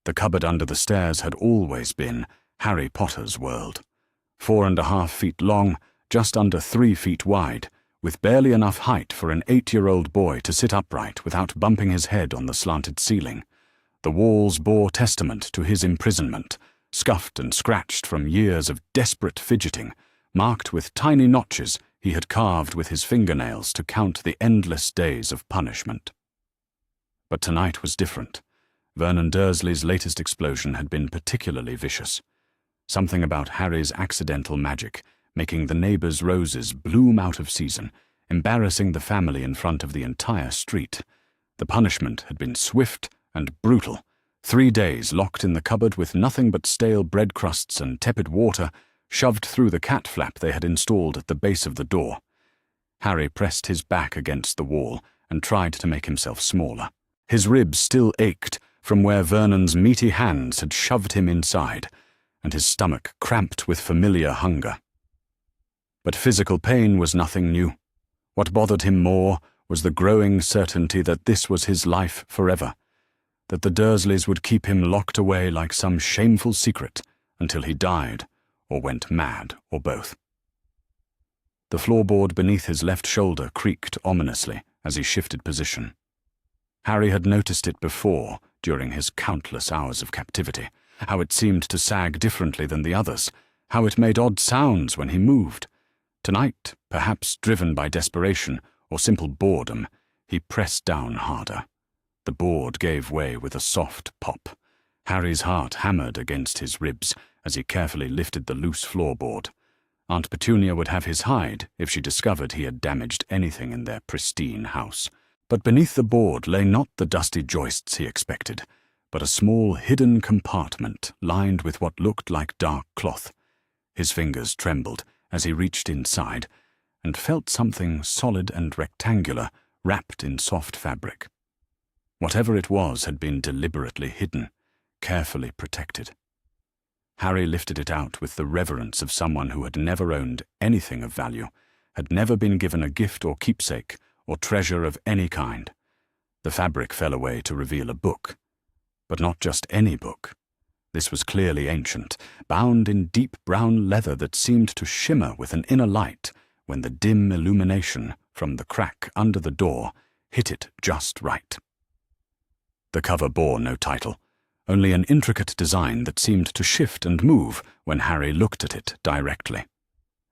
The cupboard under the stairs had always been Harry Potter's world. 4.5 feet long, just under 3 feet wide, with barely enough height for an 8-year-old boy to sit upright without bumping his head on the slanted ceiling. The walls bore testament to his imprisonment, scuffed and scratched from years of desperate fidgeting, marked with tiny notches he had carved with his fingernails to count the endless days of punishment. But tonight was different. Vernon Dursley's latest explosion had been particularly vicious. Something about Harry's accidental magic, making the neighbors' roses bloom out of season, embarrassing the family in front of the entire street. The punishment had been swift and brutal. 3 days locked in the cupboard with nothing but stale bread crusts and tepid water shoved through the cat flap they had installed at the base of the door. Harry pressed his back against the wall and tried to make himself smaller. His ribs still ached from where Vernon's meaty hands had shoved him inside, and his stomach cramped with familiar hunger. But physical pain was nothing new. What bothered him more was the growing certainty that this was his life forever, that the Dursleys would keep him locked away like some shameful secret until he died, or went mad, or both. The floorboard beneath his left shoulder creaked ominously as he shifted position. Harry had noticed it before during his countless hours of captivity, how it seemed to sag differently than the others, how it made odd sounds when he moved. Tonight, perhaps driven by desperation or simple boredom, he pressed down harder. The board gave way with a soft pop. Harry's heart hammered against his ribs as he carefully lifted the loose floorboard. Aunt Petunia would have his hide if she discovered he had damaged anything in their pristine house. But beneath the board lay not the dusty joists he expected, but a small hidden compartment lined with what looked like dark cloth. His fingers trembled as he reached inside and felt something solid and rectangular wrapped in soft fabric. Whatever it was had been deliberately hidden, carefully protected. Harry lifted it out with the reverence of someone who had never owned anything of value, had never been given a gift or keepsake or treasure of any kind. The fabric fell away to reveal a book. But not just any book. This was clearly ancient, bound in deep brown leather that seemed to shimmer with an inner light when the dim illumination from the crack under the door hit it just right. The cover bore no title, only an intricate design that seemed to shift and move when Harry looked at it directly.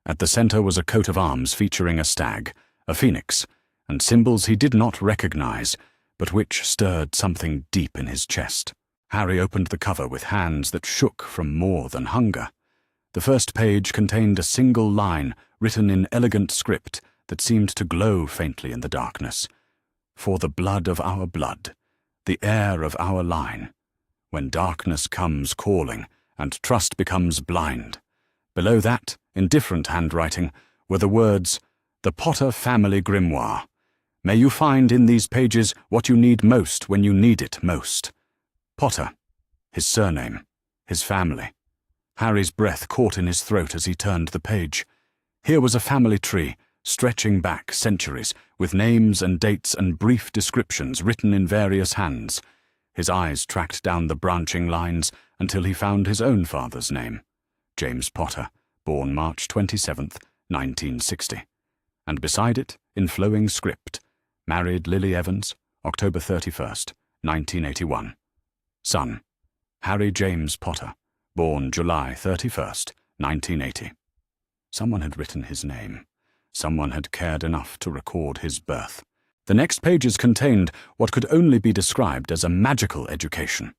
At the center was a coat of arms featuring a stag, a phoenix, and symbols he did not recognize, but which stirred something deep in his chest. Harry opened the cover with hands that shook from more than hunger. The first page contained a single line written in elegant script that seemed to glow faintly in the darkness. For the blood of our blood, the heir of our line, when darkness comes calling and trust becomes blind. Below that, in different handwriting, were the words, "The Potter Family Grimoire. May you find in these pages what you need most when you need it most." Potter, his surname, his family. Harry's breath caught in his throat as he turned the page. Here was a family tree, stretching back centuries, with names and dates and brief descriptions written in various hands. His eyes tracked down the branching lines until he found his own father's name, James Potter, born March 27th, 1960. And beside it, in flowing script, married Lily Evans, October 31st, 1981. Son, Harry James Potter, born July 31st, 1980. Someone had written his name. Someone had cared enough to record his birth. The next pages contained what could only be described as a magical education.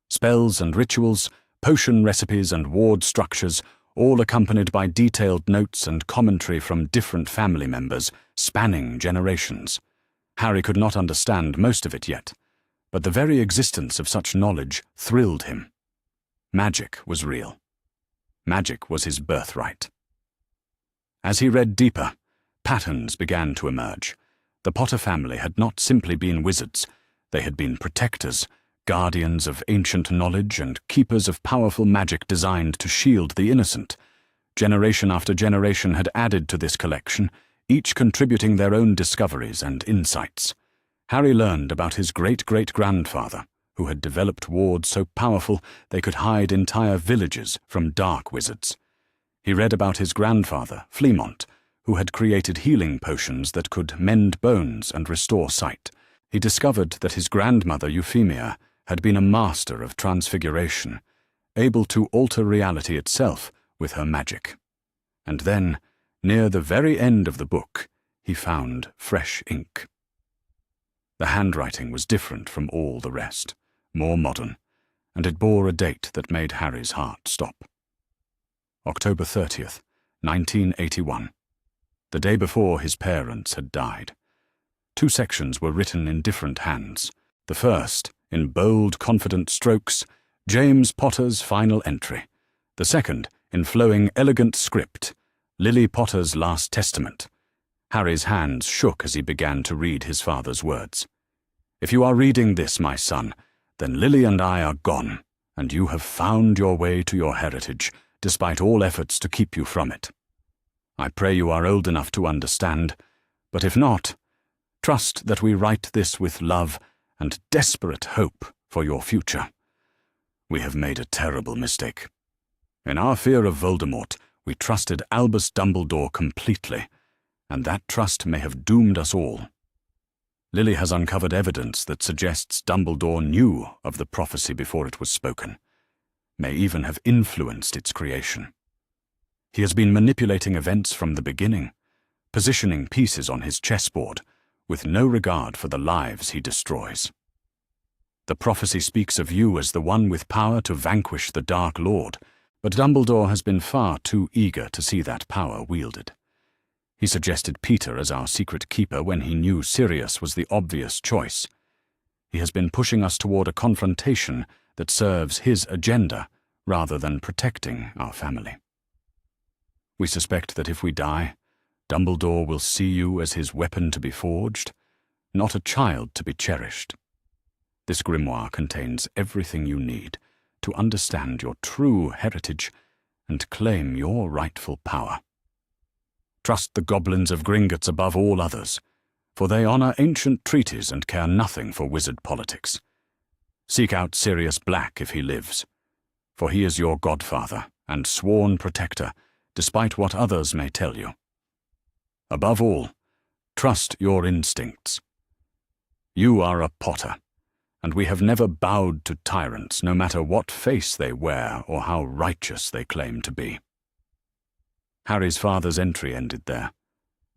Spells and rituals, potion recipes and ward structures, all accompanied by detailed notes and commentary from different family members, spanning generations. Harry could not understand most of it yet, but the very existence of such knowledge thrilled him. Magic was real. Magic was his birthright. As he read deeper, patterns began to emerge. The Potter family had not simply been wizards. They had been protectors, guardians of ancient knowledge and keepers of powerful magic designed to shield the innocent. Generation after generation had added to this collection, each contributing their own discoveries and insights. Harry learned about his great-great-grandfather, who had developed wards so powerful they could hide entire villages from dark wizards. He read about his grandfather, Fleamont, who had created healing potions that could mend bones and restore sight. He discovered that his grandmother, Euphemia, had been a master of transfiguration, able to alter reality itself with her magic. And then, near the very end of the book, he found fresh ink. The handwriting was different from all the rest, more modern, and it bore a date that made Harry's heart stop. October 30th, 1981. The day before his parents had died. 2 sections were written in different hands. The first, in bold, confident strokes, James Potter's final entry. The second, in flowing, elegant script, Lily Potter's last testament. Harry's hands shook as he began to read his father's words. "If you are reading this, my son, then Lily and I are gone, and you have found your way to your heritage, despite all efforts to keep you from it. I pray you are old enough to understand, but if not, trust that we write this with love and desperate hope for your future. We have made a terrible mistake. In our fear of Voldemort, we trusted Albus Dumbledore completely, and that trust may have doomed us all. Lily has uncovered evidence that suggests Dumbledore knew of the prophecy before it was spoken, may even have influenced its creation. He has been manipulating events from the beginning, positioning pieces on his chessboard, with no regard for the lives he destroys. The prophecy speaks of you as the one with power to vanquish the Dark Lord, but Dumbledore has been far too eager to see that power wielded. He suggested Peter as our secret keeper when he knew Sirius was the obvious choice. He has been pushing us toward a confrontation that serves his agenda rather than protecting our family. We suspect that if we die, Dumbledore will see you as his weapon to be forged, not a child to be cherished. This grimoire contains everything you need to understand your true heritage and claim your rightful power. Trust the goblins of Gringotts above all others, for they honor ancient treaties and care nothing for wizard politics. Seek out Sirius Black if he lives, for he is your godfather and sworn protector, despite what others may tell you. Above all, trust your instincts. You are a Potter, and we have never bowed to tyrants, no matter what face they wear or how righteous they claim to be." Harry's father's entry ended there,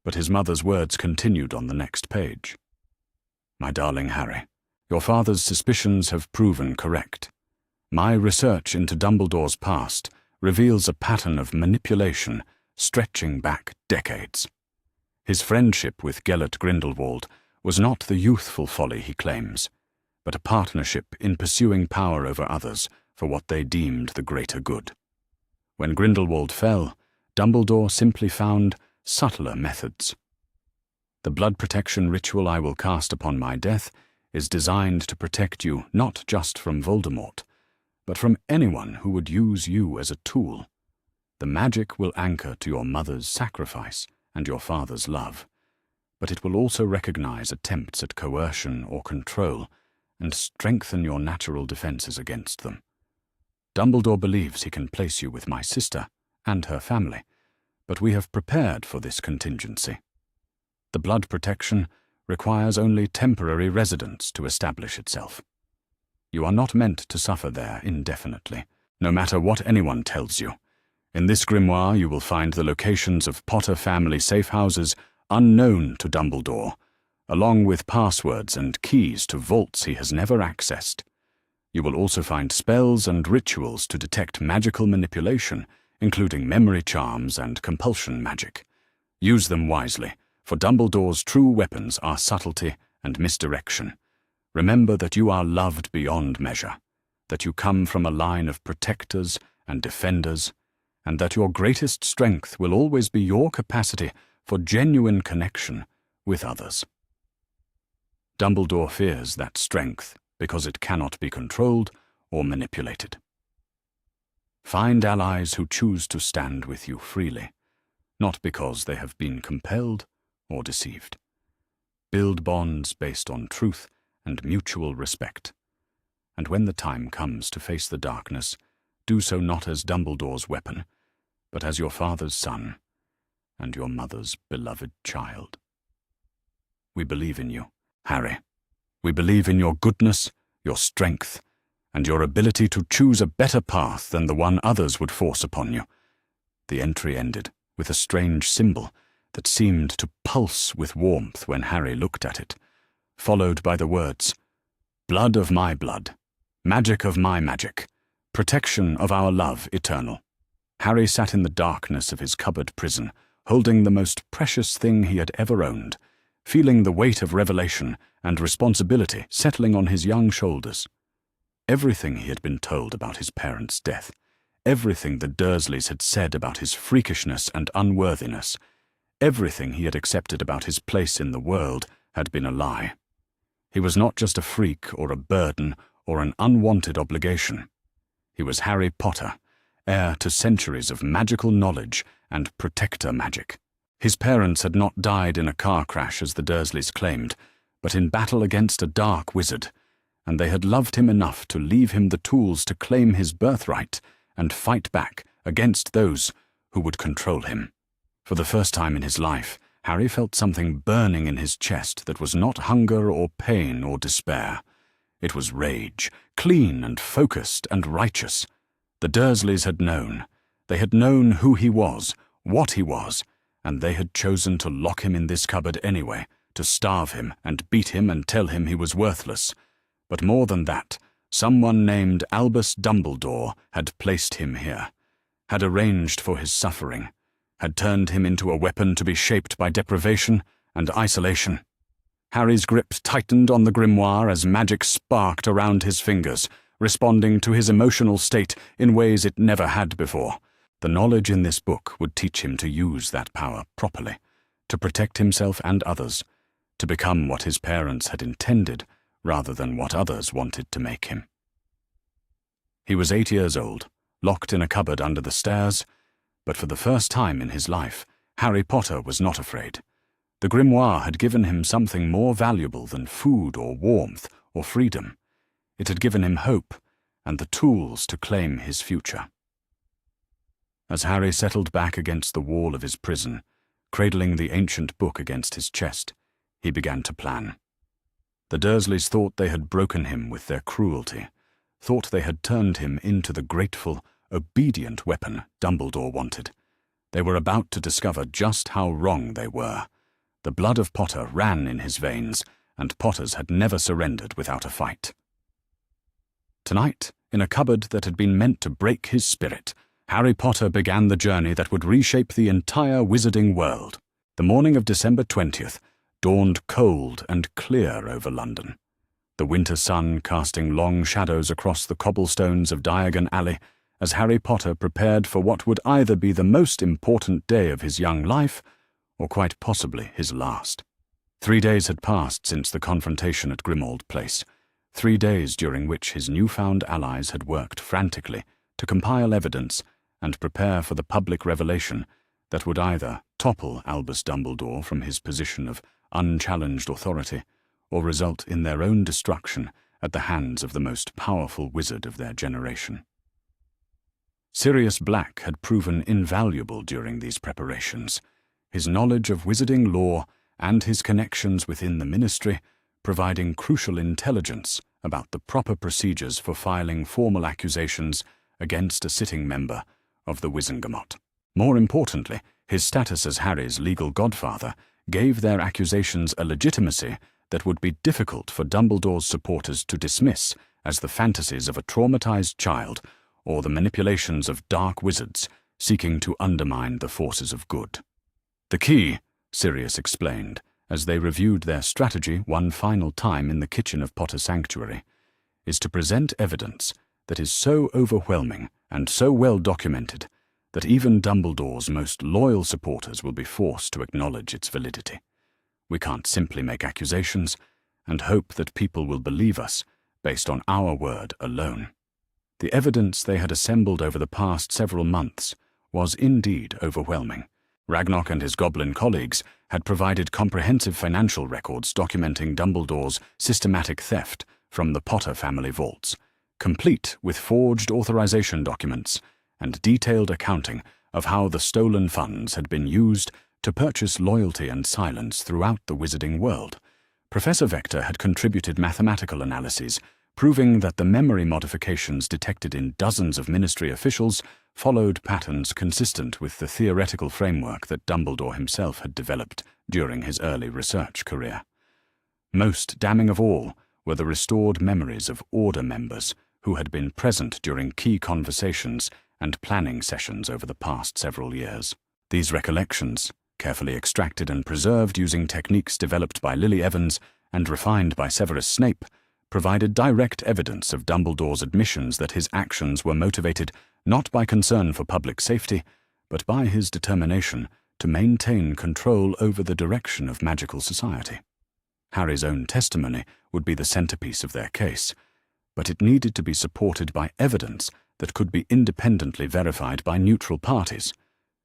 but his mother's words continued on the next page. "My darling Harry, your father's suspicions have proven correct. My research into Dumbledore's past reveals a pattern of manipulation stretching back decades. His friendship with Gellert Grindelwald was not the youthful folly he claims, but a partnership in pursuing power over others for what they deemed the greater good. When Grindelwald fell, Dumbledore simply found subtler methods. The blood protection ritual I will cast upon my death is designed to protect you not just from Voldemort, but from anyone who would use you as a tool. The magic will anchor to your mother's sacrifice and your father's love, but it will also recognize attempts at coercion or control and strengthen your natural defenses against them. Dumbledore believes he can place you with my sister and her family, but we have prepared for this contingency. The blood protection requires only temporary residence to establish itself. You are not meant to suffer there indefinitely, no matter what anyone tells you. In this grimoire you will find the locations of Potter family safe houses unknown to Dumbledore, along with passwords and keys to vaults he has never accessed. You will also find spells and rituals to detect magical manipulation, including memory charms and compulsion magic. Use them wisely, for Dumbledore's true weapons are subtlety and misdirection. Remember that you are loved beyond measure, that you come from a line of protectors and defenders, and that your greatest strength will always be your capacity for genuine connection with others. Dumbledore fears that strength because it cannot be controlled or manipulated. Find allies who choose to stand with you freely, not because they have been compelled or deceived. Build bonds based on truth and mutual respect, and when the time comes to face the darkness, do so not as Dumbledore's weapon, but as your father's son and your mother's beloved child. We believe in you, Harry. We believe in your goodness, your strength, and your ability to choose a better path than the one others would force upon you. The entry ended with a strange symbol that seemed to pulse with warmth when Harry looked at it, followed by the words, "Blood of my blood, magic of my magic, protection of our love eternal." Harry sat in the darkness of his cupboard prison, holding the most precious thing he had ever owned, feeling the weight of revelation and responsibility settling on his young shoulders. Everything he had been told about his parents' death, everything the Dursleys had said about his freakishness and unworthiness, everything he had accepted about his place in the world had been a lie. He was not just a freak or a burden or an unwanted obligation. He was Harry Potter, heir to centuries of magical knowledge and protector magic. His parents had not died in a car crash as the Dursleys claimed, but in battle against a dark wizard, and they had loved him enough to leave him the tools to claim his birthright and fight back against those who would control him. For the first time in his life, Harry felt something burning in his chest that was not hunger or pain or despair. It was rage, clean and focused and righteous. The Dursleys had known. They had known who he was, what he was, and they had chosen to lock him in this cupboard anyway, to starve him and beat him and tell him he was worthless. But more than that, someone named Albus Dumbledore had placed him here, had arranged for his suffering, had turned him into a weapon to be shaped by deprivation and isolation. Harry's grip tightened on the grimoire as magic sparked around his fingers, responding to his emotional state in ways it never had before. The knowledge in this book would teach him to use that power properly, to protect himself and others, to become what his parents had intended rather than what others wanted to make him. He was 8 years old, locked in a cupboard under the stairs, but for the first time in his life, Harry Potter was not afraid. The grimoire had given him something more valuable than food or warmth or freedom. It had given him hope and the tools to claim his future. As Harry settled back against the wall of his prison, cradling the ancient book against his chest, he began to plan. The Dursleys thought they had broken him with their cruelty, thought they had turned him into the grateful, obedient weapon Dumbledore wanted. They were about to discover just how wrong they were. The blood of Potter ran in his veins, and Potters had never surrendered without a fight. Tonight, in a cupboard that had been meant to break his spirit, Harry Potter began the journey that would reshape the entire wizarding world. The morning of December 20th dawned cold and clear over London, the winter sun casting long shadows across the cobblestones of Diagon Alley as Harry Potter prepared for what would either be the most important day of his young life or quite possibly his last. 3 days had passed since the confrontation at Grimmauld Place, 3 days during which his newfound allies had worked frantically to compile evidence and prepare for the public revelation that would either topple Albus Dumbledore from his position of unchallenged authority or result in their own destruction at the hands of the most powerful wizard of their generation. Sirius Black had proven invaluable during these preparations, his knowledge of wizarding lore and his connections within the Ministry providing crucial intelligence about the proper procedures for filing formal accusations against a sitting member of the Wizengamot. More importantly, his status as Harry's legal godfather gave their accusations a legitimacy that would be difficult for Dumbledore's supporters to dismiss as the fantasies of a traumatized child or the manipulations of dark wizards seeking to undermine the forces of good. The key, Sirius explained, as they reviewed their strategy one final time in the kitchen of Potter Sanctuary, is to present evidence that is so overwhelming and so well documented that even Dumbledore's most loyal supporters will be forced to acknowledge its validity. We can't simply make accusations and hope that people will believe us based on our word alone. The evidence they had assembled over the past several months was indeed overwhelming. Ragnarok and his goblin colleagues had provided comprehensive financial records documenting Dumbledore's systematic theft from the Potter family vaults, complete with forged authorization documents and detailed accounting of how the stolen funds had been used to purchase loyalty and silence throughout the wizarding world. Professor Vector had contributed mathematical analyses proving that the memory modifications detected in dozens of ministry officials followed patterns consistent with the theoretical framework that Dumbledore himself had developed during his early research career. Most damning of all were the restored memories of Order members who had been present during key conversations and planning sessions over the past several years. These recollections, carefully extracted and preserved using techniques developed by Lily Evans and refined by Severus Snape, provided direct evidence of Dumbledore's admissions that his actions were motivated not by concern for public safety, but by his determination to maintain control over the direction of magical society. Harry's own testimony would be the centerpiece of their case, but it needed to be supported by evidence that could be independently verified by neutral parties.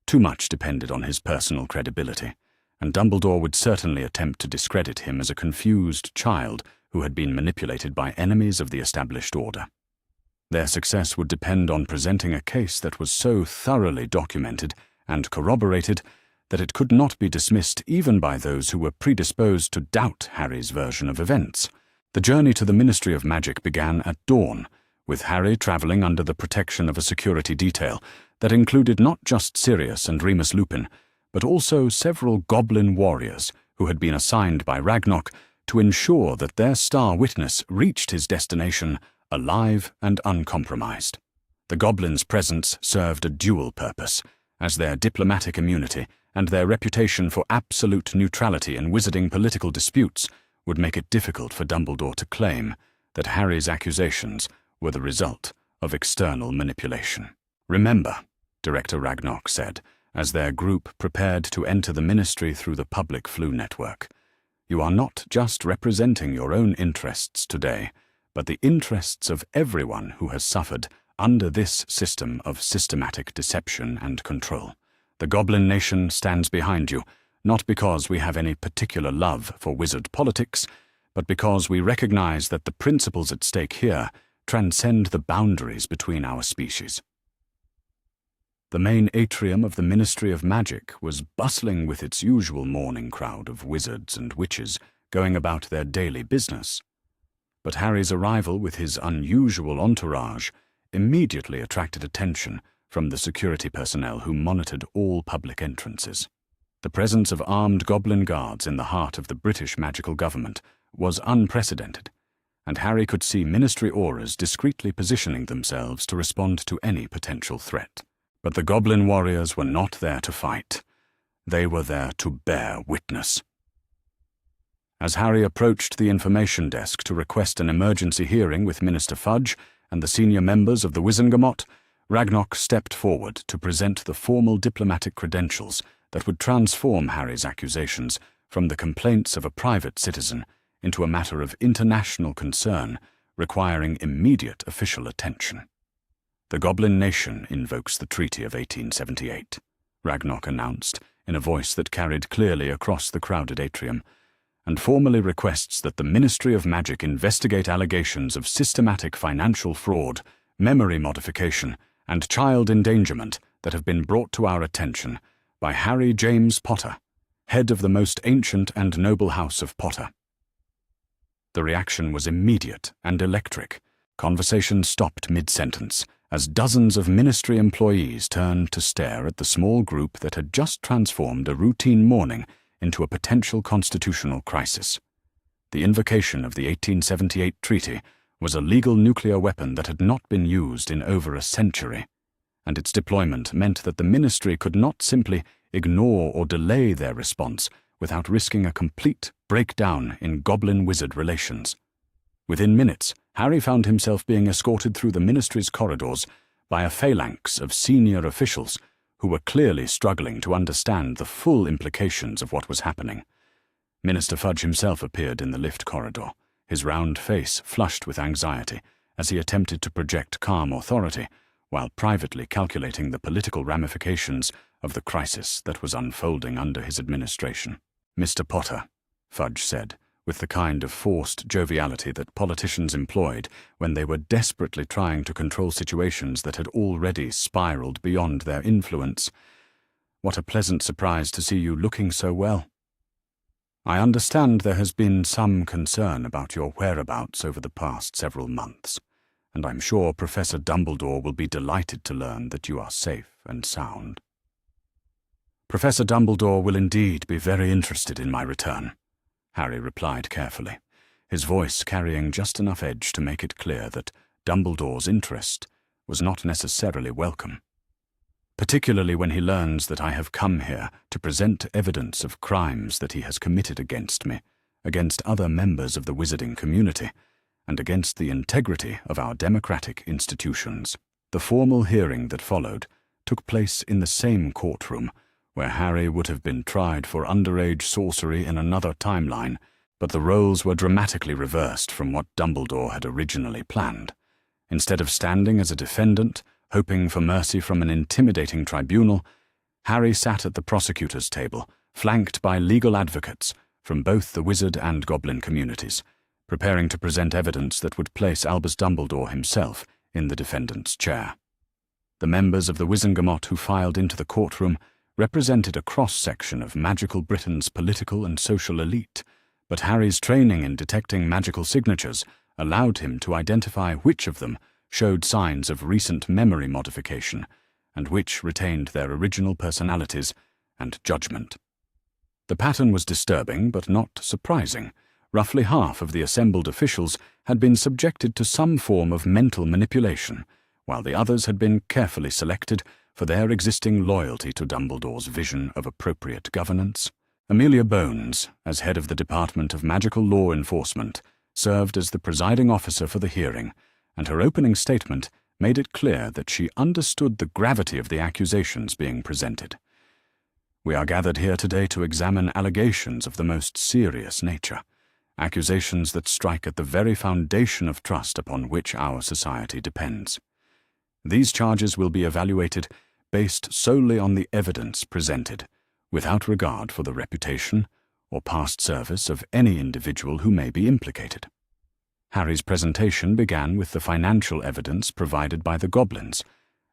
Too much depended on his personal credibility, and Dumbledore would certainly attempt to discredit him as a confused child who had been manipulated by enemies of the established order. Their success would depend on presenting a case that was so thoroughly documented and corroborated that it could not be dismissed even by those who were predisposed to doubt Harry's version of events. The journey to the Ministry of Magic began at dawn, with Harry travelling under the protection of a security detail that included not just Sirius and Remus Lupin, but also several goblin warriors who had been assigned by Ragnarok to ensure that their star witness reached his destination alive and uncompromised. The goblins' presence served a dual purpose, as their diplomatic immunity and their reputation for absolute neutrality in wizarding political disputes would make it difficult for Dumbledore to claim that Harry's accusations were the result of external manipulation. "Remember," Director Ragnarok said, as their group prepared to enter the ministry through the public flu network, "you are not just representing your own interests today, but the interests of everyone who has suffered under this system of systematic deception and control. The Goblin Nation stands behind you, not because we have any particular love for wizard politics, but because we recognize that the principles at stake here transcend the boundaries between our species." The main atrium of the Ministry of Magic was bustling with its usual morning crowd of wizards and witches going about their daily business. But Harry's arrival with his unusual entourage immediately attracted attention from the security personnel who monitored all public entrances. The presence of armed goblin guards in the heart of the British magical government was unprecedented, and Harry could see ministry auras discreetly positioning themselves to respond to any potential threat. But the goblin warriors were not there to fight. They were there to bear witness. As Harry approached the information desk to request an emergency hearing with Minister Fudge and the senior members of the Wizengamot, Ragnarok stepped forward to present the formal diplomatic credentials that would transform Harry's accusations from the complaints of a private citizen into a matter of international concern requiring immediate official attention. "The Goblin Nation invokes the Treaty of 1878, Ragnarok announced in a voice that carried clearly across the crowded atrium, and formally requests that the Ministry of Magic investigate allegations of systematic financial fraud, memory modification, and child endangerment that have been brought to our attention by Harry James Potter, head of the most ancient and noble house of Potter." The reaction was immediate and electric. Conversation stopped mid-sentence as dozens of ministry employees turned to stare at the small group that had just transformed a routine morning into a potential constitutional crisis. The invocation of the 1878 treaty was a legal nuclear weapon that had not been used in over a century, and its deployment meant that the ministry could not simply ignore or delay their response without risking a complete breakdown in goblin-wizard relations. Within minutes, Harry found himself being escorted through the ministry's corridors by a phalanx of senior officials who were clearly struggling to understand the full implications of what was happening. Minister Fudge himself appeared in the lift corridor, his round face flushed with anxiety as he attempted to project calm authority while privately calculating the political ramifications of the crisis that was unfolding under his administration. "Mr. Potter," Fudge said, with the kind of forced joviality that politicians employed when they were desperately trying to control situations that had already spiraled beyond their influence. "What a pleasant surprise to see you looking so well. I understand there has been some concern about your whereabouts over the past several months, and I'm sure Professor Dumbledore will be delighted to learn that you are safe and sound." "Professor Dumbledore will indeed be very interested in my return," Harry replied carefully, his voice carrying just enough edge to make it clear that Dumbledore's interest was not necessarily welcome. "Particularly when he learns that I have come here to present evidence of crimes that he has committed against me, against other members of the wizarding community, and against the integrity of our democratic institutions." The formal hearing that followed took place in the same courtroom where Harry would have been tried for underage sorcery in another timeline, but the roles were dramatically reversed from what Dumbledore had originally planned. Instead of standing as a defendant, hoping for mercy from an intimidating tribunal, Harry sat at the prosecutor's table, flanked by legal advocates from both the wizard and goblin communities, preparing to present evidence that would place Albus Dumbledore himself in the defendant's chair. The members of the Wizengamot who filed into the courtroom represented a cross-section of magical Britain's political and social elite, but Harry's training in detecting magical signatures allowed him to identify which of them showed signs of recent memory modification, and which retained their original personalities and judgment. The pattern was disturbing, but not surprising. Roughly half of the assembled officials had been subjected to some form of mental manipulation, while the others had been carefully selected for their existing loyalty to Dumbledore's vision of appropriate governance. Amelia Bones, as head of the Department of Magical Law Enforcement, served as the presiding officer for the hearing, and her opening statement made it clear that she understood the gravity of the accusations being presented. "We are gathered here today to examine allegations of the most serious nature, accusations that strike at the very foundation of trust upon which our society depends. These charges will be evaluated based solely on the evidence presented, without regard for the reputation or past service of any individual who may be implicated." Harry's presentation began with the financial evidence provided by the goblins,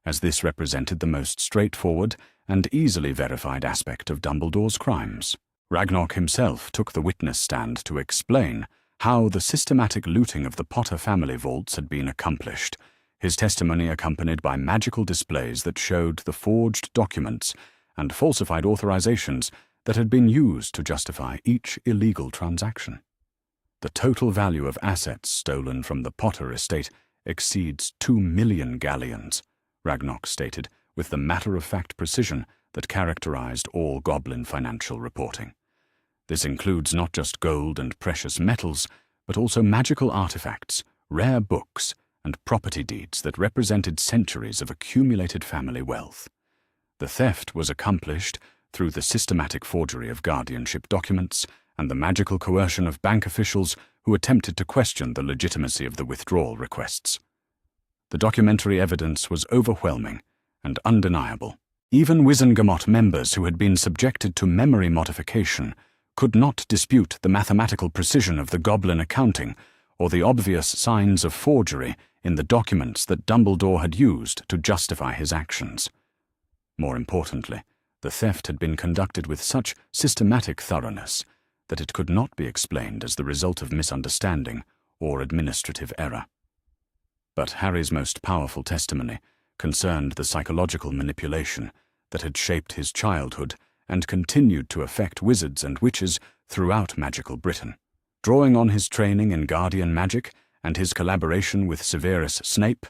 as this represented the most straightforward and easily verified aspect of Dumbledore's crimes. Ragnarok himself took the witness stand to explain how the systematic looting of the Potter family vaults had been accomplished, his testimony accompanied by magical displays that showed the forged documents and falsified authorizations that had been used to justify each illegal transaction. "The total value of assets stolen from the Potter estate exceeds 2 million galleons," Ragnarok stated with the matter-of-fact precision that characterized all goblin financial reporting. This includes not just gold and precious metals, but also magical artifacts, rare books, and property deeds that represented centuries of accumulated family wealth. The theft was accomplished through the systematic forgery of guardianship documents and the magical coercion of bank officials who attempted to question the legitimacy of the withdrawal requests. The documentary evidence was overwhelming and undeniable. Even Wizengamot members who had been subjected to memory modification could not dispute the mathematical precision of the goblin accounting or the obvious signs of forgery in the documents that Dumbledore had used to justify his actions. More importantly, the theft had been conducted with such systematic thoroughness that it could not be explained as the result of misunderstanding or administrative error. But Harry's most powerful testimony concerned the psychological manipulation that had shaped his childhood and continued to affect wizards and witches throughout magical Britain. Drawing on his training in guardian magic and his collaboration with Severus Snape,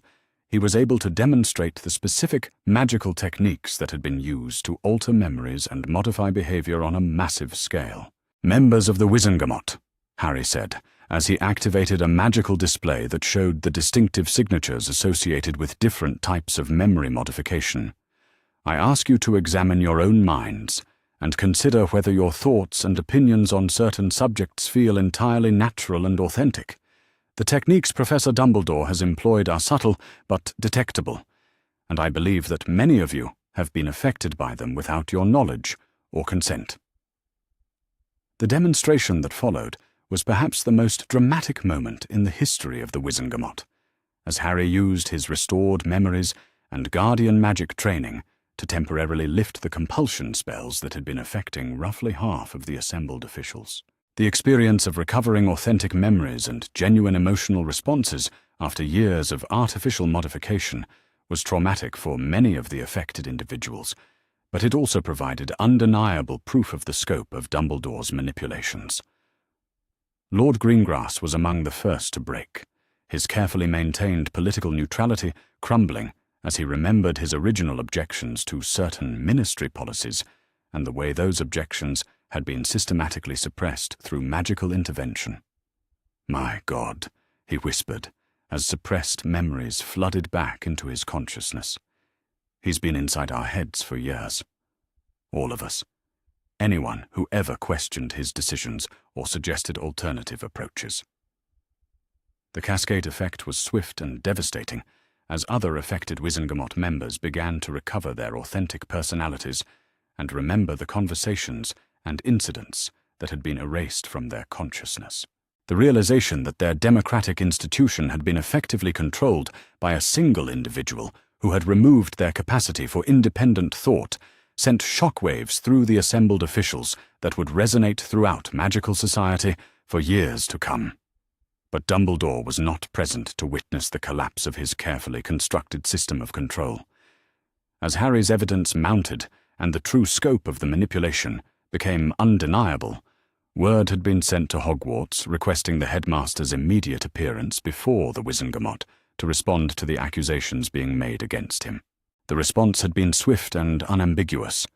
he was able to demonstrate the specific magical techniques that had been used to alter memories and modify behavior on a massive scale. "Members of the Wizengamot," Harry said, as he activated a magical display that showed the distinctive signatures associated with different types of memory modification. "I ask you to examine your own minds and consider whether your thoughts and opinions on certain subjects feel entirely natural and authentic. The techniques Professor Dumbledore has employed are subtle but detectable, and I believe that many of you have been affected by them without your knowledge or consent." The demonstration that followed was perhaps the most dramatic moment in the history of the Wizengamot, as Harry used his restored memories and guardian magic training to temporarily lift the compulsion spells that had been affecting roughly half of the assembled officials. The experience of recovering authentic memories and genuine emotional responses after years of artificial modification was traumatic for many of the affected individuals, but it also provided undeniable proof of the scope of Dumbledore's manipulations. Lord Greengrass was among the first to break, his carefully maintained political neutrality crumbling as he remembered his original objections to certain ministry policies and the way those objections had been systematically suppressed through magical intervention. "My God," he whispered, as suppressed memories flooded back into his consciousness. "He's been inside our heads for years. All of us. Anyone who ever questioned his decisions or suggested alternative approaches." The cascade effect was swift and devastating, as other affected Wizengamot members began to recover their authentic personalities and remember the conversations and incidents that had been erased from their consciousness. The realization that their democratic institution had been effectively controlled by a single individual who had removed their capacity for independent thought sent shockwaves through the assembled officials that would resonate throughout magical society for years to come. But Dumbledore was not present to witness the collapse of his carefully constructed system of control. As Harry's evidence mounted and the true scope of the manipulation became undeniable, word had been sent to Hogwarts requesting the headmaster's immediate appearance before the Wizengamot to respond to the accusations being made against him. The response had been swift and unambiguous.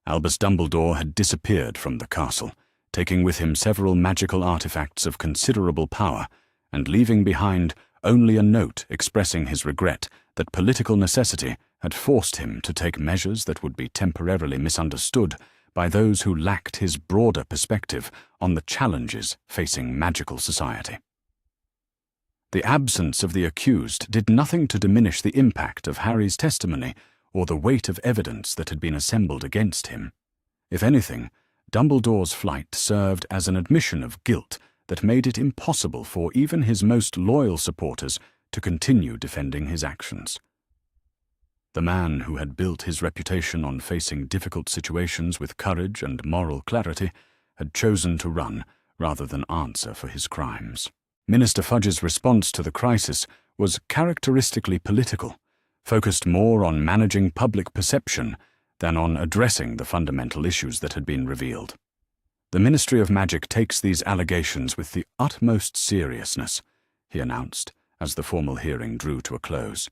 Albus Dumbledore had disappeared from the castle, taking with him several magical artifacts of considerable power and leaving behind only a note expressing his regret that political necessity had forced him to take measures that would be temporarily misunderstood by those who lacked his broader perspective on the challenges facing magical society. The absence of the accused did nothing to diminish the impact of Harry's testimony or the weight of evidence that had been assembled against him. If anything, Dumbledore's flight served as an admission of guilt that made it impossible for even his most loyal supporters to continue defending his actions. The man who had built his reputation on facing difficult situations with courage and moral clarity had chosen to run rather than answer for his crimes. Minister Fudge's response to the crisis was characteristically political, focused more on managing public perception than on addressing the fundamental issues that had been revealed. "The Ministry of Magic takes these allegations with the utmost seriousness," he announced as the formal hearing drew to a close.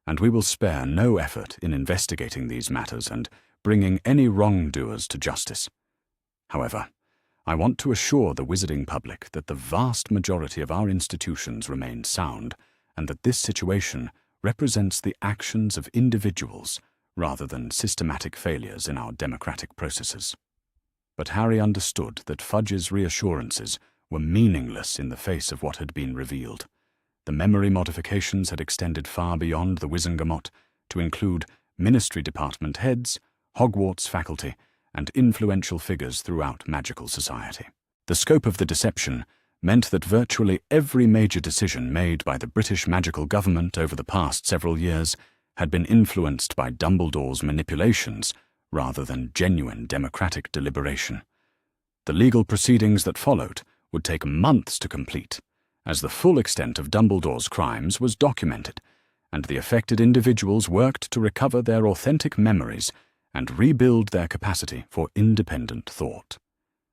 "And we will spare no effort in investigating these matters and bringing any wrongdoers to justice. However, I want to assure the wizarding public that the vast majority of our institutions remain sound and that this situation represents the actions of individuals rather than systematic failures in our democratic processes." But Harry understood that Fudge's reassurances were meaningless in the face of what had been revealed. The memory modifications had extended far beyond the Wizengamot to include ministry department heads, Hogwarts faculty, and influential figures throughout magical society. The scope of the deception meant that virtually every major decision made by the British magical government over the past several years had been influenced by Dumbledore's manipulations rather than genuine democratic deliberation. The legal proceedings that followed would take months to complete, as the full extent of Dumbledore's crimes was documented, and the affected individuals worked to recover their authentic memories and rebuild their capacity for independent thought.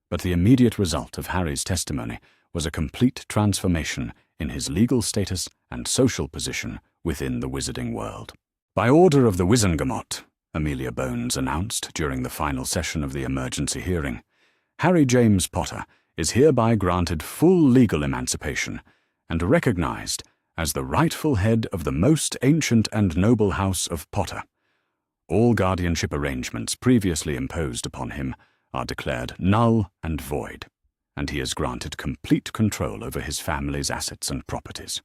But the immediate result of Harry's testimony was a complete transformation in his legal status and social position within the wizarding world. "By order of the Wizengamot," Amelia Bones announced during the final session of the emergency hearing, "Harry James Potter is hereby granted full legal emancipation and recognized as the rightful head of the most ancient and noble house of Potter. All guardianship arrangements previously imposed upon him are declared null and void, and he is granted complete control over his family's assets and properties."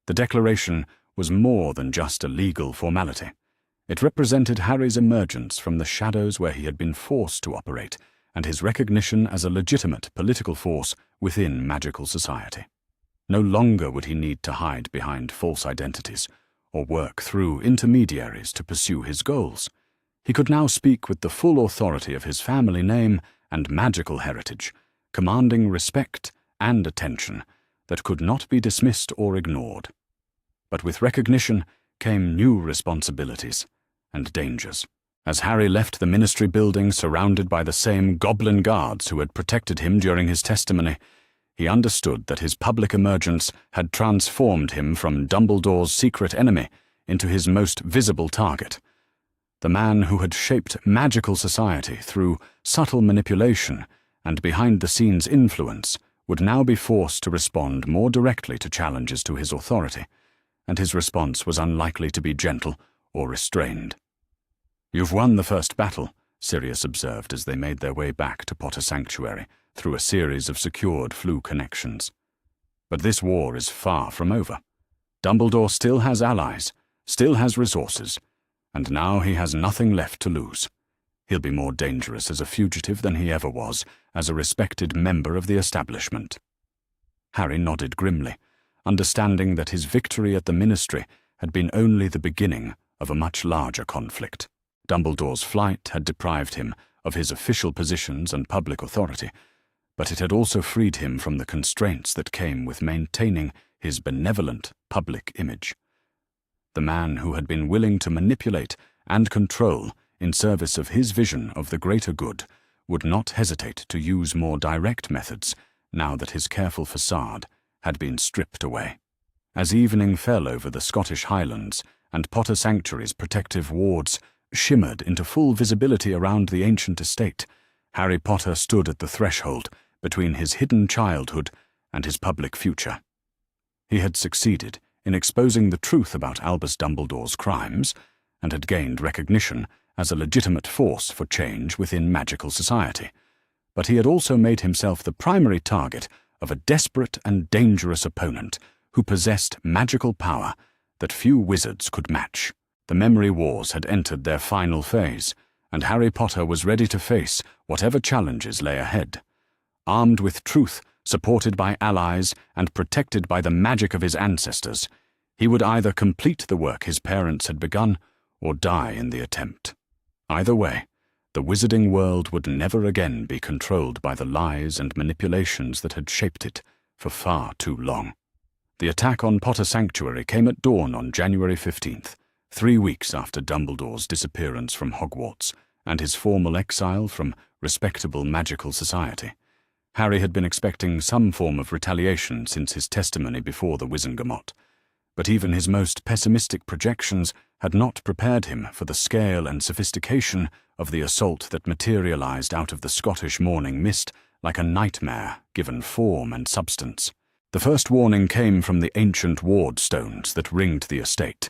The declaration was more than just a legal formality. It represented Harry's emergence from the shadows where he had been forced to operate and his recognition as a legitimate political force within magical society. No longer would he need to hide behind false identities or work through intermediaries to pursue his goals. He could now speak with the full authority of his family name and magical heritage, commanding respect and attention that could not be dismissed or ignored. But with recognition came new responsibilities and dangers. As Harry left the ministry building surrounded by the same goblin guards who had protected him during his testimony, he understood that his public emergence had transformed him from Dumbledore's secret enemy into his most visible target. The man who had shaped magical society through subtle manipulation and behind-the-scenes influence would now be forced to respond more directly to challenges to his authority, and his response was unlikely to be gentle or restrained. "You've won the first battle," Sirius observed as they made their way back to Potter Sanctuary through a series of secured Floo connections. "But this war is far from over. Dumbledore still has allies, still has resources, and now he has nothing left to lose. He'll be more dangerous as a fugitive than he ever was as a respected member of the establishment." Harry nodded grimly, understanding that his victory at the Ministry had been only the beginning of a much larger conflict. Dumbledore's flight had deprived him of his official positions and public authority, but it had also freed him from the constraints that came with maintaining his benevolent public image. The man who had been willing to manipulate and control in service of his vision of the greater good would not hesitate to use more direct methods now that his careful facade had been stripped away. As evening fell over the Scottish Highlands and Potter Sanctuary's protective wards shimmered into full visibility around the ancient estate, Harry Potter stood at the threshold between his hidden childhood and his public future. He had succeeded in exposing the truth about Albus Dumbledore's crimes and had gained recognition as a legitimate force for change within magical society. But he had also made himself the primary target of a desperate and dangerous opponent who possessed magical power that few wizards could match. The memory wars had entered their final phase, and Harry Potter was ready to face whatever challenges lay ahead. Armed with truth, supported by allies, and protected by the magic of his ancestors, he would either complete the work his parents had begun or die in the attempt. Either way, the wizarding world would never again be controlled by the lies and manipulations that had shaped it for far too long. The attack on Potter Sanctuary came at dawn on January 15th, 3 weeks after Dumbledore's disappearance from Hogwarts and his formal exile from respectable magical society. Harry had been expecting some form of retaliation since his testimony before the Wizengamot, but even his most pessimistic projections had not prepared him for the scale and sophistication of the assault that materialized out of the Scottish morning mist like a nightmare given form and substance. The first warning came from the ancient ward stones that ringed the estate,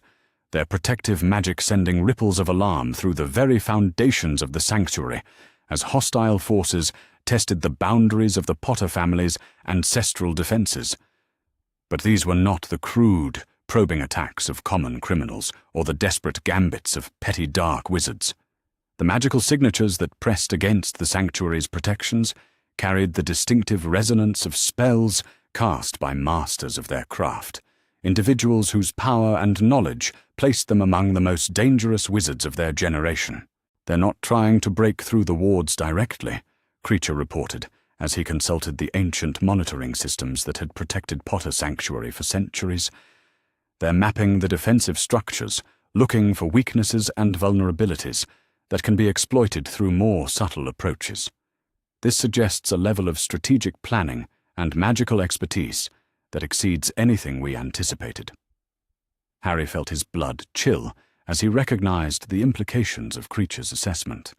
their protective magic sending ripples of alarm through the very foundations of the sanctuary as hostile forces tested the boundaries of the Potter family's ancestral defenses. But these were not the crude, probing attacks of common criminals or the desperate gambits of petty dark wizards. The magical signatures that pressed against the sanctuary's protections carried the distinctive resonance of spells cast by masters of their craft, individuals whose power and knowledge placed them among the most dangerous wizards of their generation. "They're not trying to break through the wards directly," Creature reported as he consulted the ancient monitoring systems that had protected Potter Sanctuary for centuries. "They're mapping the defensive structures, looking for weaknesses and vulnerabilities that can be exploited through more subtle approaches. This suggests a level of strategic planning and magical expertise that exceeds anything we anticipated." Harry felt his blood chill as he recognized the implications of Creature's assessment.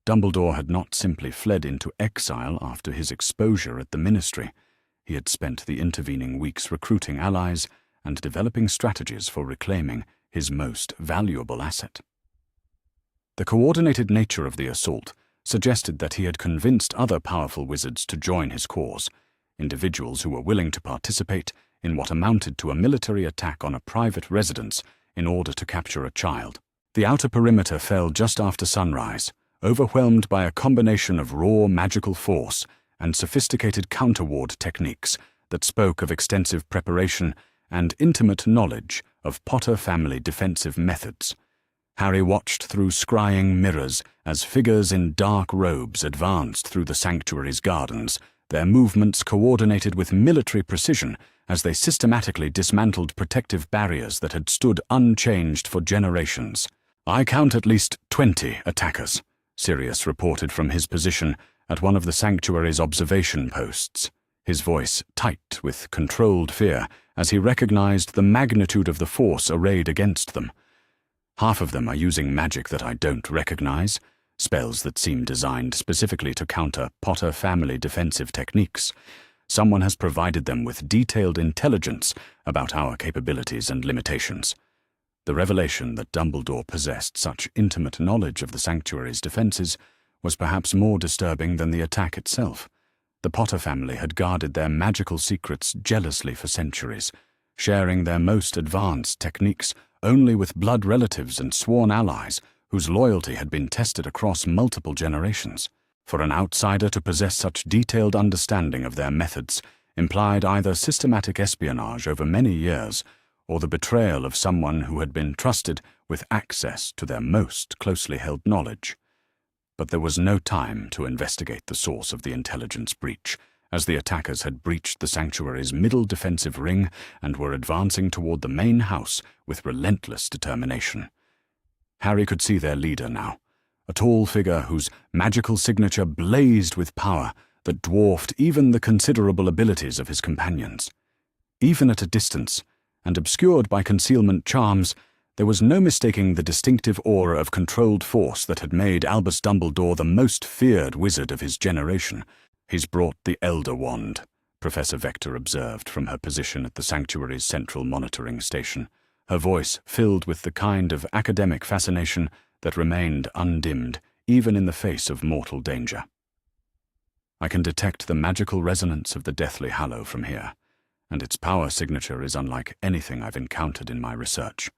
Dumbledore had not simply fled into exile after his exposure at the Ministry. He had spent the intervening weeks recruiting allies and developing strategies for reclaiming his most valuable asset. The coordinated nature of the assault suggested that he had convinced other powerful wizards to join his cause, individuals who were willing to participate in what amounted to a military attack on a private residence in order to capture a child. The outer perimeter fell just after sunrise, overwhelmed by a combination of raw magical force and sophisticated counterward techniques that spoke of extensive preparation and intimate knowledge of Potter family defensive methods. Harry watched through scrying mirrors as figures in dark robes advanced through the sanctuary's gardens, their movements coordinated with military precision as they systematically dismantled protective barriers that had stood unchanged for generations. "I count at least 20 attackers," Sirius reported from his position at one of the sanctuary's observation posts, his voice tight with controlled fear as he recognized the magnitude of the force arrayed against them. "Half of them are using magic that I don't recognize, spells that seem designed specifically to counter Potter family defensive techniques. Someone has provided them with detailed intelligence about our capabilities and limitations." The revelation that Dumbledore possessed such intimate knowledge of the sanctuary's defenses was perhaps more disturbing than the attack itself. The Potter family had guarded their magical secrets jealously for centuries, sharing their most advanced techniques only with blood relatives and sworn allies whose loyalty had been tested across multiple generations. For an outsider to possess such detailed understanding of their methods implied either systematic espionage over many years or the betrayal of someone who had been trusted with access to their most closely held knowledge. But there was no time to investigate the source of the intelligence breach, as the attackers had breached the sanctuary's middle defensive ring and were advancing toward the main house with relentless determination. Harry could see their leader now, a tall figure whose magical signature blazed with power that dwarfed even the considerable abilities of his companions. Even at a distance, and obscured by concealment charms, there was no mistaking the distinctive aura of controlled force that had made Albus Dumbledore the most feared wizard of his generation. "He's brought the Elder Wand," Professor Vector observed from her position at the sanctuary's central monitoring station, her voice filled with the kind of academic fascination that remained undimmed even in the face of mortal danger. "I can detect the magical resonance of the Deathly Hallow from here, and its power signature is unlike anything I've encountered in my research.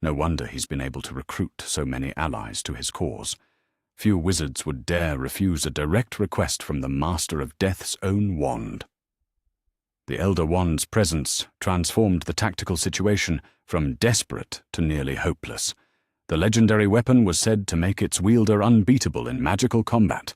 No wonder he's been able to recruit so many allies to his cause. Few wizards would dare refuse a direct request from the Master of Death's own wand." The Elder Wand's presence transformed the tactical situation from desperate to nearly hopeless. The legendary weapon was said to make its wielder unbeatable in magical combat,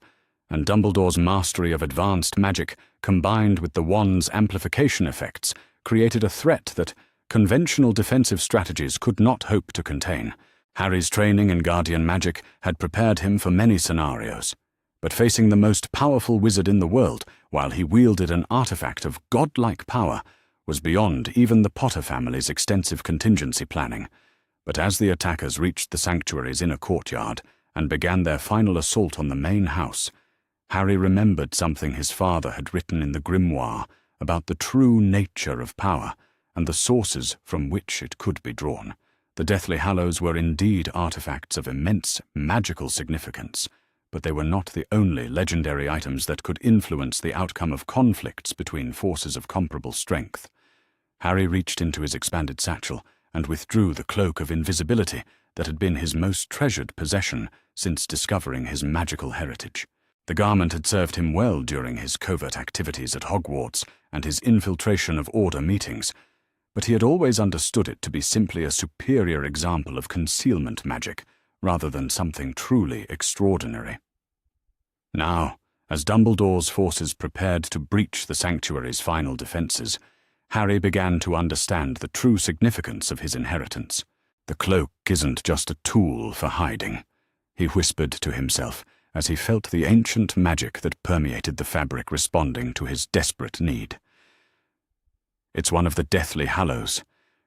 and Dumbledore's mastery of advanced magic, combined with the wand's amplification effects, created a threat that conventional defensive strategies could not hope to contain. Harry's training in guardian magic had prepared him for many scenarios, but facing the most powerful wizard in the world while he wielded an artifact of godlike power was beyond even the Potter family's extensive contingency planning. But as the attackers reached the sanctuary's inner courtyard and began their final assault on the main house, Harry remembered something his father had written in the Grimoire about the true nature of power and the sources from which it could be drawn. The Deathly Hallows were indeed artifacts of immense magical significance, but they were not the only legendary items that could influence the outcome of conflicts between forces of comparable strength. Harry reached into his expanded satchel and withdrew the cloak of invisibility that had been his most treasured possession since discovering his magical heritage. The garment had served him well during his covert activities at Hogwarts and his infiltration of Order meetings, but he had always understood it to be simply a superior example of concealment magic, rather than something truly extraordinary. Now, as Dumbledore's forces prepared to breach the sanctuary's final defenses, Harry began to understand the true significance of his inheritance. "The cloak isn't just a tool for hiding," he whispered to himself as he felt the ancient magic that permeated the fabric responding to his desperate need. "It's one of the Deathly Hallows,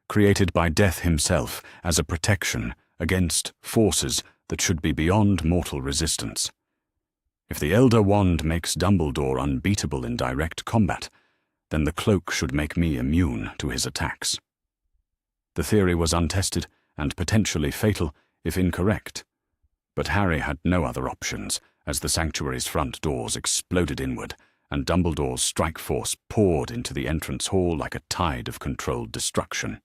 created by Death himself as a protection against forces that should be beyond mortal resistance. If the Elder Wand makes Dumbledore unbeatable in direct combat, then the cloak should make me immune to his attacks." The theory was untested and potentially fatal if incorrect, but Harry had no other options as the sanctuary's front doors exploded inward and Dumbledore's strike force poured into the entrance hall like a tide of controlled destruction.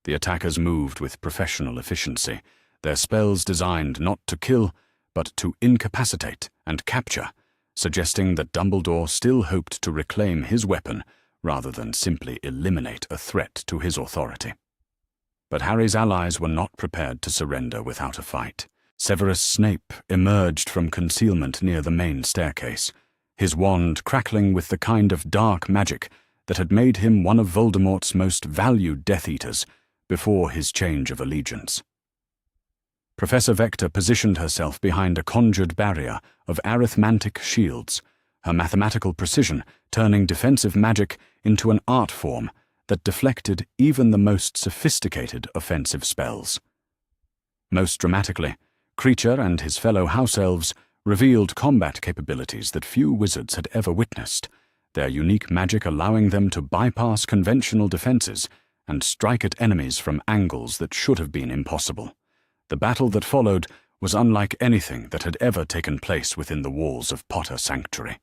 The attackers moved with professional efficiency, their spells designed not to kill, but to incapacitate and capture, suggesting that Dumbledore still hoped to reclaim his weapon rather than simply eliminate a threat to his authority. But Harry's allies were not prepared to surrender without a fight. Severus Snape emerged from concealment near the main staircase, his wand crackling with the kind of dark magic that had made him one of Voldemort's most valued Death Eaters before his change of allegiance. Professor Vector positioned herself behind a conjured barrier of arithmantic shields, her mathematical precision turning defensive magic into an art form that deflected even the most sophisticated offensive spells. Most dramatically, Kreacher and his fellow house elves revealed combat capabilities that few wizards had ever witnessed, their unique magic allowing them to bypass conventional defenses and strike at enemies from angles that should have been impossible. The battle that followed was unlike anything that had ever taken place within the walls of Potter Sanctuary.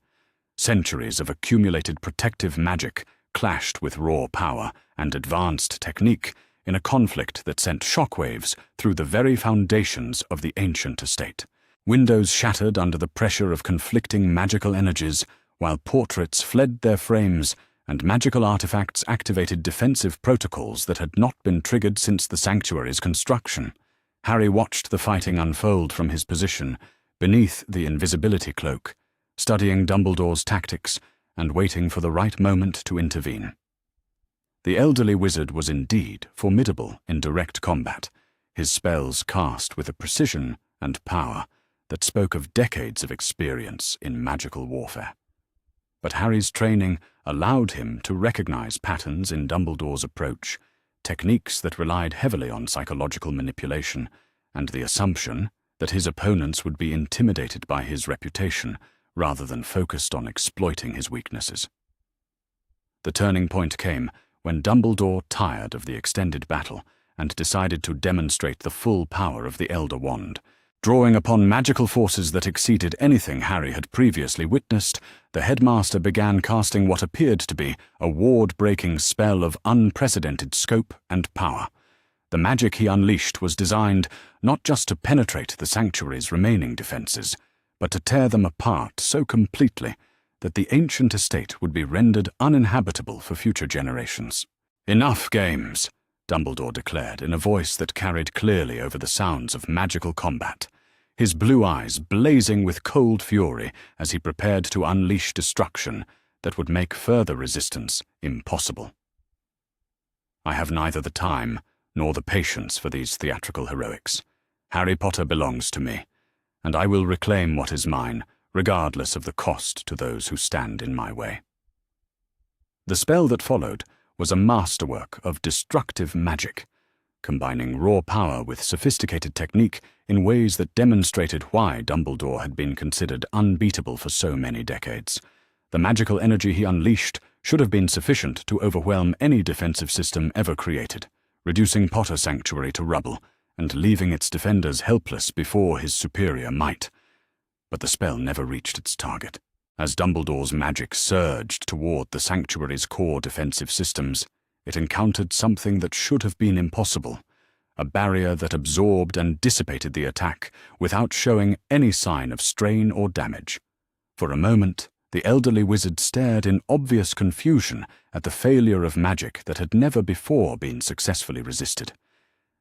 Centuries of accumulated protective magic clashed with raw power and advanced technique in a conflict that sent shockwaves through the very foundations of the ancient estate. Windows shattered under the pressure of conflicting magical energies, while portraits fled their frames and magical artifacts activated defensive protocols that had not been triggered since the sanctuary's construction. Harry watched the fighting unfold from his position beneath the invisibility cloak, studying Dumbledore's tactics and waiting for the right moment to intervene. The elderly wizard was indeed formidable in direct combat, his spells cast with a precision and power that spoke of decades of experience in magical warfare. But Harry's training allowed him to recognize patterns in Dumbledore's approach, techniques that relied heavily on psychological manipulation, and the assumption that his opponents would be intimidated by his reputation rather than focused on exploiting his weaknesses. The turning point came when Dumbledore tired of the extended battle and decided to demonstrate the full power of the Elder Wand. Drawing upon magical forces that exceeded anything Harry had previously witnessed, the headmaster began casting what appeared to be a ward-breaking spell of unprecedented scope and power. The magic he unleashed was designed not just to penetrate the sanctuary's remaining defenses, but to tear them apart so completely that the ancient estate would be rendered uninhabitable for future generations. "Enough games," Dumbledore declared in a voice that carried clearly over the sounds of magical combat, his blue eyes blazing with cold fury as he prepared to unleash destruction that would make further resistance impossible. "I have neither the time nor the patience for these theatrical heroics. Harry Potter belongs to me, and I will reclaim what is mine, regardless of the cost to those who stand in my way." The spell that followed was a masterwork of destructive magic, combining raw power with sophisticated technique in ways that demonstrated why Dumbledore had been considered unbeatable for so many decades. The magical energy he unleashed should have been sufficient to overwhelm any defensive system ever created, reducing Potter Sanctuary to rubble and leaving its defenders helpless before his superior might. But the spell never reached its target. As Dumbledore's magic surged toward the sanctuary's core defensive systems, it encountered something that should have been impossible, a barrier that absorbed and dissipated the attack without showing any sign of strain or damage. For a moment, the elderly wizard stared in obvious confusion at the failure of magic that had never before been successfully resisted.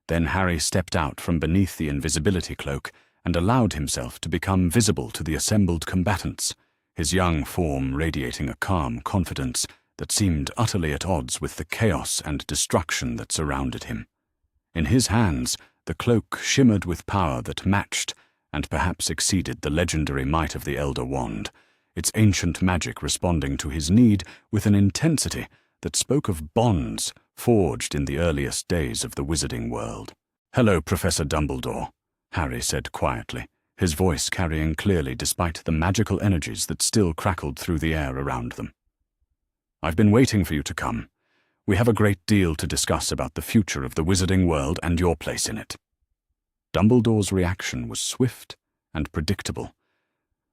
Then Harry stepped out from beneath the invisibility cloak and allowed himself to become visible to the assembled combatants, his young form radiating a calm confidence that seemed utterly at odds with the chaos and destruction that surrounded him. In his hands, the cloak shimmered with power that matched and perhaps exceeded the legendary might of the Elder Wand, its ancient magic responding to his need with an intensity that spoke of bonds forged in the earliest days of the wizarding world. "Hello, Professor Dumbledore," Harry said quietly, his voice carrying clearly despite the magical energies that still crackled through the air around them. "I've been waiting for you to come. We have a great deal to discuss about the future of the wizarding world and your place in it." Dumbledore's reaction was swift and predictable.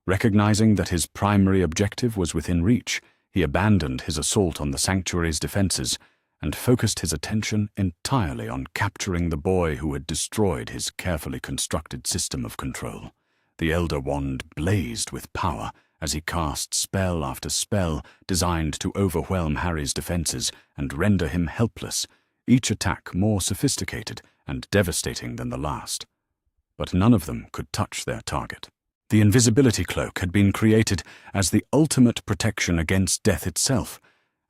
Recognizing that his primary objective was within reach, he abandoned his assault on the sanctuary's defenses and focused his attention entirely on capturing the boy who had destroyed his carefully constructed system of control. The Elder Wand blazed with power as he cast spell after spell designed to overwhelm Harry's defenses and render him helpless, each attack more sophisticated and devastating than the last. But none of them could touch their target. The invisibility cloak had been created as the ultimate protection against death itself,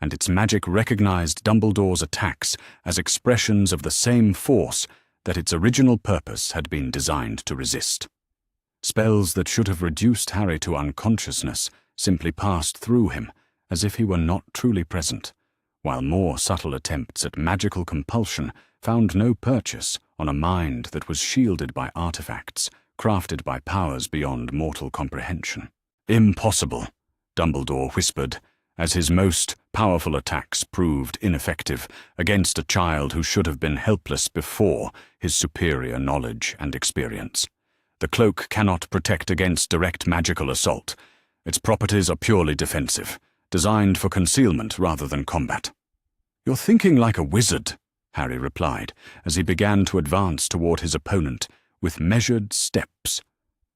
and its magic recognized Dumbledore's attacks as expressions of the same force that its original purpose had been designed to resist. Spells that should have reduced Harry to unconsciousness simply passed through him as if he were not truly present, while more subtle attempts at magical compulsion found no purchase on a mind that was shielded by artifacts crafted by powers beyond mortal comprehension. "Impossible," Dumbledore whispered, as his most powerful attacks proved ineffective against a child who should have been helpless before his superior knowledge and experience. "The cloak cannot protect against direct magical assault. Its properties are purely defensive, designed for concealment rather than combat." "You're thinking like a wizard," Harry replied, as he began to advance toward his opponent with measured steps,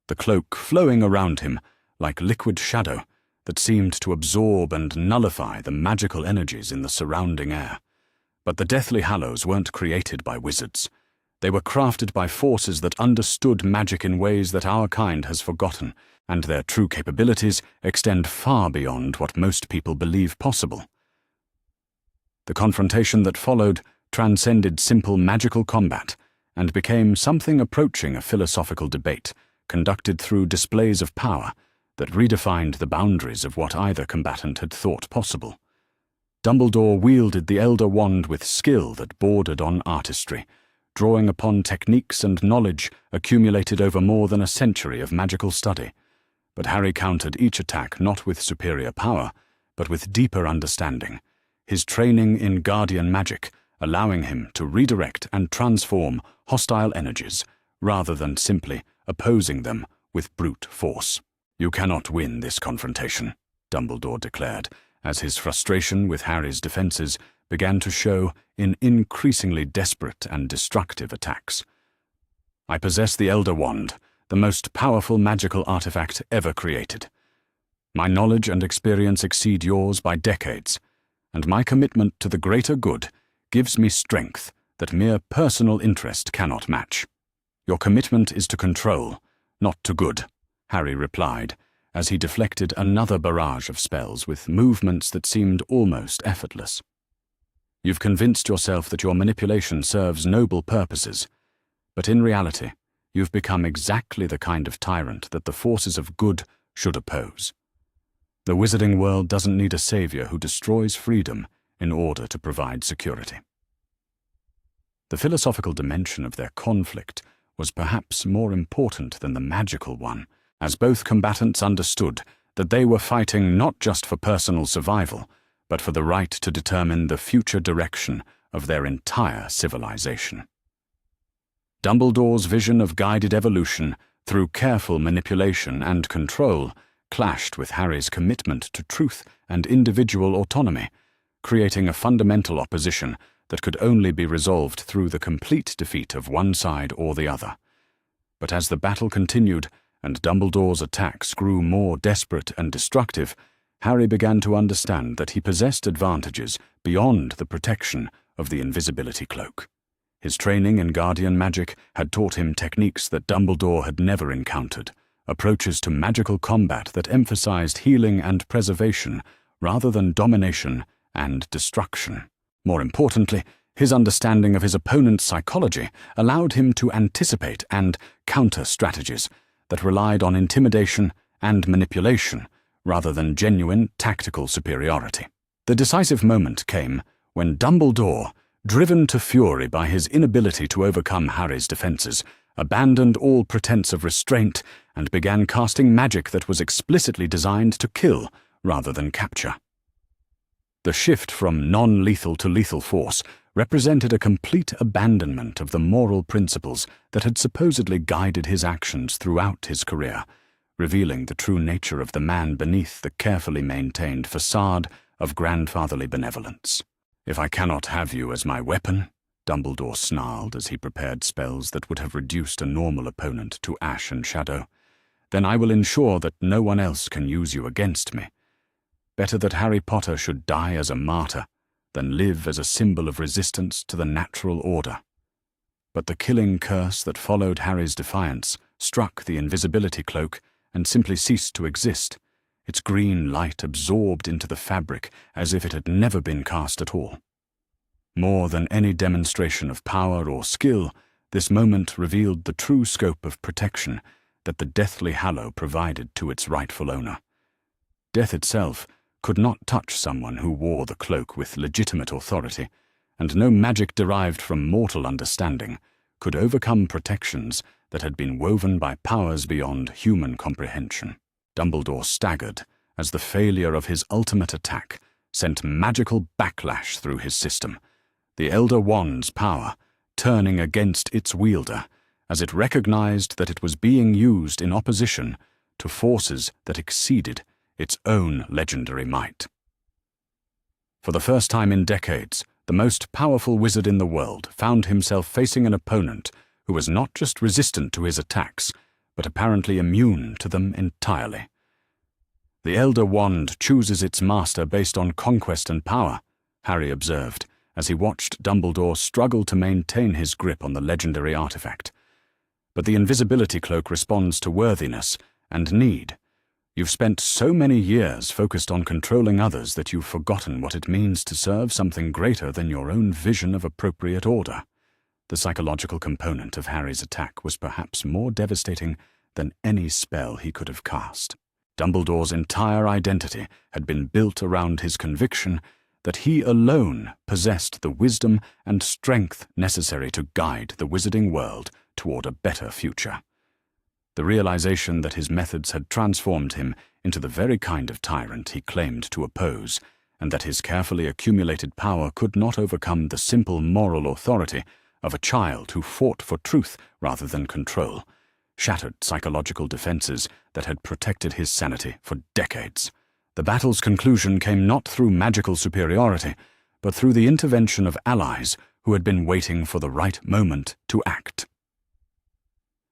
the cloak flowing around him like liquid shadow that seemed to absorb and nullify the magical energies in the surrounding air. But the Deathly Hallows weren't created by wizards. They were crafted by forces that understood magic in ways that our kind has forgotten, and their true capabilities extend far beyond what most people believe possible. The confrontation that followed transcended simple magical combat and became something approaching a philosophical debate conducted through displays of power that redefined the boundaries of what either combatant had thought possible. Dumbledore wielded the Elder Wand with skill that bordered on artistry, drawing upon techniques and knowledge accumulated over more than a century of magical study. But Harry countered each attack not with superior power, but with deeper understanding, his training in guardian magic allowing him to redirect and transform hostile energies rather than simply opposing them with brute force. "You cannot win this confrontation," Dumbledore declared, as his frustration with Harry's defenses began to show in increasingly desperate and destructive attacks. "I possess the Elder Wand, the most powerful magical artifact ever created. My knowledge and experience exceed yours by decades, and my commitment to the greater good gives me strength that mere personal interest cannot match." "Your commitment is to control, not to good," Harry replied, as he deflected another barrage of spells with movements that seemed almost effortless. "You've convinced yourself that your manipulation serves noble purposes, but in reality, you've become exactly the kind of tyrant that the forces of good should oppose. The wizarding world doesn't need a savior who destroys freedom in order to provide security." The philosophical dimension of their conflict was perhaps more important than the magical one, as both combatants understood that they were fighting not just for personal survival, but for the right to determine the future direction of their entire civilization. Dumbledore's vision of guided evolution through careful manipulation and control clashed with Harry's commitment to truth and individual autonomy, creating a fundamental opposition that could only be resolved through the complete defeat of one side or the other. But as the battle continued and Dumbledore's attacks grew more desperate and destructive, Harry began to understand that he possessed advantages beyond the protection of the invisibility cloak. His training in guardian magic had taught him techniques that Dumbledore had never encountered, approaches to magical combat that emphasized healing and preservation rather than domination and destruction. More importantly, his understanding of his opponent's psychology allowed him to anticipate and counter strategies that relied on intimidation and manipulation rather than genuine tactical superiority. The decisive moment came when Dumbledore, driven to fury by his inability to overcome Harry's defenses, abandoned all pretense of restraint and began casting magic that was explicitly designed to kill rather than capture. The shift from non-lethal to lethal force represented a complete abandonment of the moral principles that had supposedly guided his actions throughout his career, revealing the true nature of the man beneath the carefully maintained facade of grandfatherly benevolence. "If I cannot have you as my weapon," Dumbledore snarled as he prepared spells that would have reduced a normal opponent to ash and shadow, then I will ensure that no one else can use you against me. Better that Harry Potter should die as a martyr than live as a symbol of resistance to the natural order. But the killing curse that followed Harry's defiance struck the invisibility cloak and simply ceased to exist, its green light absorbed into the fabric as if it had never been cast at all. More than any demonstration of power or skill, this moment revealed the true scope of protection that the Deathly Hallow provided to its rightful owner. Death itself could not touch someone who wore the cloak with legitimate authority, and no magic derived from mortal understanding could overcome protections that had been woven by powers beyond human comprehension. Dumbledore staggered as the failure of his ultimate attack sent magical backlash through his system, the Elder Wand's power turning against its wielder as it recognized that it was being used in opposition to forces that exceeded its own legendary might. For the first time in decades, the most powerful wizard in the world found himself facing an opponent who was not just resistant to his attacks, but apparently immune to them entirely. The Elder Wand chooses its master based on conquest and power, Harry observed, as he watched Dumbledore struggle to maintain his grip on the legendary artifact. But the invisibility cloak responds to worthiness and need. You've spent so many years focused on controlling others that you've forgotten what it means to serve something greater than your own vision of appropriate order. The psychological component of Harry's attack was perhaps more devastating than any spell he could have cast. Dumbledore's entire identity had been built around his conviction that he alone possessed the wisdom and strength necessary to guide the wizarding world toward a better future. The realization that his methods had transformed him into the very kind of tyrant he claimed to oppose, and that his carefully accumulated power could not overcome the simple moral authority of a child who fought for truth rather than control, shattered psychological defenses that had protected his sanity for decades. The battle's conclusion came not through magical superiority, but through the intervention of allies who had been waiting for the right moment to act.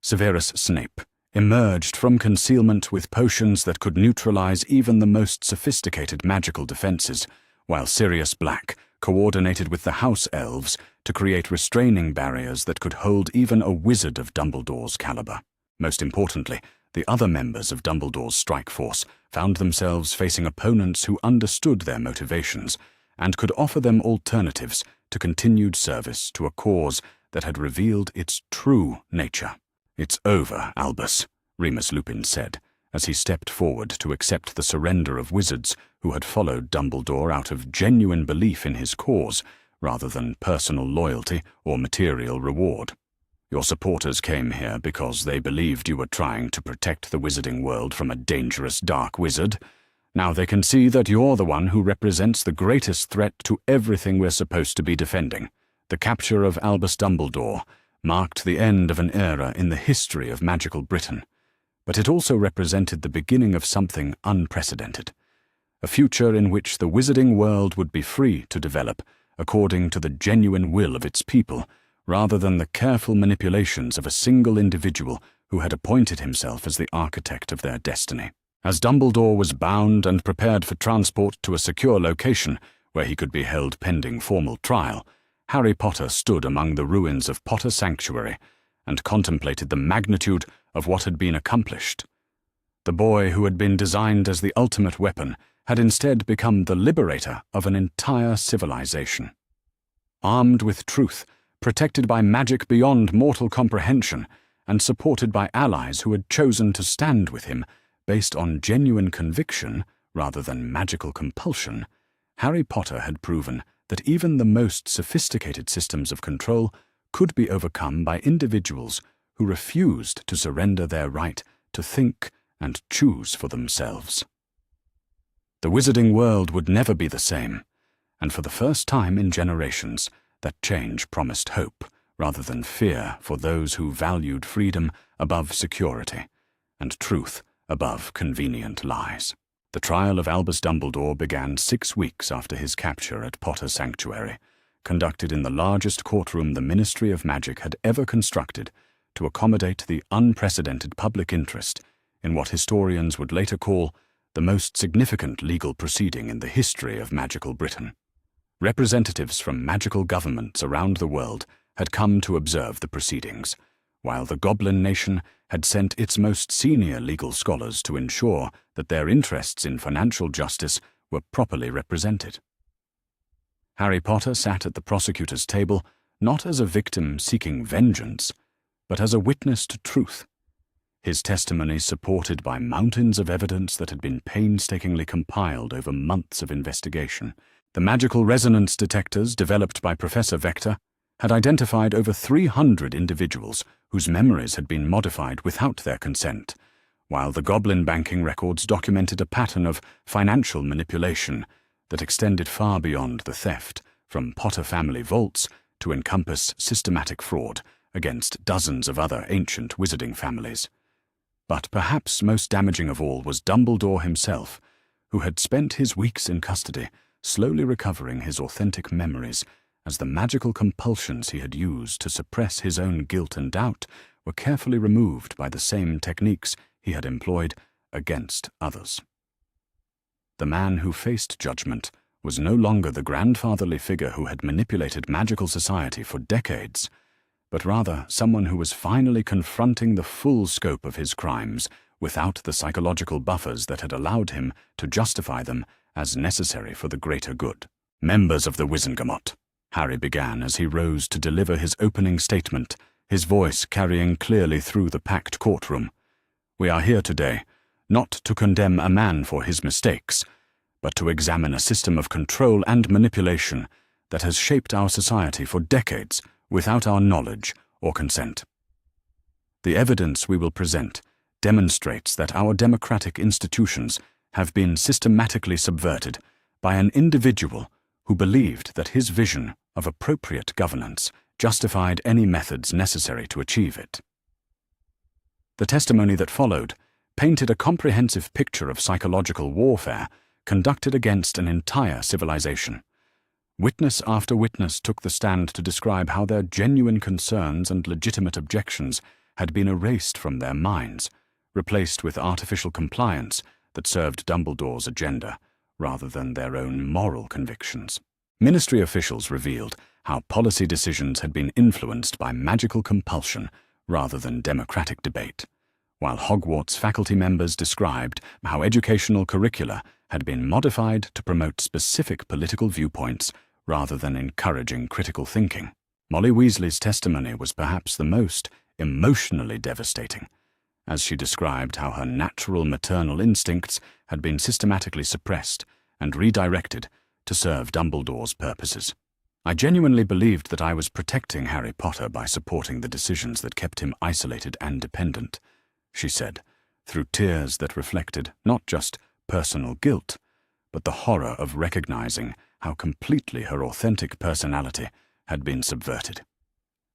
Severus Snape emerged from concealment with potions that could neutralize even the most sophisticated magical defenses, while Sirius Black coordinated with the House Elves to create restraining barriers that could hold even a wizard of Dumbledore's caliber. Most importantly, the other members of Dumbledore's strike force found themselves facing opponents who understood their motivations and could offer them alternatives to continued service to a cause that had revealed its true nature. "It's over, Albus," Remus Lupin said, as he stepped forward to accept the surrender of wizards who had followed Dumbledore out of genuine belief in his cause, rather than personal loyalty or material reward. "Your supporters came here because they believed you were trying to protect the wizarding world from a dangerous dark wizard. Now they can see that you're the one who represents the greatest threat to everything we're supposed to be defending. The capture of Albus Dumbledore marked the end of an era in the history of magical Britain, but it also represented the beginning of something unprecedented, a future in which the wizarding world would be free to develop according to the genuine will of its people, rather than the careful manipulations of a single individual who had appointed himself as the architect of their destiny." As Dumbledore was bound and prepared for transport to a secure location where he could be held pending formal trial, Harry Potter stood among the ruins of Potter Sanctuary and contemplated the magnitude of what had been accomplished. The boy who had been designed as the ultimate weapon had instead become the liberator of an entire civilization. Armed with truth, protected by magic beyond mortal comprehension, and supported by allies who had chosen to stand with him based on genuine conviction rather than magical compulsion, Harry Potter had proven that even the most sophisticated systems of control could be overcome by individuals who refused to surrender their right to think and choose for themselves. The wizarding world would never be the same, and for the first time in generations, that change promised hope rather than fear for those who valued freedom above security and truth above convenient lies. The trial of Albus Dumbledore began 6 weeks after his capture at Potter Sanctuary, conducted in the largest courtroom the Ministry of Magic had ever constructed to accommodate the unprecedented public interest in what historians would later call the most significant legal proceeding in the history of magical Britain. Representatives from magical governments around the world had come to observe the proceedings, while the Goblin Nation had sent its most senior legal scholars to ensure that their interests in financial justice were properly represented. Harry Potter sat at the prosecutor's table not as a victim seeking vengeance, but as a witness to truth, his testimony supported by mountains of evidence that had been painstakingly compiled over months of investigation. The magical resonance detectors developed by Professor Vector had identified over 300 individuals whose memories had been modified without their consent, while the Goblin banking records documented a pattern of financial manipulation that extended far beyond the theft, from Potter family vaults to encompass systematic fraud against dozens of other ancient wizarding families. But perhaps most damaging of all was Dumbledore himself, who had spent his weeks in custody, slowly recovering his authentic memories as the magical compulsions he had used to suppress his own guilt and doubt were carefully removed by the same techniques he had employed against others. The man who faced judgment was no longer the grandfatherly figure who had manipulated magical society for decades, but rather someone who was finally confronting the full scope of his crimes without the psychological buffers that had allowed him to justify them as necessary for the greater good. "Members of the Wizengamot," Harry began as he rose to deliver his opening statement, his voice carrying clearly through the packed courtroom. "We are here today, not to condemn a man for his mistakes, but to examine a system of control and manipulation that has shaped our society for decades without our knowledge or consent. The evidence we will present demonstrates that our democratic institutions have been systematically subverted by an individual who believed that his vision of appropriate governance justified any methods necessary to achieve it." The testimony that followed painted a comprehensive picture of psychological warfare conducted against an entire civilization. Witness after witness took the stand to describe how their genuine concerns and legitimate objections had been erased from their minds, replaced with artificial compliance that served Dumbledore's agenda, rather than their own moral convictions. Ministry officials revealed how policy decisions had been influenced by magical compulsion rather than democratic debate, while Hogwarts faculty members described how educational curricula had been modified to promote specific political viewpoints rather than encouraging critical thinking. Molly Weasley's testimony was perhaps the most emotionally devastating, as she described how her natural maternal instincts had been systematically suppressed and redirected to serve Dumbledore's purposes. "I genuinely believed that I was protecting Harry Potter by supporting the decisions that kept him isolated and dependent," she said, through tears that reflected not just personal guilt, but the horror of recognizing how completely her authentic personality had been subverted.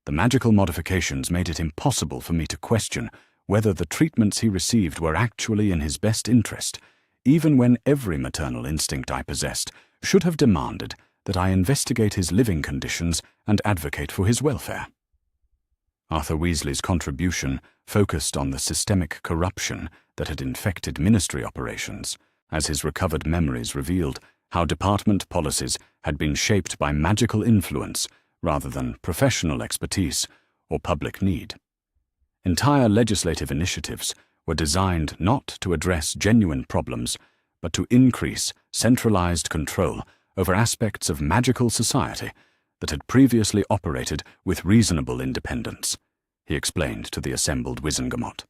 "The magical modifications made it impossible for me to question whether the treatments he received were actually in his best interest, even when every maternal instinct I possessed should have demanded that I investigate his living conditions and advocate for his welfare." Arthur Weasley's contribution focused on the systemic corruption that had infected ministry operations, as his recovered memories revealed how department policies had been shaped by magical influence rather than professional expertise or public need. Entire legislative initiatives were designed not to address genuine problems, but to increase centralized control over aspects of magical society that had previously operated with reasonable independence, he explained to the assembled Wizengamot.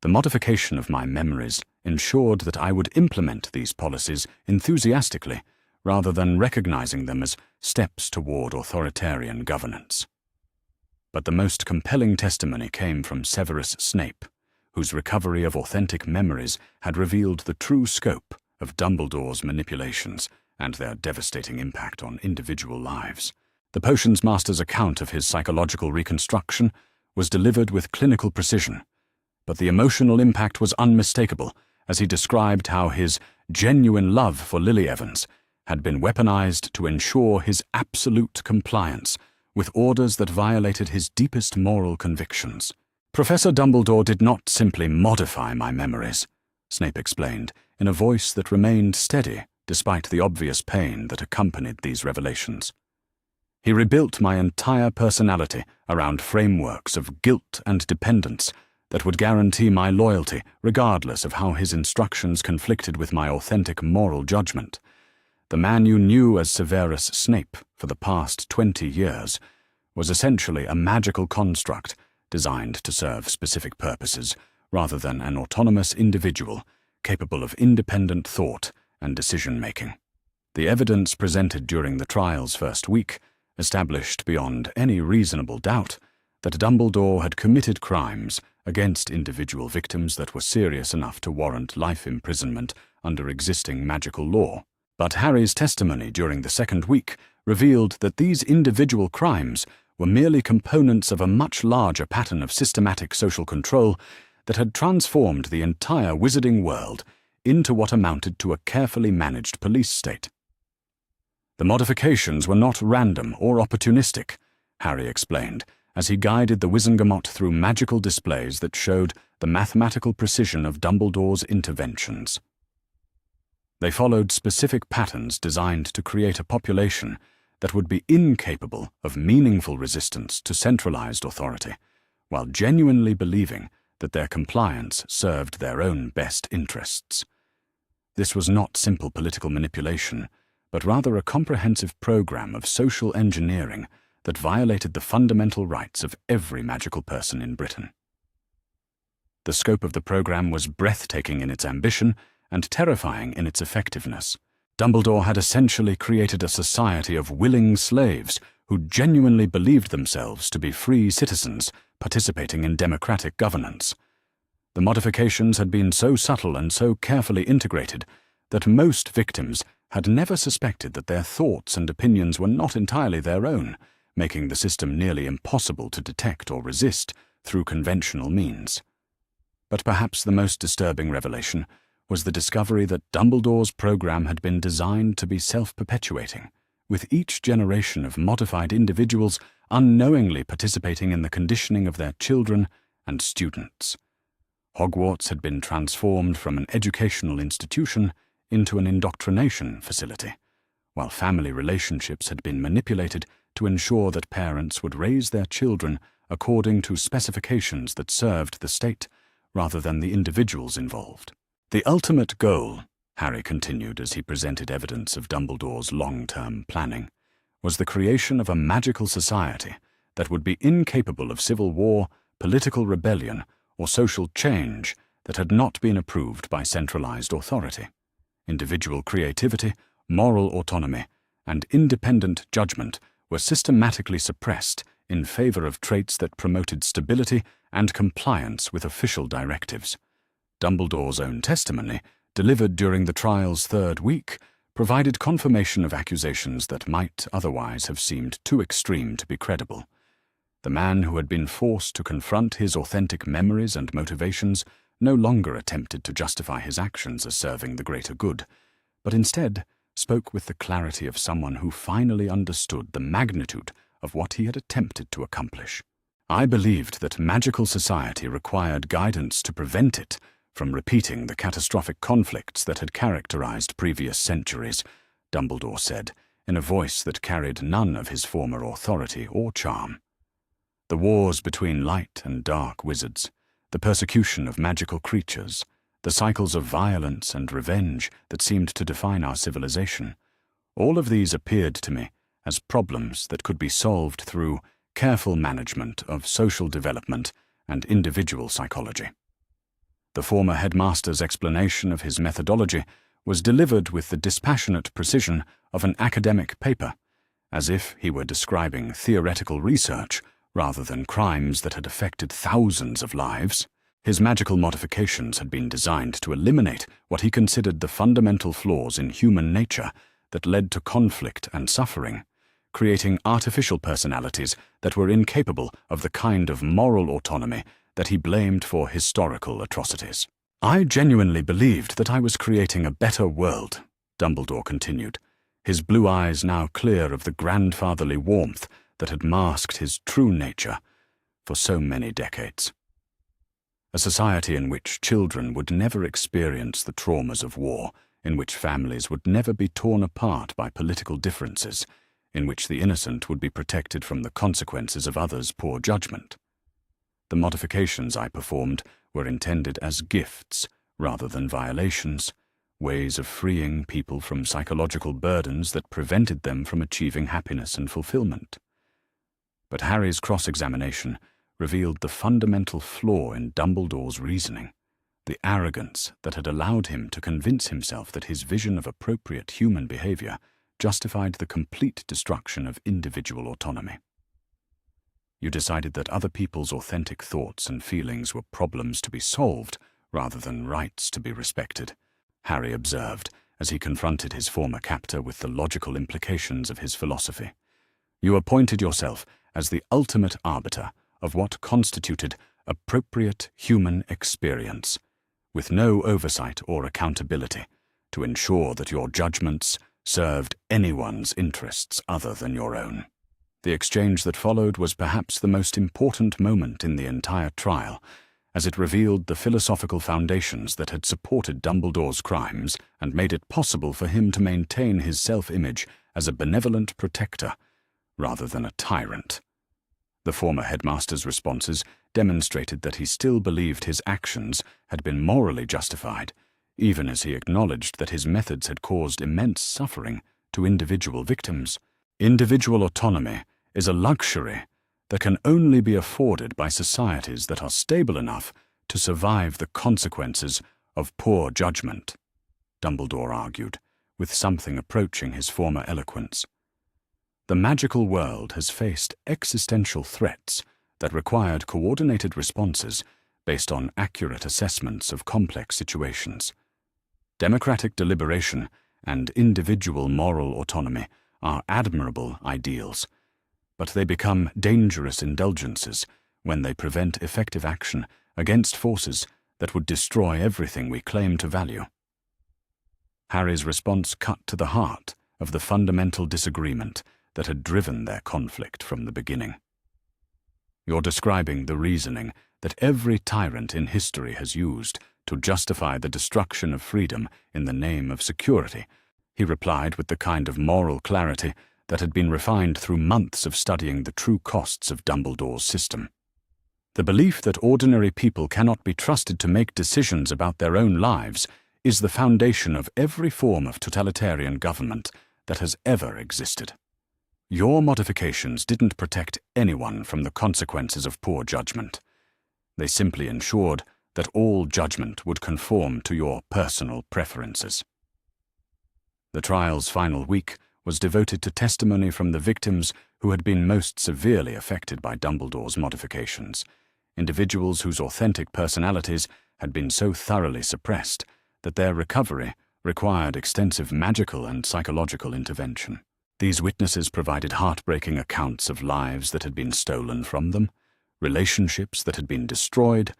"The modification of my memories ensured that I would implement these policies enthusiastically, rather than recognizing them as steps toward authoritarian governance." But the most compelling testimony came from Severus Snape, whose recovery of authentic memories had revealed the true scope of Dumbledore's manipulations and their devastating impact on individual lives. The Potions Master's account of his psychological reconstruction was delivered with clinical precision, but the emotional impact was unmistakable as he described how his genuine love for Lily Evans had been weaponized to ensure his absolute compliance with orders that violated his deepest moral convictions. Professor Dumbledore did not simply modify my memories, Snape explained, in a voice that remained steady despite the obvious pain that accompanied these revelations. He rebuilt my entire personality around frameworks of guilt and dependence that would guarantee my loyalty regardless of how his instructions conflicted with my authentic moral judgment. The man you knew as Severus Snape for the past 20 years was essentially a magical construct designed to serve specific purposes rather than an autonomous individual capable of independent thought and decision-making. The evidence presented during the trial's first week established beyond any reasonable doubt that Dumbledore had committed crimes against individual victims that were serious enough to warrant life imprisonment under existing magical law. But Harry's testimony during the second week revealed that these individual crimes were merely components of a much larger pattern of systematic social control that had transformed the entire wizarding world into what amounted to a carefully managed police state. The modifications were not random or opportunistic, Harry explained, as he guided the Wizengamot through magical displays that showed the mathematical precision of Dumbledore's interventions. They followed specific patterns designed to create a population that would be incapable of meaningful resistance to centralized authority, while genuinely believing that their compliance served their own best interests. This was not simple political manipulation, but rather a comprehensive program of social engineering that violated the fundamental rights of every magical person in Britain. The scope of the program was breathtaking in its ambition and terrifying in its effectiveness. Dumbledore had essentially created a society of willing slaves who genuinely believed themselves to be free citizens participating in democratic governance. The modifications had been so subtle and so carefully integrated that most victims had never suspected that their thoughts and opinions were not entirely their own, making the system nearly impossible to detect or resist through conventional means. But perhaps the most disturbing revelation was the discovery that Dumbledore's program had been designed to be self-perpetuating, with each generation of modified individuals unknowingly participating in the conditioning of their children and students. Hogwarts had been transformed from an educational institution into an indoctrination facility, while family relationships had been manipulated to ensure that parents would raise their children according to specifications that served the state rather than the individuals involved. The ultimate goal, Harry continued as he presented evidence of Dumbledore's long-term planning, was the creation of a magical society that would be incapable of civil war, political rebellion, or social change that had not been approved by centralized authority. Individual creativity, moral autonomy, and independent judgment were systematically suppressed in favor of traits that promoted stability and compliance with official directives. Dumbledore's own testimony, delivered during the trial's third week, provided confirmation of accusations that might otherwise have seemed too extreme to be credible. The man who had been forced to confront his authentic memories and motivations no longer attempted to justify his actions as serving the greater good, but instead spoke with the clarity of someone who finally understood the magnitude of what he had attempted to accomplish. I believed that magical society required guidance to prevent it from repeating the catastrophic conflicts that had characterized previous centuries, Dumbledore said, in a voice that carried none of his former authority or charm. The wars between light and dark wizards, the persecution of magical creatures, the cycles of violence and revenge that seemed to define our civilization, all of these appeared to me as problems that could be solved through careful management of social development and individual psychology. The former headmaster's explanation of his methodology was delivered with the dispassionate precision of an academic paper, as if he were describing theoretical research rather than crimes that had affected thousands of lives. His magical modifications had been designed to eliminate what he considered the fundamental flaws in human nature that led to conflict and suffering, creating artificial personalities that were incapable of the kind of moral autonomy that he blamed for historical atrocities. I genuinely believed that I was creating a better world, Dumbledore continued, his blue eyes now clear of the grandfatherly warmth that had masked his true nature for so many decades. a society in which children would never experience the traumas of war, in which families would never be torn apart by political differences, in which the innocent would be protected from the consequences of others' poor judgment. The modifications I performed were intended as gifts rather than violations, ways of freeing people from psychological burdens that prevented them from achieving happiness and fulfillment. But Harry's cross-examination revealed the fundamental flaw in Dumbledore's reasoning, the arrogance that had allowed him to convince himself that his vision of appropriate human behavior justified the complete destruction of individual autonomy. You decided that other people's authentic thoughts and feelings were problems to be solved rather than rights to be respected, Harry observed as he confronted his former captor with the logical implications of his philosophy. You appointed yourself as the ultimate arbiter of what constituted appropriate human experience, with no oversight or accountability, to ensure that your judgments served anyone's interests other than your own. The exchange that followed was perhaps the most important moment in the entire trial, as it revealed the philosophical foundations that had supported Dumbledore's crimes and made it possible for him to maintain his self-image as a benevolent protector rather than a tyrant. The former headmaster's responses demonstrated that he still believed his actions had been morally justified, even as he acknowledged that his methods had caused immense suffering to individual victims. Individual autonomy is a luxury that can only be afforded by societies that are stable enough to survive the consequences of poor judgment, Dumbledore argued, with something approaching his former eloquence. The magical world has faced existential threats that required coordinated responses based on accurate assessments of complex situations. Democratic deliberation and individual moral autonomy are admirable ideals, but they become dangerous indulgences when they prevent effective action against forces that would destroy everything we claim to value. Harry's response cut to the heart of the fundamental disagreement that had driven their conflict from the beginning. You're describing the reasoning that every tyrant in history has used to justify the destruction of freedom in the name of security, he replied with the kind of moral clarity that had been refined through months of studying the true costs of Dumbledore's system. The belief that ordinary people cannot be trusted to make decisions about their own lives is the foundation of every form of totalitarian government that has ever existed. Your modifications didn't protect anyone from the consequences of poor judgment. They simply ensured that all judgment would conform to your personal preferences. The trial's final week was devoted to testimony from the victims who had been most severely affected by Dumbledore's modifications, individuals whose authentic personalities had been so thoroughly suppressed that their recovery required extensive magical and psychological intervention. These witnesses provided heartbreaking accounts of lives that had been stolen from them, relationships that had been destroyed,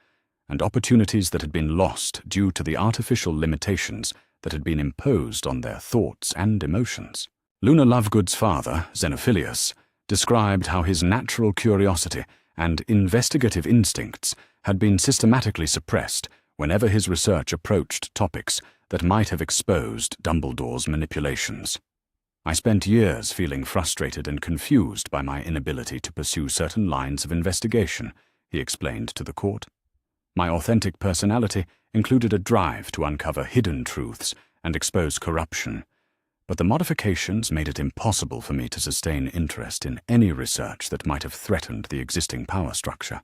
and opportunities that had been lost due to the artificial limitations that had been imposed on their thoughts and emotions. Luna Lovegood's father, Xenophilius, described how his natural curiosity and investigative instincts had been systematically suppressed whenever his research approached topics that might have exposed Dumbledore's manipulations. I spent years feeling frustrated and confused by my inability to pursue certain lines of investigation, he explained to the court. My authentic personality included a drive to uncover hidden truths and expose corruption, but the modifications made it impossible for me to sustain interest in any research that might have threatened the existing power structure.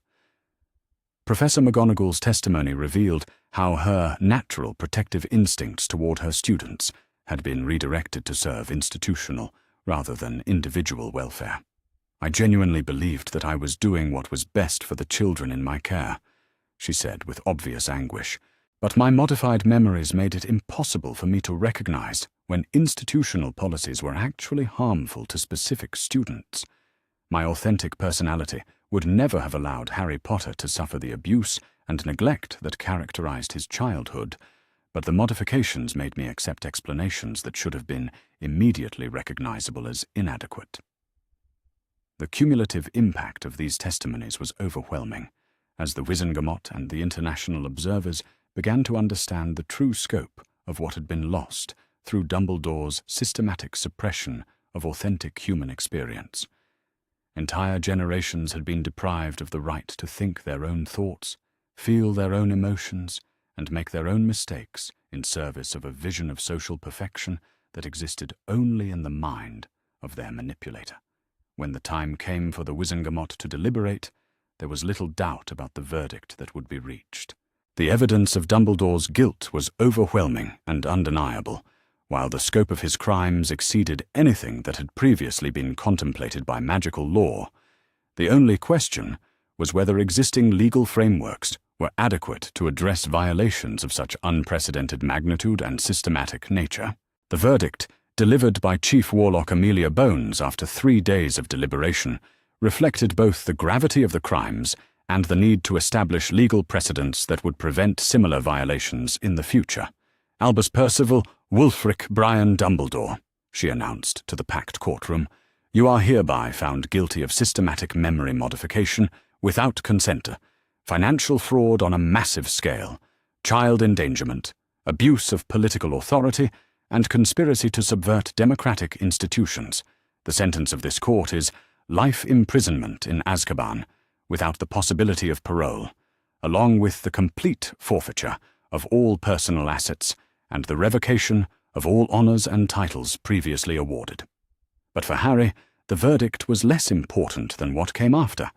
Professor McGonagall's testimony revealed how her natural protective instincts toward her students had been redirected to serve institutional rather than individual welfare. I genuinely believed that I was doing what was best for the children in my care, she said with obvious anguish, but my modified memories made it impossible for me to recognize when institutional policies were actually harmful to specific students. My authentic personality would never have allowed Harry Potter to suffer the abuse and neglect that characterized his childhood, but the modifications made me accept explanations that should have been immediately recognizable as inadequate. The cumulative impact of these testimonies was overwhelming, as the Wizengamot and the international observers began to understand the true scope of what had been lost through Dumbledore's systematic suppression of authentic human experience. Entire generations had been deprived of the right to think their own thoughts, feel their own emotions, and make their own mistakes in service of a vision of social perfection that existed only in the mind of their manipulator. When the time came for the Wizengamot to deliberate, there was little doubt about the verdict that would be reached. The evidence of Dumbledore's guilt was overwhelming and undeniable, while the scope of his crimes exceeded anything that had previously been contemplated by magical law. The only question was whether existing legal frameworks were adequate to address violations of such unprecedented magnitude and systematic nature. The verdict, delivered by Chief Warlock Amelia Bones after 3 days of deliberation, reflected both the gravity of the crimes and the need to establish legal precedents that would prevent similar violations in the future. "Albus Percival Wulfric Brian Dumbledore," she announced to the packed courtroom, "you are hereby found guilty of systematic memory modification without consent, financial fraud on a massive scale, child endangerment, abuse of political authority, and conspiracy to subvert democratic institutions. The sentence of this court is life imprisonment in Azkaban, without the possibility of parole, along with the complete forfeiture of all personal assets and the revocation of all honors and titles previously awarded." But for Harry, the verdict was less important than what came after,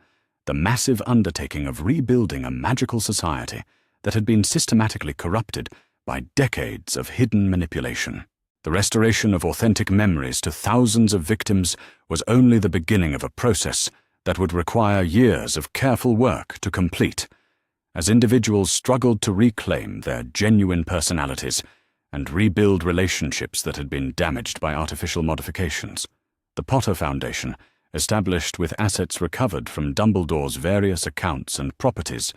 the massive undertaking of rebuilding a magical society that had been systematically corrupted by decades of hidden manipulation. The restoration of authentic memories to thousands of victims was only the beginning of a process that would require years of careful work to complete, as individuals struggled to reclaim their genuine personalities and rebuild relationships that had been damaged by artificial modifications. The Potter Foundation, established with assets recovered from Dumbledore's various accounts and properties,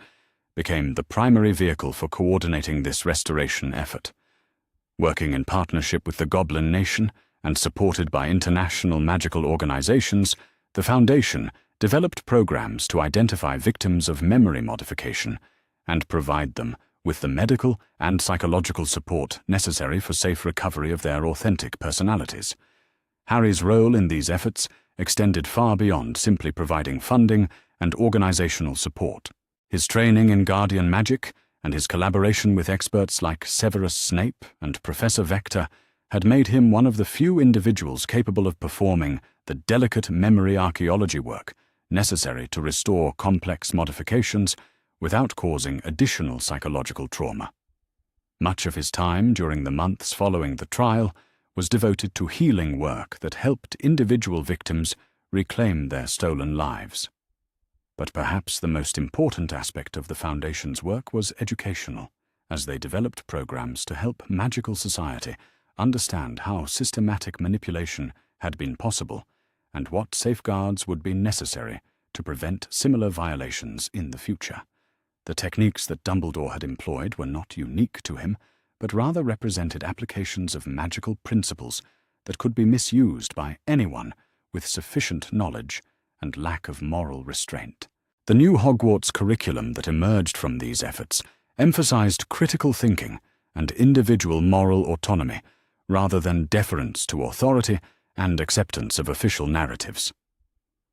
became the primary vehicle for coordinating this restoration effort. Working in partnership with the Goblin Nation and supported by international magical organizations, the Foundation developed programs to identify victims of memory modification and provide them with the medical and psychological support necessary for safe recovery of their authentic personalities. Harry's role in these efforts extended far beyond simply providing funding and organizational support. His training in Guardian magic and his collaboration with experts like Severus Snape and Professor Vector had made him one of the few individuals capable of performing the delicate memory archaeology work necessary to restore complex modifications without causing additional psychological trauma. Much of his time during the months following the trial was devoted to healing work that helped individual victims reclaim their stolen lives. But perhaps the most important aspect of the Foundation's work was educational, as they developed programs to help magical society understand how systematic manipulation had been possible and what safeguards would be necessary to prevent similar violations in the future. The techniques that Dumbledore had employed were not unique to him, but rather represented applications of magical principles that could be misused by anyone with sufficient knowledge and lack of moral restraint. The new Hogwarts curriculum that emerged from these efforts emphasized critical thinking and individual moral autonomy rather than deference to authority and acceptance of official narratives.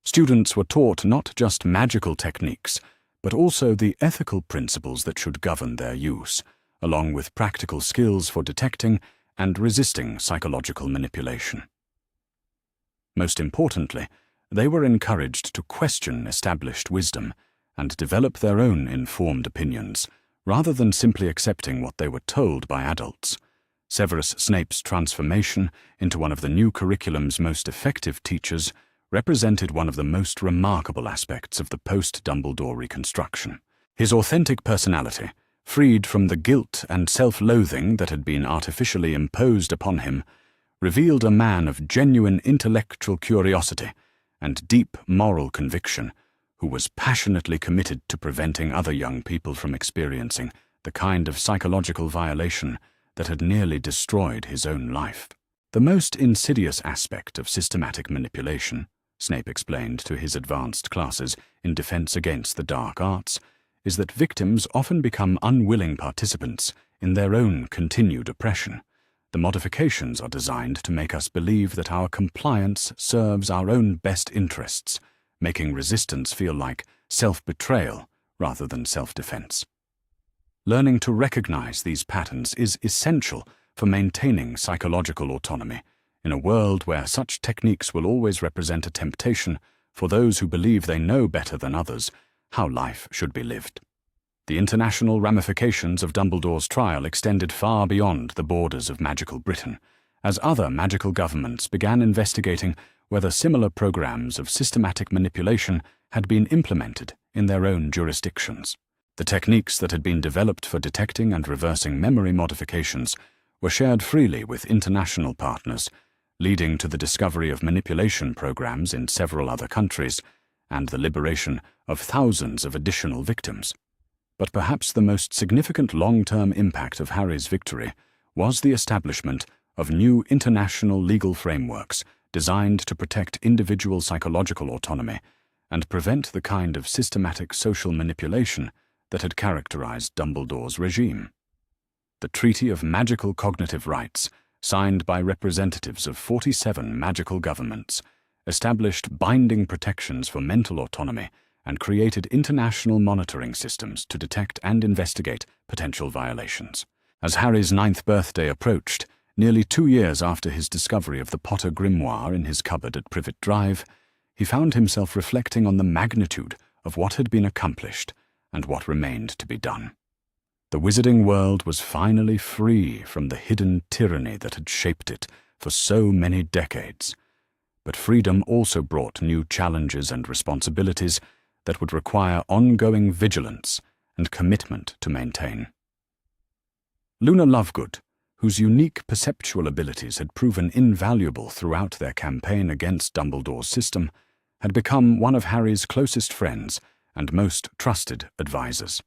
Students were taught not just magical techniques, but also the ethical principles that should govern their use, along with practical skills for detecting and resisting psychological manipulation. Most importantly, they were encouraged to question established wisdom and develop their own informed opinions, rather than simply accepting what they were told by adults. Severus Snape's transformation into one of the new curriculum's most effective teachers represented one of the most remarkable aspects of the post-Dumbledore reconstruction. His authentic personality, freed from the guilt and self-loathing that had been artificially imposed upon him, revealed a man of genuine intellectual curiosity and deep moral conviction, who was passionately committed to preventing other young people from experiencing the kind of psychological violation that had nearly destroyed his own life. The most insidious aspect of systematic manipulation, Snape explained to his advanced classes in Defense Against the Dark Arts, is that victims often become unwilling participants in their own continued oppression. The modifications are designed to make us believe that our compliance serves our own best interests, making resistance feel like self-betrayal rather than self-defense. Learning to recognize these patterns is essential for maintaining psychological autonomy in a world where such techniques will always represent a temptation for those who believe they know better than others how life should be lived. The international ramifications of Dumbledore's trial extended far beyond the borders of magical Britain, as other magical governments began investigating whether similar programs of systematic manipulation had been implemented in their own jurisdictions. The techniques that had been developed for detecting and reversing memory modifications were shared freely with international partners, leading to the discovery of manipulation programs in several other countries and the liberation of thousands of additional victims. But perhaps the most significant long-term impact of Harry's victory was the establishment of new international legal frameworks designed to protect individual psychological autonomy and prevent the kind of systematic social manipulation that had characterized Dumbledore's regime. The Treaty of Magical Cognitive Rights, signed by representatives of 47 magical governments, established binding protections for mental autonomy and created international monitoring systems to detect and investigate potential violations. As Harry's 9th birthday approached, nearly 2 years after his discovery of the Potter Grimoire in his cupboard at Privet Drive, he found himself reflecting on the magnitude of what had been accomplished and what remained to be done. The wizarding world was finally free from the hidden tyranny that had shaped it for so many decades. But freedom also brought new challenges and responsibilities that would require ongoing vigilance and commitment to maintain. Luna Lovegood, whose unique perceptual abilities had proven invaluable throughout their campaign against Dumbledore's system, had become one of Harry's closest friends and most trusted advisors.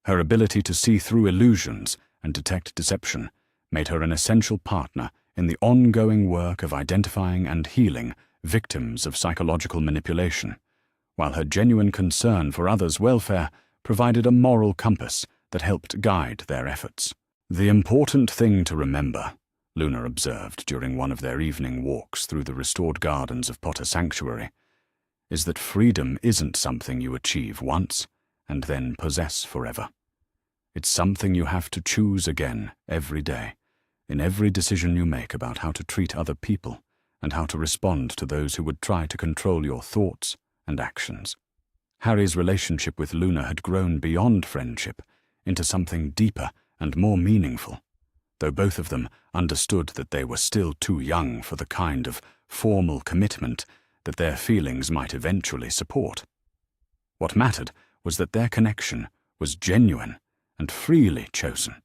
Her ability to see through illusions and detect deception made her an essential partner in the ongoing work of identifying and healing victims of psychological manipulation, while her genuine concern for others' welfare provided a moral compass that helped guide their efforts. "The important thing to remember," Luna observed during one of their evening walks through the restored gardens of Potter Sanctuary, "is that freedom isn't something you achieve once and then possess forever. It's something you have to choose again every day, in every decision you make about how to treat other people and how to respond to those who would try to control your thoughts and actions." Harry's relationship with Luna had grown beyond friendship into something deeper and more meaningful, though both of them understood that they were still too young for the kind of formal commitment that their feelings might eventually support. What mattered was that their connection was genuine and freely chosen,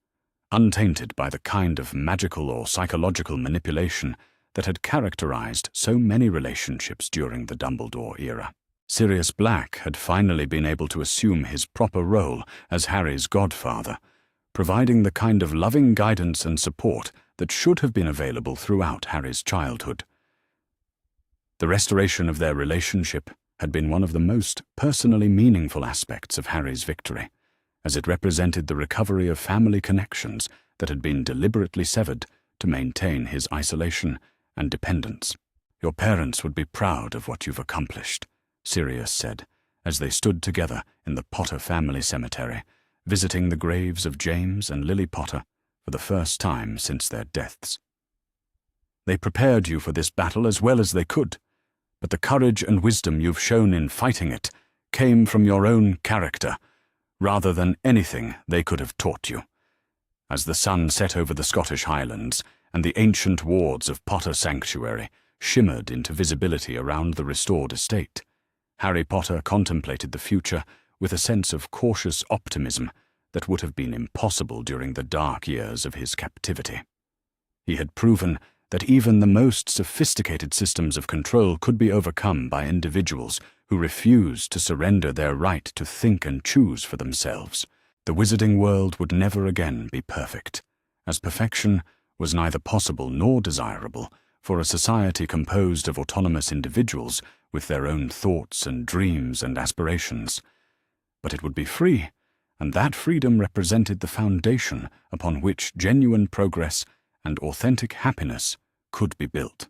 untainted by the kind of magical or psychological manipulation that had characterized so many relationships during the Dumbledore era. Sirius Black had finally been able to assume his proper role as Harry's godfather, providing the kind of loving guidance and support that should have been available throughout Harry's childhood. The restoration of their relationship had been one of the most personally meaningful aspects of Harry's victory, as it represented the recovery of family connections that had been deliberately severed to maintain his isolation and dependence. "Your parents would be proud of what you've accomplished," Sirius said, as they stood together in the Potter family cemetery, visiting the graves of James and Lily Potter for the first time since their deaths. "They prepared you for this battle as well as they could, but the courage and wisdom you've shown in fighting it came from your own character, rather than anything they could have taught you." As the sun set over the Scottish Highlands and the ancient wards of Potter Sanctuary shimmered into visibility around the restored estate, Harry Potter contemplated the future with a sense of cautious optimism that would have been impossible during the dark years of his captivity. He had proven that even the most sophisticated systems of control could be overcome by individuals who refused to surrender their right to think and choose for themselves. The wizarding world would never again be perfect, as perfection was neither possible nor desirable for a society composed of autonomous individuals with their own thoughts and dreams and aspirations. But it would be free and that freedom represented the foundation upon which genuine progress and authentic happiness could be built.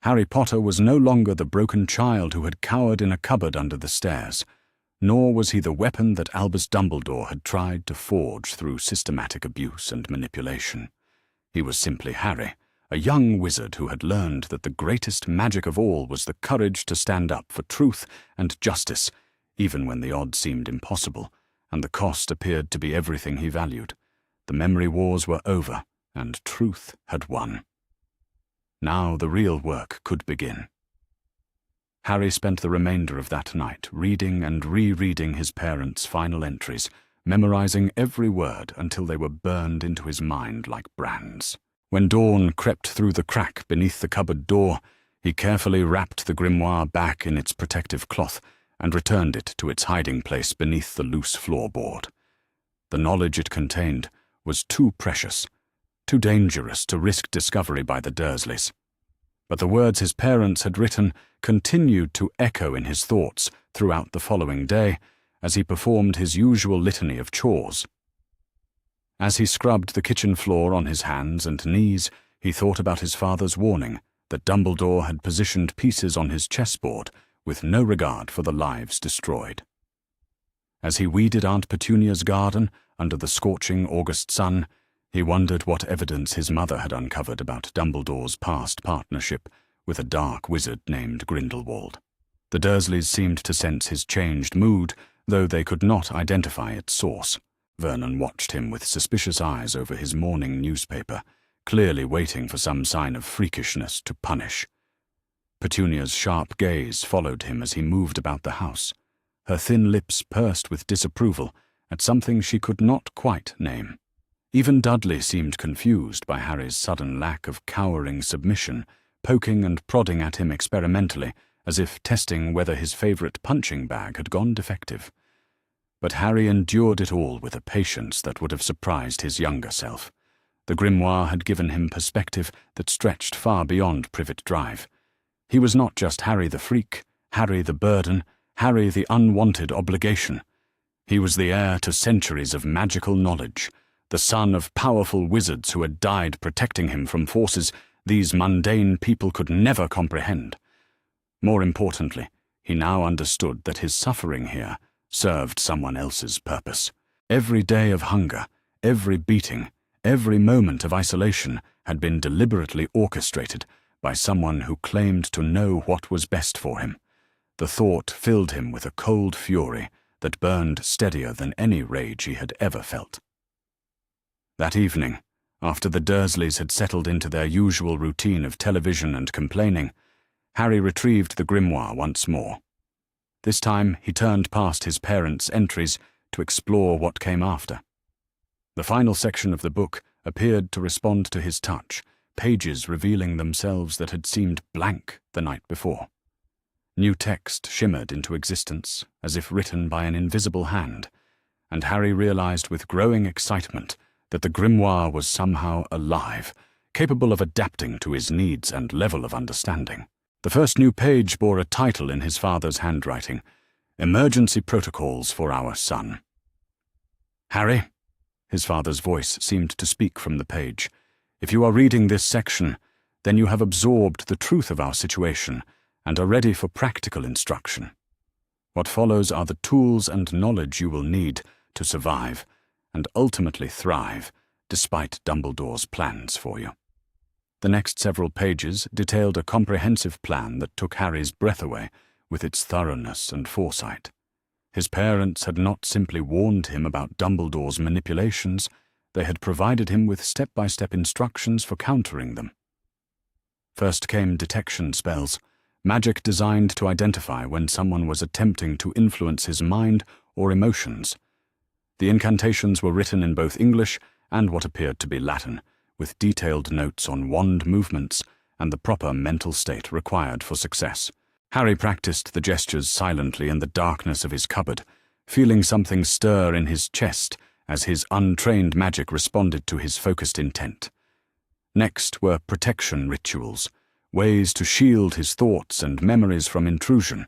Harry Potter was no longer the broken child who had cowered in a cupboard under the stairs, nor was he the weapon that Albus Dumbledore had tried to forge through systematic abuse and manipulation. He was simply Harry, a young wizard who had learned that the greatest magic of all was the courage to stand up for truth and justice, even when the odds seemed impossible, and the cost appeared to be everything he valued. The memory wars were over, and truth had won. Now the real work could begin. Harry spent the remainder of that night reading and rereading his parents' final entries, memorizing every word until they were burned into his mind like brands. When dawn crept through the crack beneath the cupboard door, he carefully wrapped the grimoire back in its protective cloth and returned it to its hiding place beneath the loose floorboard. The knowledge it contained was too precious, too dangerous to risk discovery by the Dursleys. But the words his parents had written continued to echo in his thoughts throughout the following day as he performed his usual litany of chores. As he scrubbed the kitchen floor on his hands and knees, he thought about his father's warning that Dumbledore had positioned pieces on his chessboard with no regard for the lives destroyed. As he weeded Aunt Petunia's garden under the scorching August sun, he wondered what evidence his mother had uncovered about Dumbledore's past partnership with a dark wizard named Grindelwald. The Dursleys seemed to sense his changed mood, though they could not identify its source. Vernon watched him with suspicious eyes over his morning newspaper, clearly waiting for some sign of freakishness to punish. Petunia's sharp gaze followed him as he moved about the house, her thin lips pursed with disapproval at something she could not quite name. Even Dudley seemed confused by Harry's sudden lack of cowering submission, poking and prodding at him experimentally, as if testing whether his favorite punching bag had gone defective. But Harry endured it all with a patience that would have surprised his younger self. The grimoire had given him perspective that stretched far beyond Privet Drive. He was not just Harry the freak, Harry the burden, Harry the unwanted obligation. He was the heir to centuries of magical knowledge, the son of powerful wizards who had died protecting him from forces these mundane people could never comprehend. More importantly, he now understood that his suffering here served someone else's purpose. Every day of hunger, every beating, every moment of isolation had been deliberately orchestrated by someone who claimed to know what was best for him. The thought filled him with a cold fury that burned steadier than any rage he had ever felt. That evening, after the Dursleys had settled into their usual routine of television and complaining, Harry retrieved the grimoire once more. This time he turned past his parents' entries to explore what came after. The final section of the book appeared to respond to his touch, pages revealing themselves that had seemed blank the night before. New text shimmered into existence, as if written by an invisible hand, and Harry realized with growing excitement that the grimoire was somehow alive, capable of adapting to his needs and level of understanding. The first new page bore a title in his father's handwriting, Emergency Protocols for Our Son. "Harry," his father's voice seemed to speak from the page, "if you are reading this section, then you have absorbed the truth of our situation and are ready for practical instruction. What follows are the tools and knowledge you will need to survive and ultimately thrive, despite Dumbledore's plans for you." The next several pages detailed a comprehensive plan that took Harry's breath away with its thoroughness and foresight. His parents had not simply warned him about Dumbledore's manipulations, they had provided him with step-by-step instructions for countering them. First came detection spells, magic designed to identify when someone was attempting to influence his mind or emotions. The incantations were written in both English and what appeared to be Latin, with detailed notes on wand movements and the proper mental state required for success. Harry practiced the gestures silently in the darkness of his cupboard, feeling something stir in his chest as his untrained magic responded to his focused intent. Next were protection rituals, ways to shield his thoughts and memories from intrusion.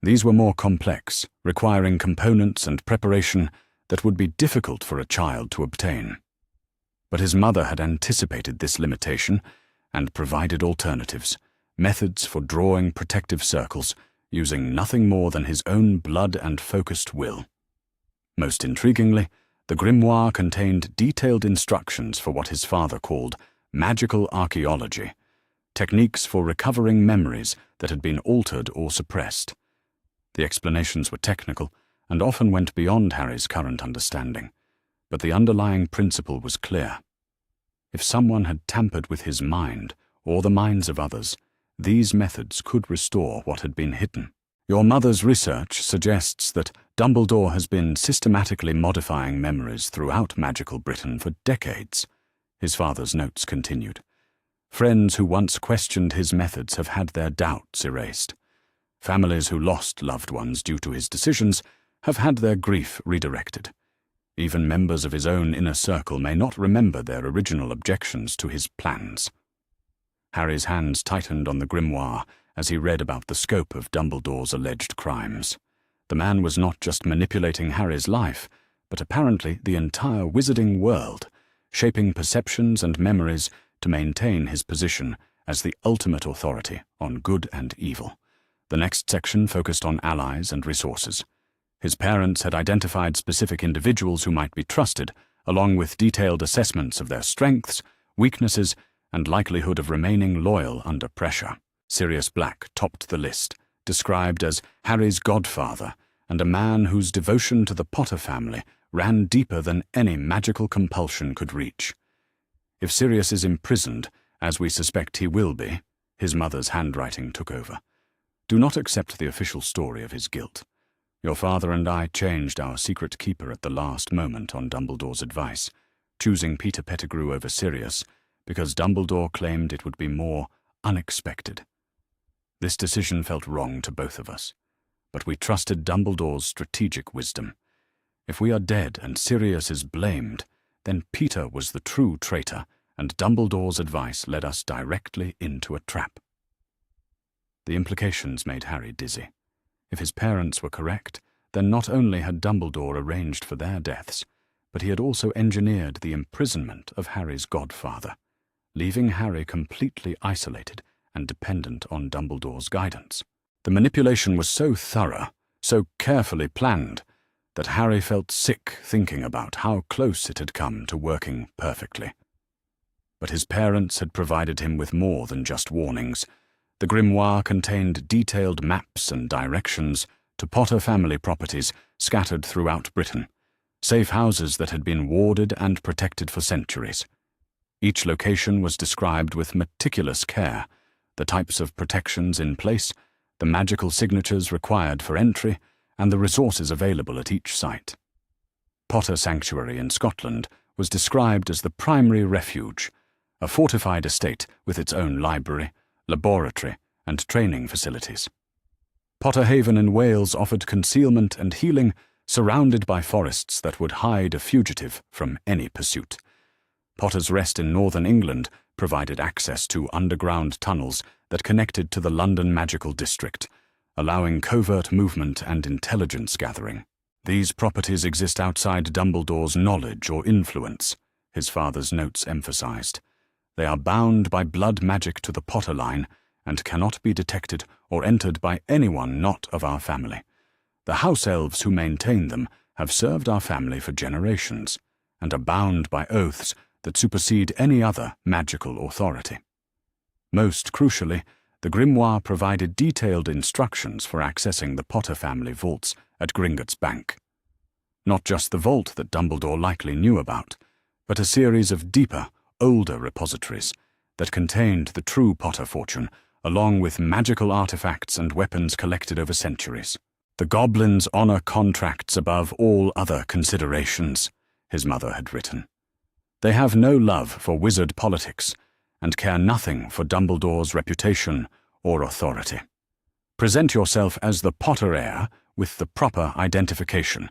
These were more complex, requiring components and preparation that would be difficult for a child to obtain. But his mother had anticipated this limitation and provided alternatives, methods for drawing protective circles using nothing more than his own blood and focused will. Most intriguingly, the grimoire contained detailed instructions for what his father called magical archaeology, techniques for recovering memories that had been altered or suppressed. The explanations were technical and often went beyond Harry's current understanding, but the underlying principle was clear. If someone had tampered with his mind or the minds of others, these methods could restore what had been hidden. Your mother's research suggests that Dumbledore has been systematically modifying memories throughout magical Britain for decades, his father's notes continued. Friends who once questioned his methods have had their doubts erased. Families who lost loved ones due to his decisions have had their grief redirected. Even members of his own inner circle may not remember their original objections to his plans. Harry's hands tightened on the grimoire as he read about the scope of Dumbledore's alleged crimes. The man was not just manipulating Harry's life, but apparently the entire wizarding world, shaping perceptions and memories to maintain his position as the ultimate authority on good and evil. The next section focused on allies and resources. His parents had identified specific individuals who might be trusted, along with detailed assessments of their strengths, weaknesses, and likelihood of remaining loyal under pressure. Sirius Black topped the list, described as Harry's godfather and a man whose devotion to the Potter family ran deeper than any magical compulsion could reach. If Sirius is imprisoned, as we suspect he will be, his mother's handwriting took over. Do not accept the official story of his guilt. Your father and I changed our secret keeper at the last moment on Dumbledore's advice, choosing Peter Pettigrew over Sirius, because Dumbledore claimed it would be more unexpected. This decision felt wrong to both of us, but we trusted Dumbledore's strategic wisdom. If we are dead and Sirius is blamed, then Peter was the true traitor, and Dumbledore's advice led us directly into a trap. The implications made Harry dizzy. If his parents were correct, then not only had Dumbledore arranged for their deaths, but he had also engineered the imprisonment of Harry's godfather, leaving Harry completely isolated and dependent on Dumbledore's guidance. The manipulation was so thorough, so carefully planned, that Harry felt sick thinking about how close it had come to working perfectly. But his parents had provided him with more than just warnings. The grimoire contained detailed maps and directions to Potter family properties scattered throughout Britain, safe houses that had been warded and protected for centuries. Each location was described with meticulous care, the types of protections in place, the magical signatures required for entry, and the resources available at each site. Potter Sanctuary in Scotland was described as the primary refuge, a fortified estate with its own library, laboratory, and training facilities. Potter Haven in Wales offered concealment and healing, surrounded by forests that would hide a fugitive from any pursuit. Potter's Rest in northern England provided access to underground tunnels that connected to the London Magical District, allowing covert movement and intelligence gathering. These properties exist outside Dumbledore's knowledge or influence, his father's notes emphasized. They are bound by blood magic to the Potter line and cannot be detected or entered by anyone not of our family. The house elves who maintain them have served our family for generations and are bound by oaths that supersede any other magical authority. Most crucially, the grimoire provided detailed instructions for accessing the Potter family vaults at Gringotts Bank. Not just the vault that Dumbledore likely knew about, but a series of deeper, older repositories that contained the true Potter fortune, along with magical artifacts and weapons collected over centuries. The goblins honor contracts above all other considerations, his mother had written. They have no love for wizard politics and care nothing for Dumbledore's reputation or authority. Present yourself as the Potter heir with the proper identification,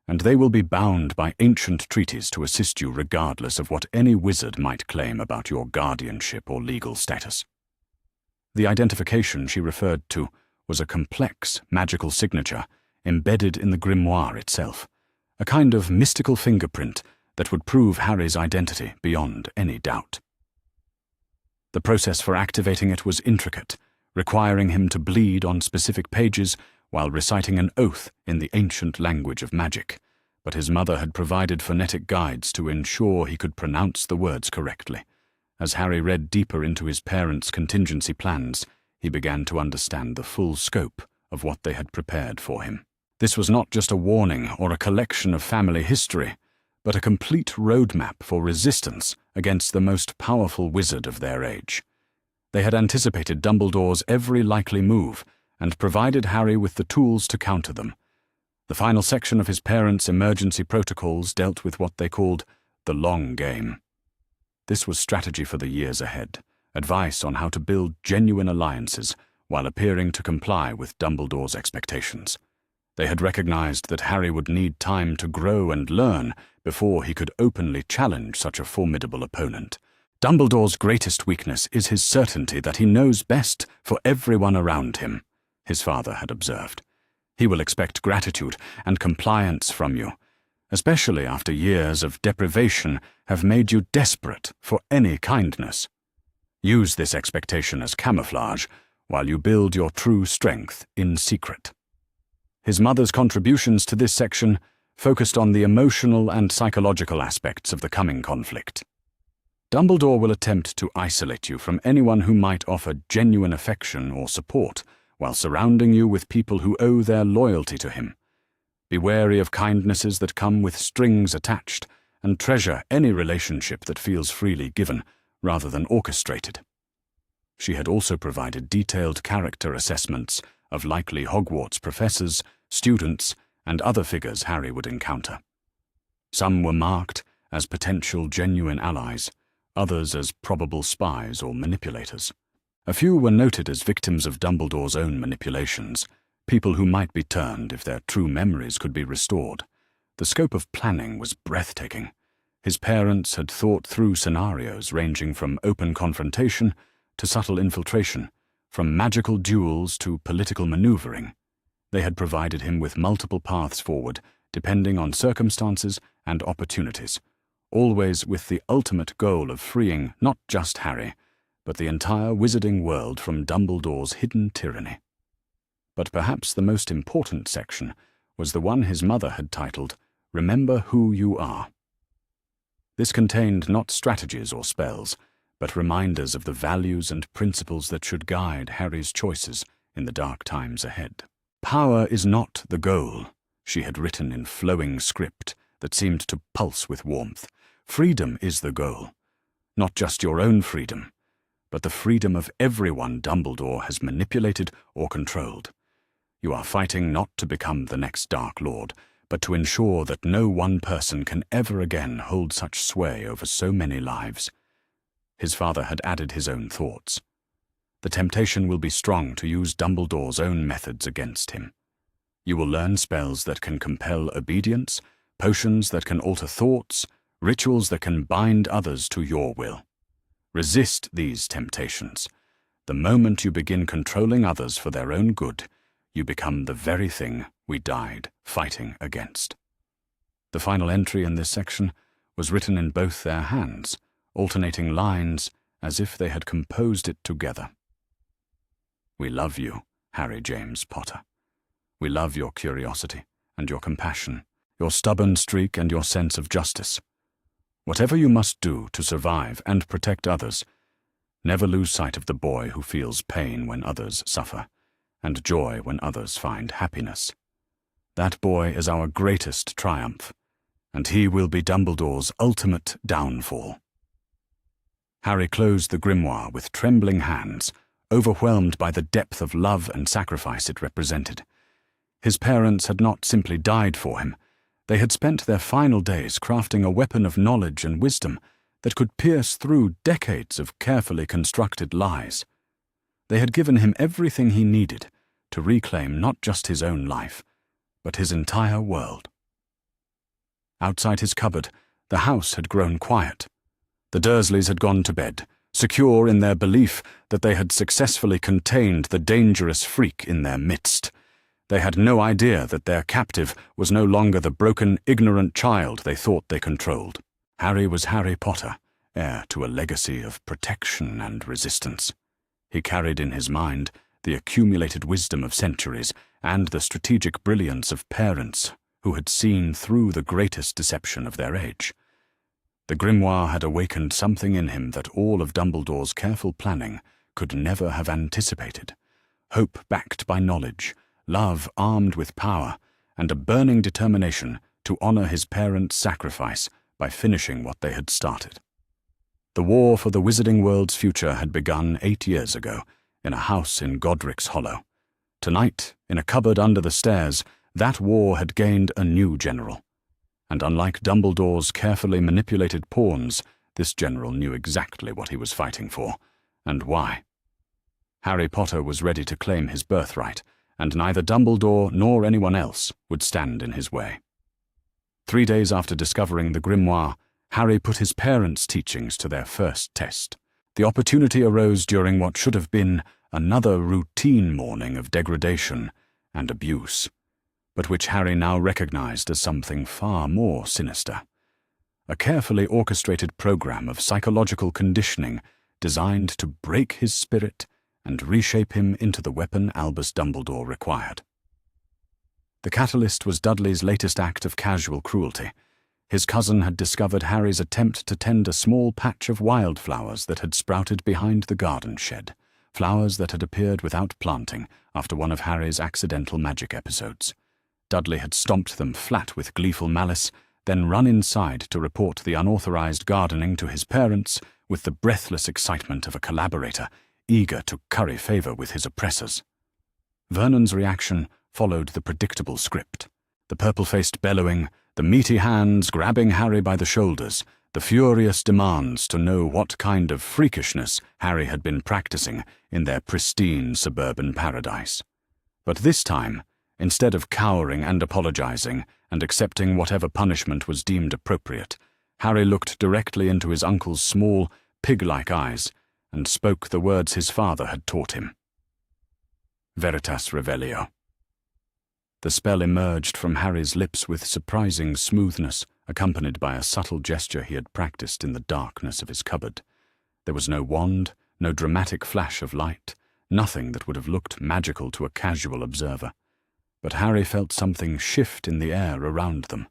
and they will be bound by ancient treaties to assist you regardless of what any wizard might claim about your guardianship or legal status. The identification she referred to was a complex magical signature embedded in the grimoire itself, a kind of mystical fingerprint that would prove Harry's identity beyond any doubt. The process for activating it was intricate, requiring him to bleed on specific pages while reciting an oath in the ancient language of magic, but his mother had provided phonetic guides to ensure he could pronounce the words correctly. As Harry read deeper into his parents' contingency plans, he began to understand the full scope of what they had prepared for him. This was not just a warning or a collection of family history, but a complete roadmap for resistance against the most powerful wizard of their age. They had anticipated Dumbledore's every likely move and provided Harry with the tools to counter them. The final section of his parents' emergency protocols dealt with what they called the long game. This was strategy for the years ahead, advice on how to build genuine alliances while appearing to comply with Dumbledore's expectations. They had recognized that Harry would need time to grow and learn before he could openly challenge such a formidable opponent. Dumbledore's greatest weakness is his certainty that he knows best for everyone around him, his father had observed. He will expect gratitude and compliance from you, especially after years of deprivation have made you desperate for any kindness. Use this expectation as camouflage while you build your true strength in secret. His mother's contributions to this section focused on the emotional and psychological aspects of the coming conflict. Dumbledore will attempt to isolate you from anyone who might offer genuine affection or support, while surrounding you with people who owe their loyalty to him. Be wary of kindnesses that come with strings attached, and treasure any relationship that feels freely given, rather than orchestrated. She had also provided detailed character assessments of likely Hogwarts professors, students, and other figures Harry would encounter. Some were marked as potential genuine allies, others as probable spies or manipulators. A few were noted as victims of Dumbledore's own manipulations, people who might be turned if their true memories could be restored. The scope of planning was breathtaking. His parents had thought through scenarios ranging from open confrontation to subtle infiltration, from magical duels to political maneuvering. They had provided him with multiple paths forward, depending on circumstances and opportunities, always with the ultimate goal of freeing not just Harry, but the entire wizarding world from Dumbledore's hidden tyranny. But perhaps the most important section was the one his mother had titled, "Remember Who You Are." This contained not strategies or spells, but reminders of the values and principles that should guide Harry's choices in the dark times ahead. "Power is not the goal," she had written in flowing script that seemed to pulse with warmth. "Freedom is the goal. Not just your own freedom, but the freedom of everyone Dumbledore has manipulated or controlled. You are fighting not to become the next Dark Lord, but to ensure that no one person can ever again hold such sway over so many lives." His father had added his own thoughts. "The temptation will be strong to use Dumbledore's own methods against him. You will learn spells that can compel obedience, potions that can alter thoughts, rituals that can bind others to your will. Resist these temptations. The moment you begin controlling others for their own good, you become the very thing we died fighting against." The final entry in this section was written in both their hands, alternating lines as if they had composed it together. "We love you, Harry James Potter. We love your curiosity and your compassion, your stubborn streak and your sense of justice. Whatever you must do to survive and protect others, never lose sight of the boy who feels pain when others suffer, and joy when others find happiness. That boy is our greatest triumph, and he will be Dumbledore's ultimate downfall." Harry closed the grimoire with trembling hands, overwhelmed by the depth of love and sacrifice it represented. His parents had not simply died for him. They had spent their final days crafting a weapon of knowledge and wisdom that could pierce through decades of carefully constructed lies. They had given him everything he needed to reclaim not just his own life, but his entire world. Outside his cupboard, the house had grown quiet. The Dursleys had gone to bed, secure in their belief that they had successfully contained the dangerous freak in their midst. They had no idea that their captive was no longer the broken, ignorant child they thought they controlled. Harry was Harry Potter, heir to a legacy of protection and resistance. He carried in his mind the accumulated wisdom of centuries and the strategic brilliance of parents who had seen through the greatest deception of their age. The Grimoire had awakened something in him that all of Dumbledore's careful planning could never have anticipated. Hope backed by knowledge, love armed with power, and a burning determination to honor his parents' sacrifice by finishing what they had started. The war for the Wizarding World's future had begun 8 years ago, in a house in Godric's Hollow. Tonight, in a cupboard under the stairs, that war had gained a new general. And unlike Dumbledore's carefully manipulated pawns, this general knew exactly what he was fighting for, and why. Harry Potter was ready to claim his birthright, and neither Dumbledore nor anyone else would stand in his way. 3 days after discovering the Grimoire, Harry put his parents' teachings to their first test. The opportunity arose during what should have been another routine morning of degradation and abuse, but which Harry now recognized as something far more sinister. A carefully orchestrated program of psychological conditioning designed to break his spirit and reshape him into the weapon Albus Dumbledore required. The catalyst was Dudley's latest act of casual cruelty. His cousin had discovered Harry's attempt to tend a small patch of wildflowers that had sprouted behind the garden shed, flowers that had appeared without planting after one of Harry's accidental magic episodes. Dudley had stomped them flat with gleeful malice, then run inside to report the unauthorized gardening to his parents with the breathless excitement of a collaborator eager to curry favor with his oppressors. Vernon's reaction followed the predictable script. The purple-faced bellowing, the meaty hands grabbing Harry by the shoulders, the furious demands to know what kind of freakishness Harry had been practicing in their pristine suburban paradise. But this time, instead of cowering and apologizing and accepting whatever punishment was deemed appropriate, Harry looked directly into his uncle's small, pig-like eyes and spoke the words his father had taught him. Veritas Revelio. The spell emerged from Harry's lips with surprising smoothness, accompanied by a subtle gesture he had practiced in the darkness of his cupboard. There was no wand, no dramatic flash of light, nothing that would have looked magical to a casual observer. But Harry felt something shift in the air around them,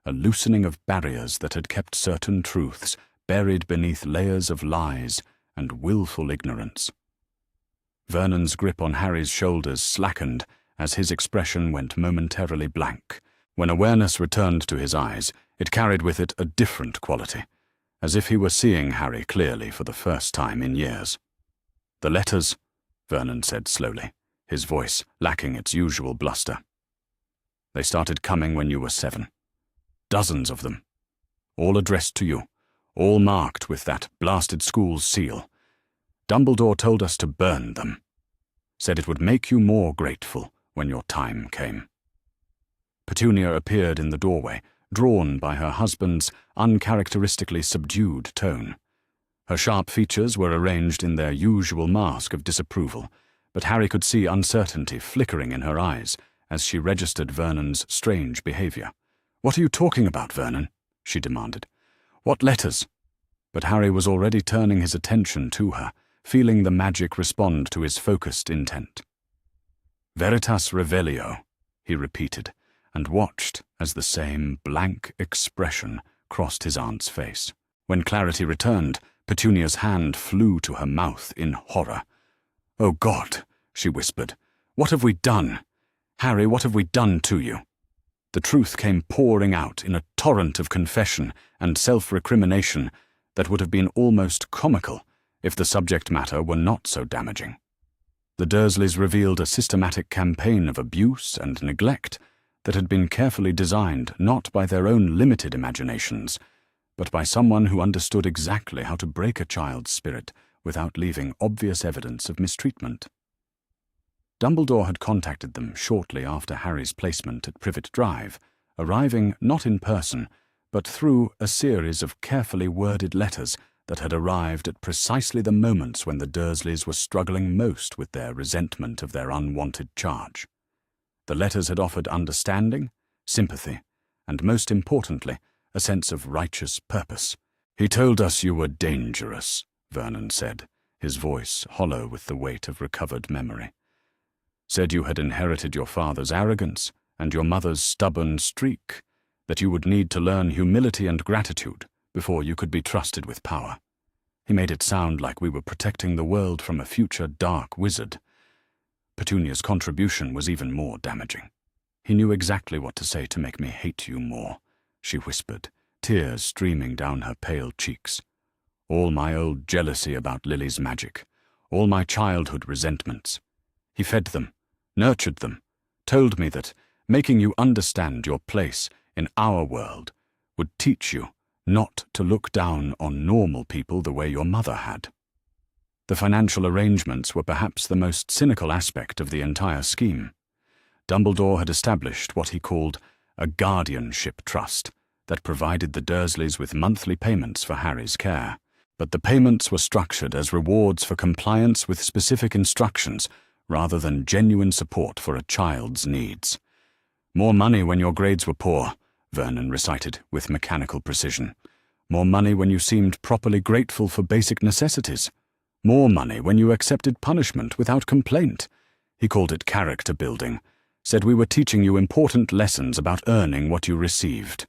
a loosening of barriers that had kept certain truths buried beneath layers of lies and willful ignorance. Vernon's grip on Harry's shoulders slackened as his expression went momentarily blank. When awareness returned to his eyes, it carried with it a different quality, as if he were seeing Harry clearly for the first time in years. "The letters," Vernon said slowly, his voice lacking its usual bluster. "They started coming when you were 7. Dozens of them. All addressed to you, all marked with that blasted school's seal. Dumbledore told us to burn them. Said it would make you more grateful when your time came." Petunia appeared in the doorway, drawn by her husband's uncharacteristically subdued tone. Her sharp features were arranged in their usual mask of disapproval, but Harry could see uncertainty flickering in her eyes as she registered Vernon's strange behavior. "What are you talking about, Vernon?" she demanded. "What letters?" But Harry was already turning his attention to her, feeling the magic respond to his focused intent. "Veritas Revelio," he repeated, and watched as the same blank expression crossed his aunt's face. When clarity returned, Petunia's hand flew to her mouth in horror. "Oh God," she whispered, "what have we done? Harry, what have we done to you?" The truth came pouring out in a torrent of confession and self-recrimination that would have been almost comical if the subject matter were not so damaging. The Dursleys revealed a systematic campaign of abuse and neglect that had been carefully designed not by their own limited imaginations, but by someone who understood exactly how to break a child's spirit without leaving obvious evidence of mistreatment. Dumbledore had contacted them shortly after Harry's placement at Privet Drive, arriving not in person, but through a series of carefully worded letters that had arrived at precisely the moments when the Dursleys were struggling most with their resentment of their unwanted charge. The letters had offered understanding, sympathy, and most importantly, a sense of righteous purpose. "He told us you were dangerous," Vernon said, his voice hollow with the weight of recovered memory. "Said you had inherited your father's arrogance and your mother's stubborn streak, that you would need to learn humility and gratitude before you could be trusted with power. He made it sound like we were protecting the world from a future dark wizard." Petunia's contribution was even more damaging. "He knew exactly what to say to make me hate you more," she whispered, tears streaming down her pale cheeks. "All my old jealousy about Lily's magic, all my childhood resentments. He fed them, nurtured them, told me that making you understand your place in our world would teach you not to look down on normal people the way your mother had." The financial arrangements were perhaps the most cynical aspect of the entire scheme. Dumbledore had established what he called a guardianship trust that provided the Dursleys with monthly payments for Harry's care, but the payments were structured as rewards for compliance with specific instructions rather than genuine support for a child's needs. "More money when your grades were poor," Vernon recited with mechanical precision. "More money when you seemed properly grateful for basic necessities. More money when you accepted punishment without complaint." He called it character building, said we were teaching you important lessons about earning what you received.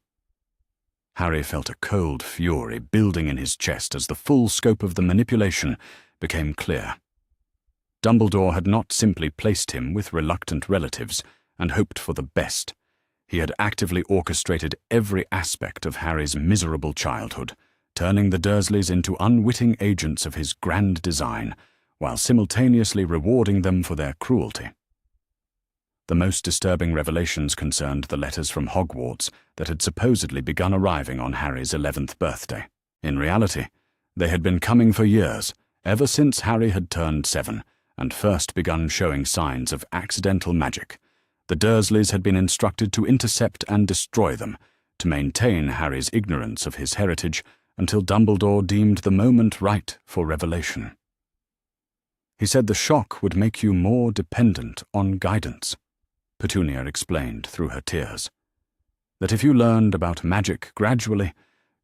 Harry felt a cold fury building in his chest as the full scope of the manipulation became clear. Dumbledore had not simply placed him with reluctant relatives and hoped for the best. He had actively orchestrated every aspect of Harry's miserable childhood, turning the Dursleys into unwitting agents of his grand design, while simultaneously rewarding them for their cruelty. The most disturbing revelations concerned the letters from Hogwarts that had supposedly begun arriving on Harry's 11th birthday. In reality, they had been coming for years, ever since Harry had turned 7 and first begun showing signs of accidental magic. The Dursleys had been instructed to intercept and destroy them, to maintain Harry's ignorance of his heritage until Dumbledore deemed the moment right for revelation. He said the shock would make you more dependent on guidance, Petunia explained through her tears. That if you learned about magic gradually,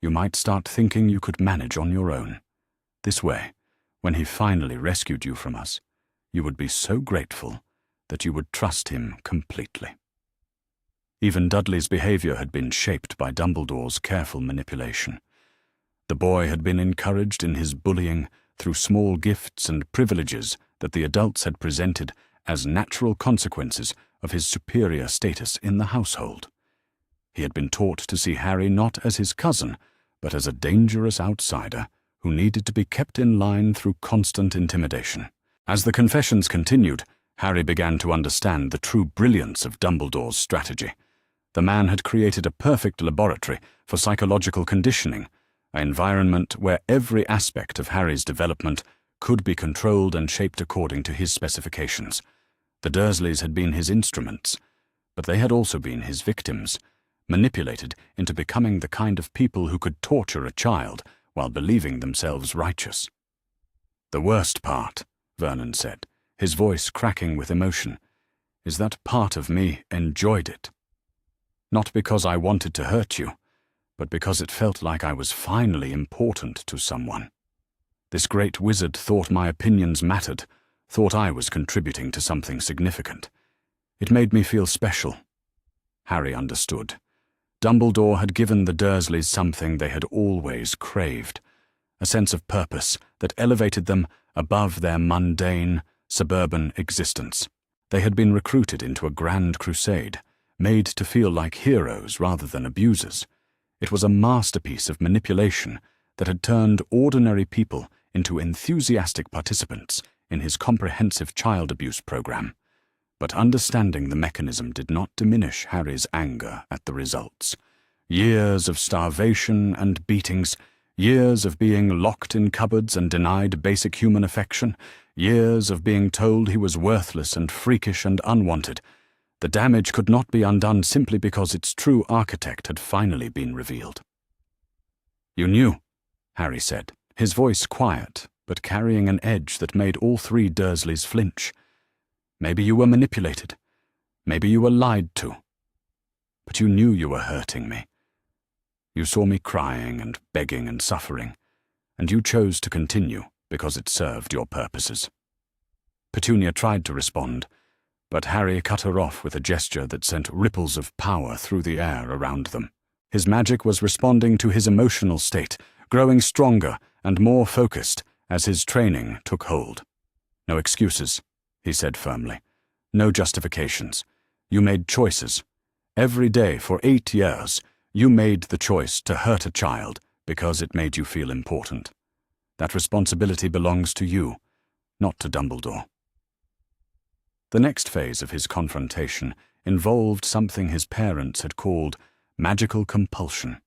you might start thinking you could manage on your own. This way, when he finally rescued you from us, you would be so grateful that you would trust him completely. Even Dudley's behavior had been shaped by Dumbledore's careful manipulation. The boy had been encouraged in his bullying through small gifts and privileges that the adults had presented as natural consequences of his superior status in the household. He had been taught to see Harry not as his cousin, but as a dangerous outsider who needed to be kept in line through constant intimidation. As the confessions continued, Harry began to understand the true brilliance of Dumbledore's strategy. The man had created a perfect laboratory for psychological conditioning, an environment where every aspect of Harry's development could be controlled and shaped according to his specifications. The Dursleys had been his instruments, but they had also been his victims, manipulated into becoming the kind of people who could torture a child while believing themselves righteous. "The worst part," Vernon said, his voice cracking with emotion, "is that part of me enjoyed it. Not because I wanted to hurt you, but because it felt like I was finally important to someone. This great wizard thought my opinions mattered, thought I was contributing to something significant. It made me feel special." Harry understood. Dumbledore had given the Dursleys something they had always craved, a sense of purpose that elevated them above their mundane, suburban existence. They had been recruited into a grand crusade, made to feel like heroes rather than abusers. It was a masterpiece of manipulation that had turned ordinary people into enthusiastic participants in his comprehensive child abuse program. But understanding the mechanism did not diminish Harry's anger at the results. Years of starvation and beatings, years of being locked in cupboards and denied basic human affection, years of being told he was worthless and freakish and unwanted. The damage could not be undone simply because its true architect had finally been revealed. "You knew," Harry said, his voice quiet, but carrying an edge that made all 3 Dursleys flinch. "Maybe you were manipulated. Maybe you were lied to. But you knew you were hurting me. You saw me crying and begging and suffering, and you chose to continue because it served your purposes." Petunia tried to respond, but Harry cut her off with a gesture that sent ripples of power through the air around them. His magic was responding to his emotional state, growing stronger and more focused as his training took hold. "No excuses," he said firmly. "No justifications. You made choices. Every day for 8 years, you made the choice to hurt a child because it made you feel important. That responsibility belongs to you, not to Dumbledore." The next phase of his confrontation involved something his parents had called magical compulsion,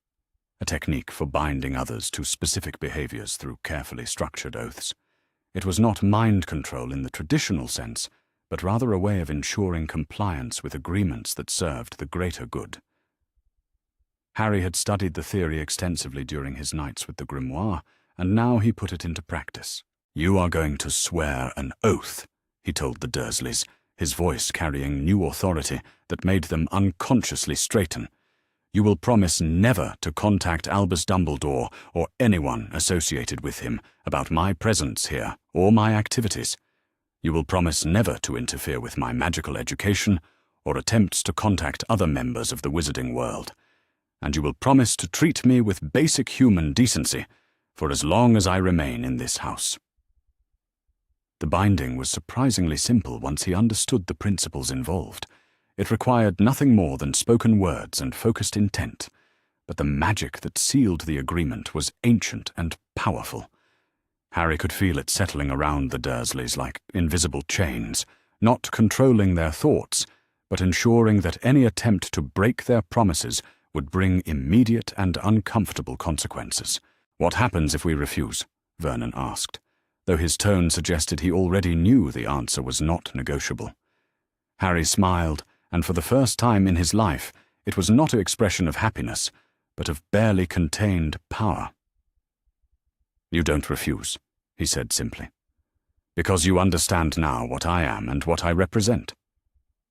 a technique for binding others to specific behaviors through carefully structured oaths. It was not mind control in the traditional sense, but rather a way of ensuring compliance with agreements that served the greater good. Harry had studied the theory extensively during his nights with the Grimoire, and now he put it into practice. "You are going to swear an oath," he told the Dursleys, his voice carrying new authority that made them unconsciously straighten. "You will promise never to contact Albus Dumbledore or anyone associated with him about my presence here or my activities. You will promise never to interfere with my magical education or attempts to contact other members of the wizarding world. And you will promise to treat me with basic human decency for as long as I remain in this house." The binding was surprisingly simple once he understood the principles involved. It required nothing more than spoken words and focused intent, but the magic that sealed the agreement was ancient and powerful. Harry could feel it settling around the Dursleys like invisible chains, not controlling their thoughts, but ensuring that any attempt to break their promises would bring immediate and uncomfortable consequences. "What happens if we refuse?" Vernon asked, though his tone suggested he already knew the answer was not negotiable. Harry smiled, and for the first time in his life, it was not an expression of happiness, but of barely contained power. "You don't refuse," he said simply, "because you understand now what I am and what I represent.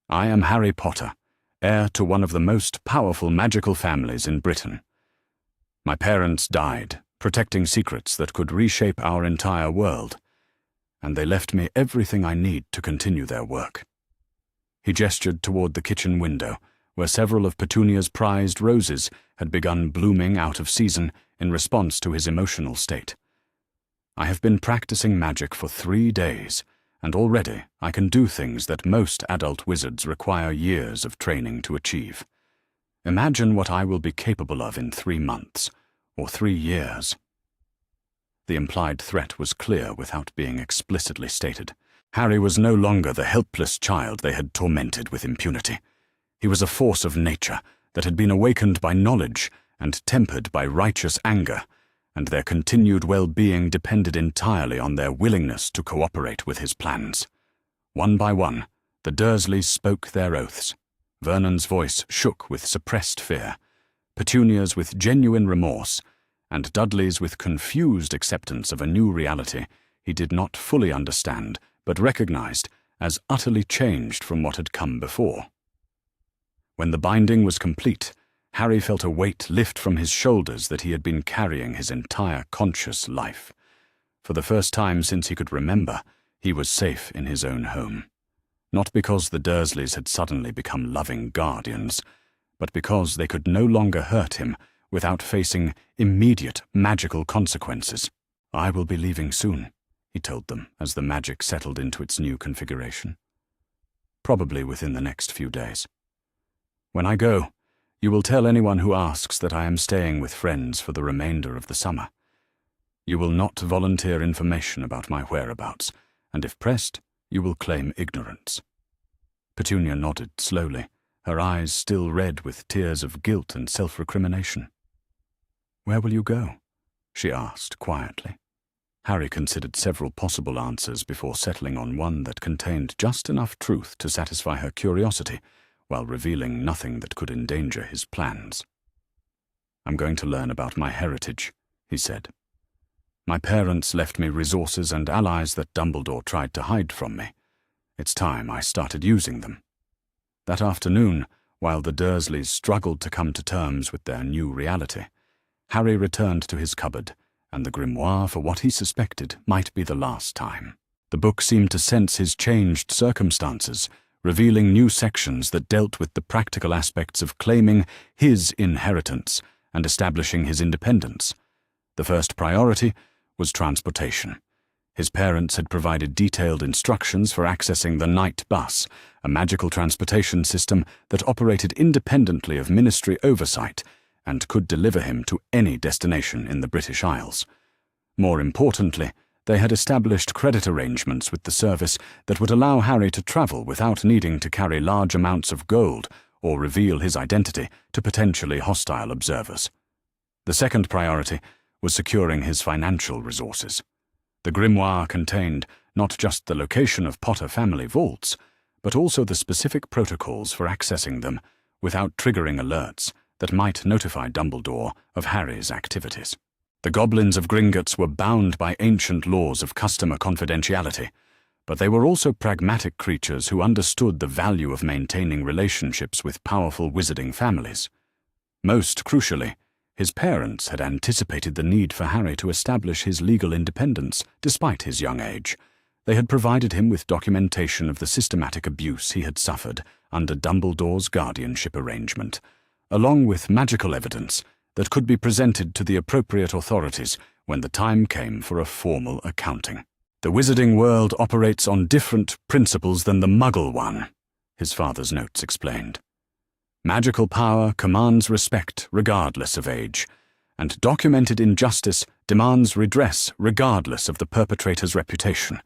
I am Harry Potter, heir to one of the most powerful magical families in Britain. My parents died, protecting secrets that could reshape our entire world, and they left me everything I need to continue their work." He gestured toward the kitchen window, where several of Petunia's prized roses had begun blooming out of season in response to his emotional state. "I have been practicing magic for 3 days, and already I can do things that most adult wizards require years of training to achieve. Imagine what I will be capable of in 3 months, or 3 years." The implied threat was clear without being explicitly stated. Harry was no longer the helpless child they had tormented with impunity. He was a force of nature that had been awakened by knowledge and tempered by righteous anger, and their continued well-being depended entirely on their willingness to cooperate with his plans. One by one, the Dursleys spoke their oaths. Vernon's voice shook with suppressed fear, Petunia's with genuine remorse, and Dudley's with confused acceptance of a new reality he did not fully understand but recognized as utterly changed from what had come before. When the binding was complete, Harry felt a weight lift from his shoulders that he had been carrying his entire conscious life. For the first time since he could remember, he was safe in his own home. Not because the Dursleys had suddenly become loving guardians, but because they could no longer hurt him without facing immediate magical consequences. "I will be leaving soon," he told them as the magic settled into its new configuration. "Probably within the next few days. When I go, you will tell anyone who asks that I am staying with friends for the remainder of the summer. You will not volunteer information about my whereabouts, and if pressed, you will claim ignorance." Petunia nodded slowly, her eyes still red with tears of guilt and self-recrimination. "Where will you go?" she asked quietly. Harry considered several possible answers before settling on one that contained just enough truth to satisfy her curiosity, while revealing nothing that could endanger his plans. "I'm going to learn about my heritage," he said. "My parents left me resources and allies that Dumbledore tried to hide from me. It's time I started using them." That afternoon, while the Dursleys struggled to come to terms with their new reality, Harry returned to his cupboard, and the grimoire for what he suspected might be the last time. The book seemed to sense his changed circumstances, revealing new sections that dealt with the practical aspects of claiming his inheritance and establishing his independence. The first priority was transportation. His parents had provided detailed instructions for accessing the night bus, a magical transportation system that operated independently of ministry oversight and could deliver him to any destination in the British Isles. More importantly, they had established credit arrangements with the service that would allow Harry to travel without needing to carry large amounts of gold or reveal his identity to potentially hostile observers. The second priority was securing his financial resources. The grimoire contained not just the location of Potter family vaults, but also the specific protocols for accessing them without triggering alerts that might notify Dumbledore of Harry's activities. The goblins of Gringotts were bound by ancient laws of customer confidentiality, but they were also pragmatic creatures who understood the value of maintaining relationships with powerful wizarding families. Most crucially, his parents had anticipated the need for Harry to establish his legal independence despite his young age. They had provided him with documentation of the systematic abuse he had suffered under Dumbledore's guardianship arrangement, along with magical evidence that could be presented to the appropriate authorities when the time came for a formal accounting. The wizarding world operates on different principles than the Muggle one, his father's notes explained. Magical power commands respect regardless of age, and documented injustice demands redress regardless of the perpetrator's reputation.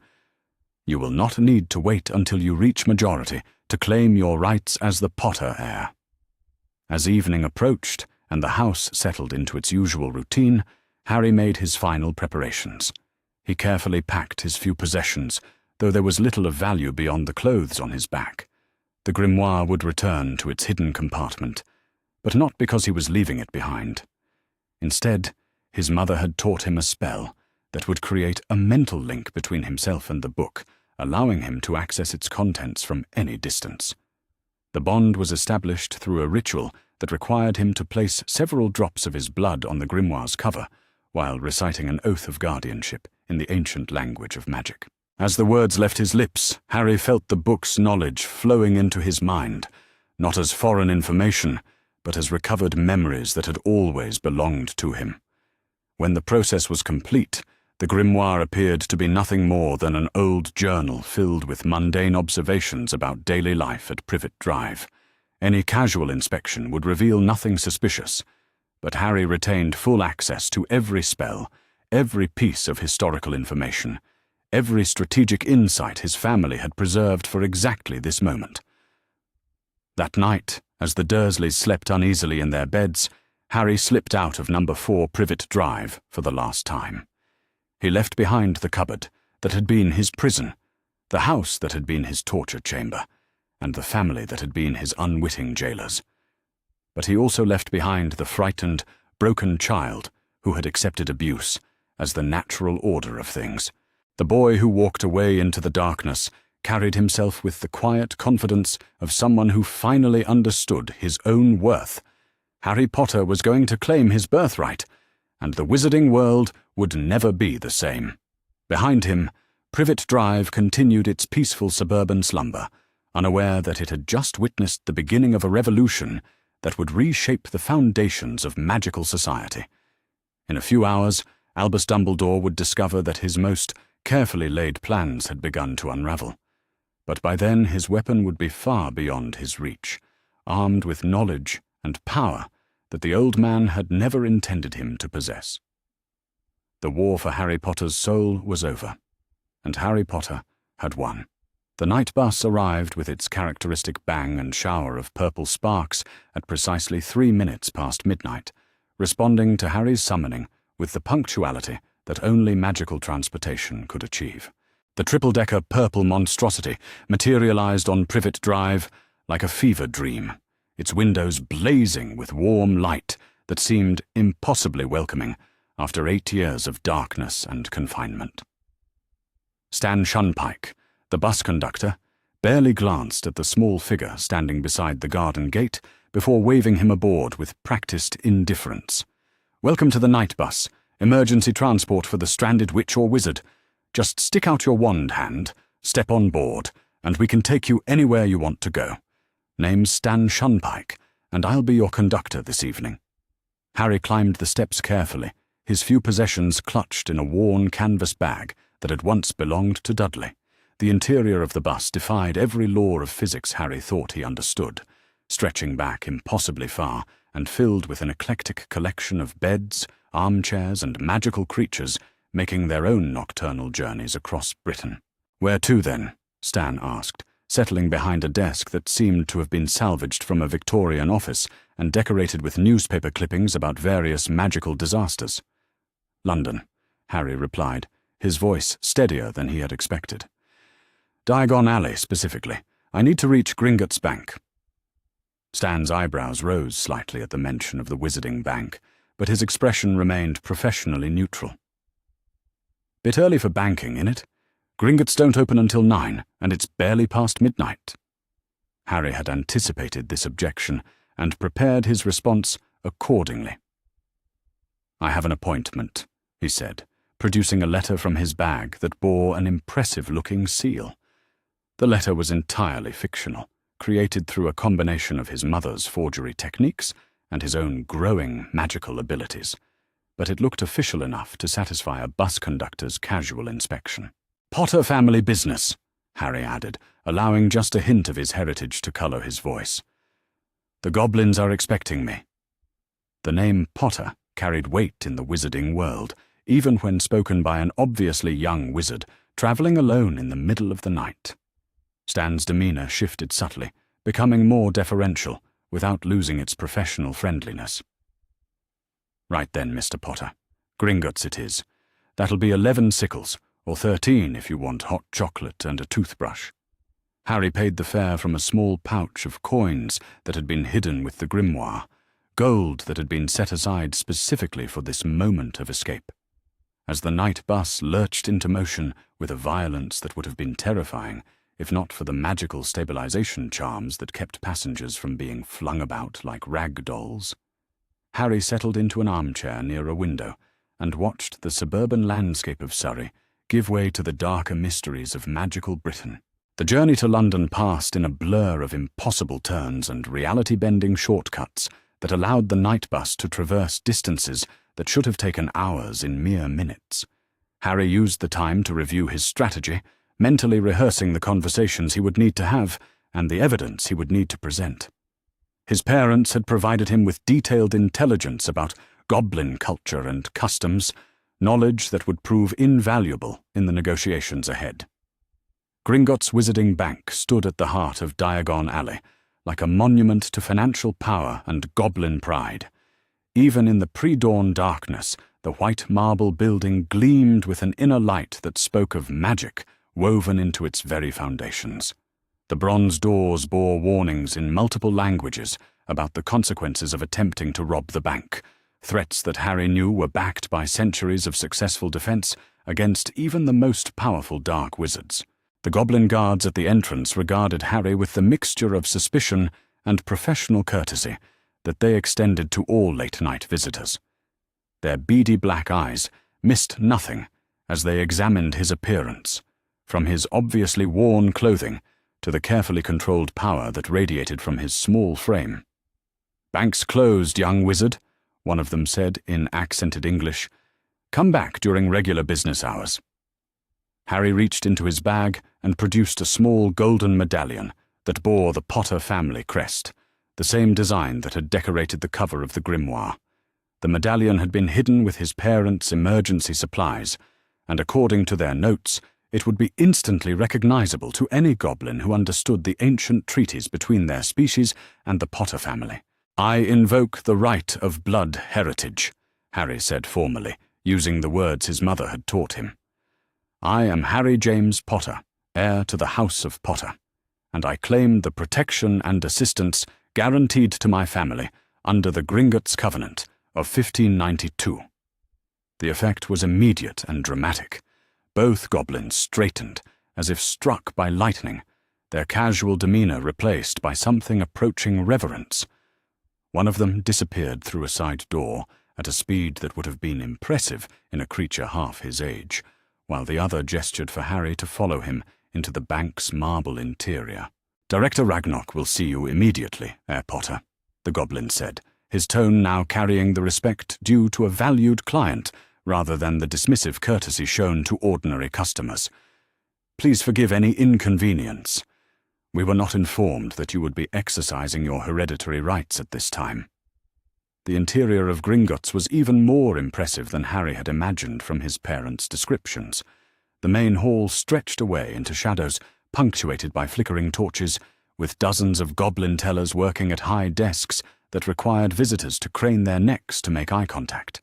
You will not need to wait until you reach majority to claim your rights as the Potter heir. As evening approached and the house settled into its usual routine, Harry made his final preparations. He carefully packed his few possessions, though there was little of value beyond the clothes on his back. The grimoire would return to its hidden compartment, but not because he was leaving it behind. Instead, his mother had taught him a spell that would create a mental link between himself and the book, allowing him to access its contents from any distance. The bond was established through a ritual that required him to place several drops of his blood on the grimoire's cover, while reciting an oath of guardianship in the ancient language of magic. As the words left his lips, Harry felt the book's knowledge flowing into his mind, not as foreign information, but as recovered memories that had always belonged to him. When the process was complete, the grimoire appeared to be nothing more than an old journal filled with mundane observations about daily life at Privet Drive. Any casual inspection would reveal nothing suspicious, but Harry retained full access to every spell, every piece of historical information, every strategic insight his family had preserved for exactly this moment. That night, as the Dursleys slept uneasily in their beds, Harry slipped out of number 4 Privet Drive for the last time. He left behind the cupboard that had been his prison, the house that had been his torture chamber, and the family that had been his unwitting jailers. But he also left behind the frightened, broken child who had accepted abuse as the natural order of things. The boy who walked away into the darkness carried himself with the quiet confidence of someone who finally understood his own worth. Harry Potter was going to claim his birthright, and the wizarding world would never be the same. Behind him, Privet Drive continued its peaceful suburban slumber, unaware that it had just witnessed the beginning of a revolution that would reshape the foundations of magical society. In a few hours, Albus Dumbledore would discover that his most carefully laid plans had begun to unravel. But by then his weapon would be far beyond his reach, armed with knowledge and power that the old man had never intended him to possess. The war for Harry Potter's soul was over, and Harry Potter had won. The night bus arrived with its characteristic bang and shower of purple sparks at precisely 3 minutes past midnight, responding to Harry's summoning with the punctuality that only magical transportation could achieve. The triple-decker purple monstrosity materialized on Privet Drive like a fever dream, its windows blazing with warm light that seemed impossibly welcoming after 8 years of darkness and confinement. Stan Shunpike, the bus conductor, barely glanced at the small figure standing beside the garden gate before waving him aboard with practiced indifference. "Welcome to the night bus. Emergency transport for the stranded witch or wizard. Just stick out your wand hand, step on board, and we can take you anywhere you want to go. Name's Stan Shunpike, and I'll be your conductor this evening." Harry climbed the steps carefully, his few possessions clutched in a worn canvas bag that had once belonged to Dudley. The interior of the bus defied every law of physics Harry thought he understood, stretching back impossibly far and filled with an eclectic collection of beds, armchairs, and magical creatures making their own nocturnal journeys across Britain. "Where to, then?" Stan asked, settling behind a desk that seemed to have been salvaged from a Victorian office and decorated with newspaper clippings about various magical disasters. "London," Harry replied, his voice steadier than he had expected. "Diagon Alley, specifically. I need to reach Gringotts Bank." Stan's eyebrows rose slightly at the mention of the Wizarding Bank, but his expression remained professionally neutral. "Bit early for banking, innit? Gringotts don't open until 9, and it's barely past midnight." Harry had anticipated this objection and prepared his response accordingly. "I have an appointment," he said, producing a letter from his bag that bore an impressive-looking seal. The letter was entirely fictional, created through a combination of his mother's forgery techniques and his own growing magical abilities, but it looked official enough to satisfy a bus conductor's casual inspection. "Potter family business," Harry added, allowing just a hint of his heritage to colour his voice. "The goblins are expecting me." The name Potter carried weight in the wizarding world, even when spoken by an obviously young wizard travelling alone in the middle of the night. Stan's demeanour shifted subtly, becoming more deferential, without losing its professional friendliness. "Right then, Mr. Potter. Gringotts it is. That'll be 11 sickles, or 13 if you want hot chocolate and a toothbrush." Harry paid the fare from a small pouch of coins that had been hidden with the grimoire, gold that had been set aside specifically for this moment of escape. As the night bus lurched into motion with a violence that would have been terrifying, if not for the magical stabilization charms that kept passengers from being flung about like rag dolls, Harry settled into an armchair near a window and watched the suburban landscape of Surrey give way to the darker mysteries of magical Britain. The journey to London passed in a blur of impossible turns and reality-bending shortcuts that allowed the night bus to traverse distances that should have taken hours in mere minutes. Harry used the time to review his strategy, mentally rehearsing the conversations he would need to have and the evidence he would need to present. His parents had provided him with detailed intelligence about goblin culture and customs, knowledge that would prove invaluable in the negotiations ahead. Gringotts Wizarding Bank stood at the heart of Diagon Alley, like a monument to financial power and goblin pride. Even in the pre-dawn darkness, the white marble building gleamed with an inner light that spoke of magic woven into its very foundations. The bronze doors bore warnings in multiple languages about the consequences of attempting to rob the bank, threats that Harry knew were backed by centuries of successful defense against even the most powerful dark wizards. The goblin guards at the entrance regarded Harry with the mixture of suspicion and professional courtesy that they extended to all late-night visitors. Their beady black eyes missed nothing as they examined his appearance, from his obviously worn clothing to the carefully controlled power that radiated from his small frame. "Bank's closed, young wizard," one of them said in accented English. "Come back during regular business hours." Harry reached into his bag and produced a small golden medallion that bore the Potter family crest, the same design that had decorated the cover of the grimoire. The medallion had been hidden with his parents' emergency supplies, and according to their notes, it would be instantly recognizable to any goblin who understood the ancient treaties between their species and the Potter family. "I invoke the right of blood heritage," Harry said formally, using the words his mother had taught him. "I am Harry James Potter, heir to the House of Potter, and I claim the protection and assistance guaranteed to my family under the Gringotts Covenant of 1592. The effect was immediate and dramatic. Both goblins straightened, as if struck by lightning, their casual demeanor replaced by something approaching reverence. One of them disappeared through a side door at a speed that would have been impressive in a creature half his age, while the other gestured for Harry to follow him into the bank's marble interior. "Director Ragnok will see you immediately, Herr Potter," the goblin said, his tone now carrying the respect due to a valued client rather than the dismissive courtesy shown to ordinary customers. "Please forgive any inconvenience. We were not informed that you would be exercising your hereditary rights at this time." The interior of Gringotts was even more impressive than Harry had imagined from his parents' descriptions. The main hall stretched away into shadows, punctuated by flickering torches, with dozens of goblin tellers working at high desks that required visitors to crane their necks to make eye contact.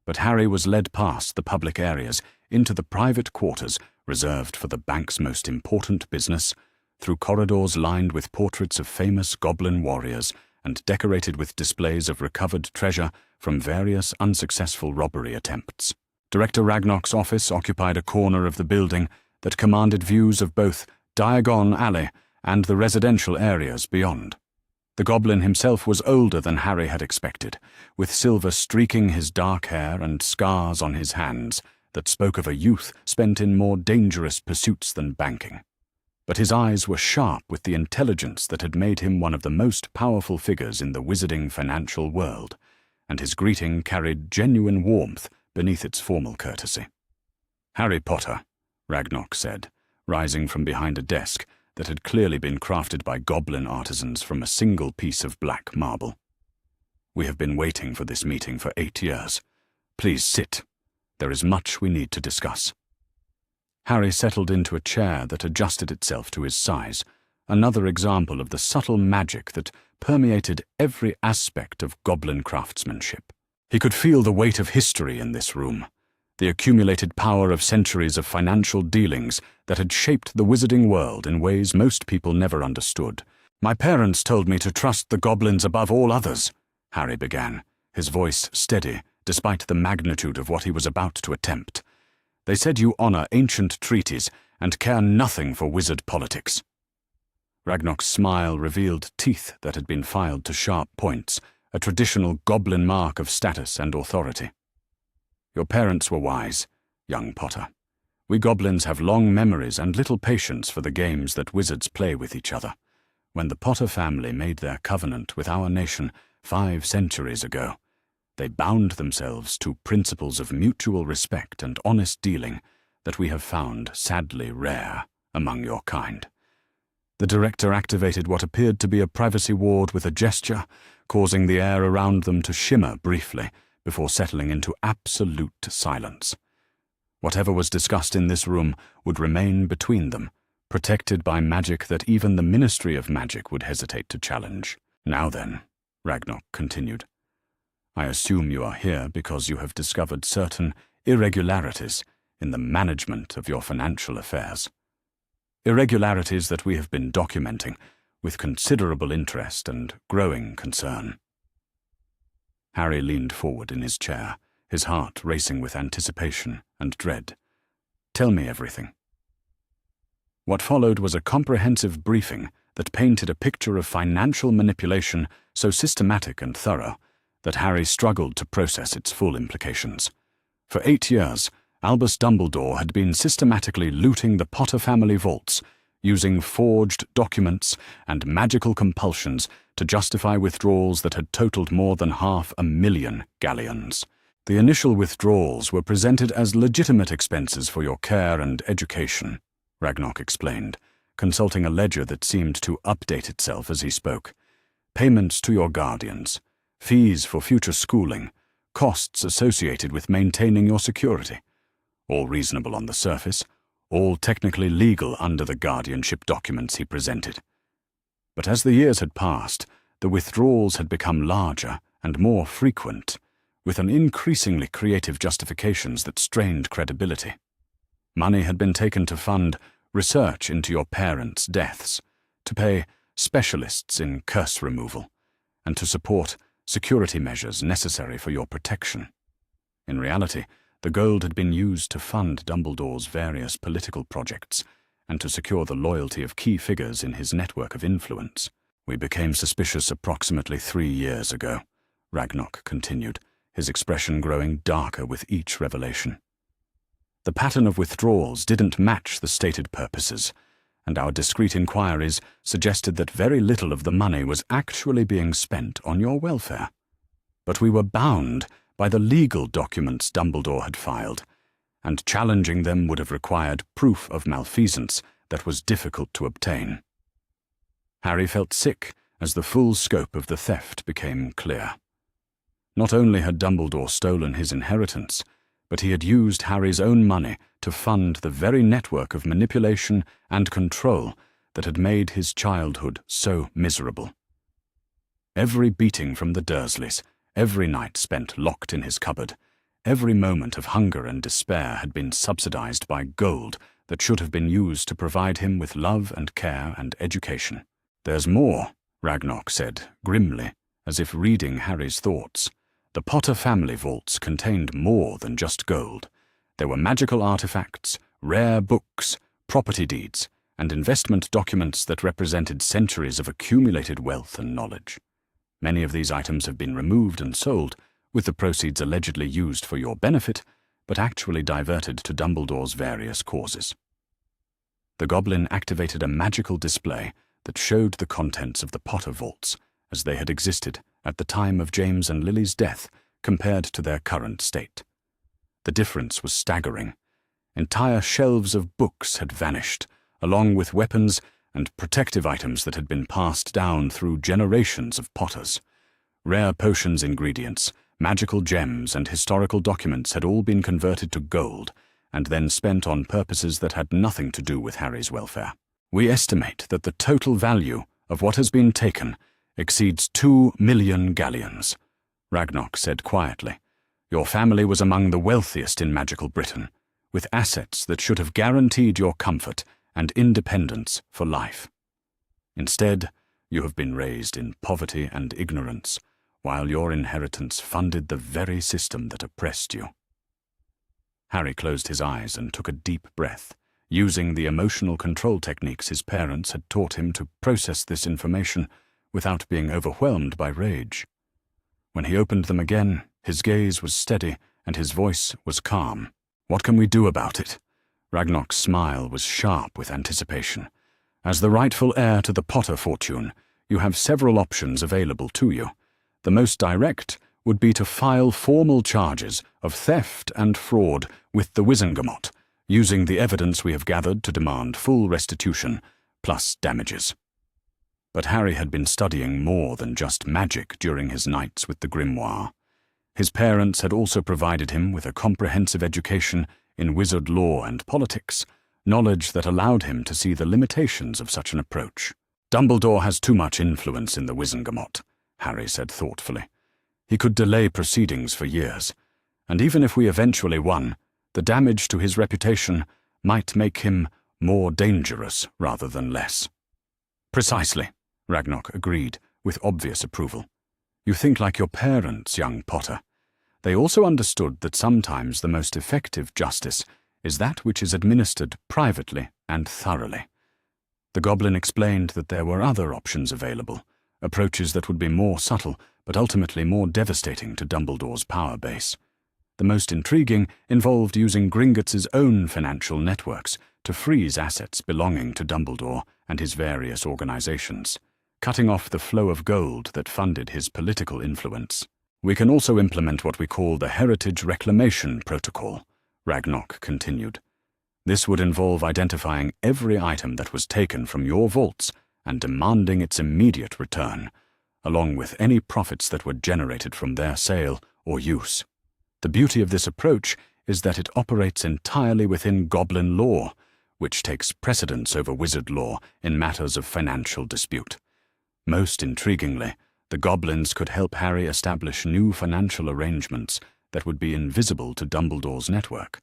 But Harry was led past the public areas into the private quarters reserved for the bank's most important business, through corridors lined with portraits of famous goblin warriors and decorated with displays of recovered treasure from various unsuccessful robbery attempts. Director Ragnok's office occupied a corner of the building that commanded views of both Diagon Alley and the residential areas beyond. The goblin himself was older than Harry had expected, with silver streaking his dark hair and scars on his hands that spoke of a youth spent in more dangerous pursuits than banking. But his eyes were sharp with the intelligence that had made him one of the most powerful figures in the wizarding financial world, and his greeting carried genuine warmth beneath its formal courtesy. "Harry Potter," Ragnok said, rising from behind a desk that had clearly been crafted by goblin artisans from a single piece of black marble. "We have been waiting for this meeting for 8 years. Please sit. There is much we need to discuss." Harry settled into a chair that adjusted itself to his size, another example of the subtle magic that permeated every aspect of goblin craftsmanship. He could feel the weight of history in this room, the accumulated power of centuries of financial dealings that had shaped the wizarding world in ways most people never understood. "My parents told me to trust the goblins above all others," Harry began, his voice steady despite the magnitude of what he was about to attempt. "They said you honor ancient treaties and care nothing for wizard politics." Ragnok's smile revealed teeth that had been filed to sharp points, a traditional goblin mark of status and authority. "Your parents were wise, young Potter. We goblins have long memories and little patience for the games that wizards play with each other. When the Potter family made their covenant with our nation 5 centuries ago, they bound themselves to principles of mutual respect and honest dealing that we have found sadly rare among your kind." The director activated what appeared to be a privacy ward with a gesture, causing the air around them to shimmer briefly before settling into absolute silence. Whatever was discussed in this room would remain between them, protected by magic that even the Ministry of Magic would hesitate to challenge. "Now then," Ragnok continued, "I assume you are here because you have discovered certain irregularities in the management of your financial affairs. Irregularities that we have been documenting with considerable interest and growing concern." Harry leaned forward in his chair, his heart racing with anticipation and dread. "Tell me everything." What followed was a comprehensive briefing that painted a picture of financial manipulation so systematic and thorough that Harry struggled to process its full implications. For 8 years, Albus Dumbledore had been systematically looting the Potter family vaults, using forged documents and magical compulsions to justify withdrawals that had totaled more than 500,000 galleons. The initial withdrawals were presented as legitimate expenses for your care and education, Ragnok explained, consulting a ledger that seemed to update itself as he spoke. Payments to your guardians, fees for future schooling, costs associated with maintaining your security. All reasonable on the surface, all technically legal under the guardianship documents he presented. But as the years had passed, the withdrawals had become larger and more frequent, with an increasingly creative justifications that strained credibility. Money had been taken to fund research into your parents' deaths, to pay specialists in curse removal, and to support security measures necessary for your protection. In reality, the gold had been used to fund Dumbledore's various political projects, and to secure the loyalty of key figures in his network of influence. We became suspicious approximately 3 years ago, Ragnok continued, his expression growing darker with each revelation. The pattern of withdrawals didn't match the stated purposes, and our discreet inquiries suggested that very little of the money was actually being spent on your welfare. But we were bound by the legal documents Dumbledore had filed, and challenging them would have required proof of malfeasance that was difficult to obtain. Harry felt sick as the full scope of the theft became clear. Not only had Dumbledore stolen his inheritance, but he had used Harry's own money to fund the very network of manipulation and control that had made his childhood so miserable. Every beating from the Dursleys, every night spent locked in his cupboard, every moment of hunger and despair had been subsidized by gold that should have been used to provide him with love and care and education. "There's more," Ragnok said, grimly, as if reading Harry's thoughts. The Potter family vaults contained more than just gold. There were magical artifacts, rare books, property deeds, and investment documents that represented centuries of accumulated wealth and knowledge. Many of these items have been removed and sold, with the proceeds allegedly used for your benefit, but actually diverted to Dumbledore's various causes. The goblin activated a magical display that showed the contents of the Potter vaults as they had existed at the time of James and Lily's death compared to their current state. The difference was staggering. Entire shelves of books had vanished, along with weapons and protective items that had been passed down through generations of Potters. Rare potions ingredients, magical gems, and historical documents had all been converted to gold and then spent on purposes that had nothing to do with Harry's welfare. We estimate that the total value of what has been taken exceeds 2 million galleons, Ragnok said quietly. Your family was among the wealthiest in magical Britain, with assets that should have guaranteed your comfort and independence for life. Instead, you have been raised in poverty and ignorance, while your inheritance funded the very system that oppressed you. Harry closed his eyes and took a deep breath, using the emotional control techniques his parents had taught him to process this information without being overwhelmed by rage. When he opened them again, his gaze was steady and his voice was calm. "What can we do about it?" Ragnok's smile was sharp with anticipation. "As the rightful heir to the Potter fortune, you have several options available to you. The most direct would be to file formal charges of theft and fraud with the Wizengamot, using the evidence we have gathered to demand full restitution, plus damages." But Harry had been studying more than just magic during his nights with the Grimoire. His parents had also provided him with a comprehensive education in wizard lore and politics, knowledge that allowed him to see the limitations of such an approach. "Dumbledore has too much influence in the Wizengamot," Harry said thoughtfully. "He could delay proceedings for years, and even if we eventually won, the damage to his reputation might make him more dangerous rather than less." "Precisely," Ragnok agreed, with obvious approval. "You think like your parents, young Potter." They also understood that sometimes the most effective justice is that which is administered privately and thoroughly. The goblin explained that there were other options available, approaches that would be more subtle but ultimately more devastating to Dumbledore's power base. The most intriguing involved using Gringotts's own financial networks to freeze assets belonging to Dumbledore and his various organizations, cutting off the flow of gold that funded his political influence. "We can also implement what we call the Heritage Reclamation Protocol," Ragnok continued. "This would involve identifying every item that was taken from your vaults and demanding its immediate return, along with any profits that were generated from their sale or use. The beauty of this approach is that it operates entirely within goblin law, which takes precedence over wizard law in matters of financial dispute. Most intriguingly, the goblins could help Harry establish new financial arrangements that would be invisible to Dumbledore's network.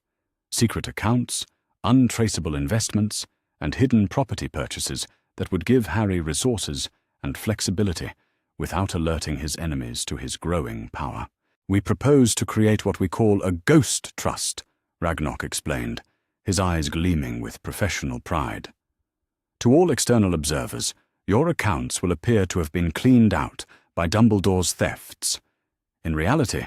Secret accounts, untraceable investments, and hidden property purchases that would give Harry resources and flexibility without alerting his enemies to his growing power. "We propose to create what we call a ghost trust," Ragnok explained, his eyes gleaming with professional pride. To all external observers, your accounts will appear to have been cleaned out by Dumbledore's thefts. In reality,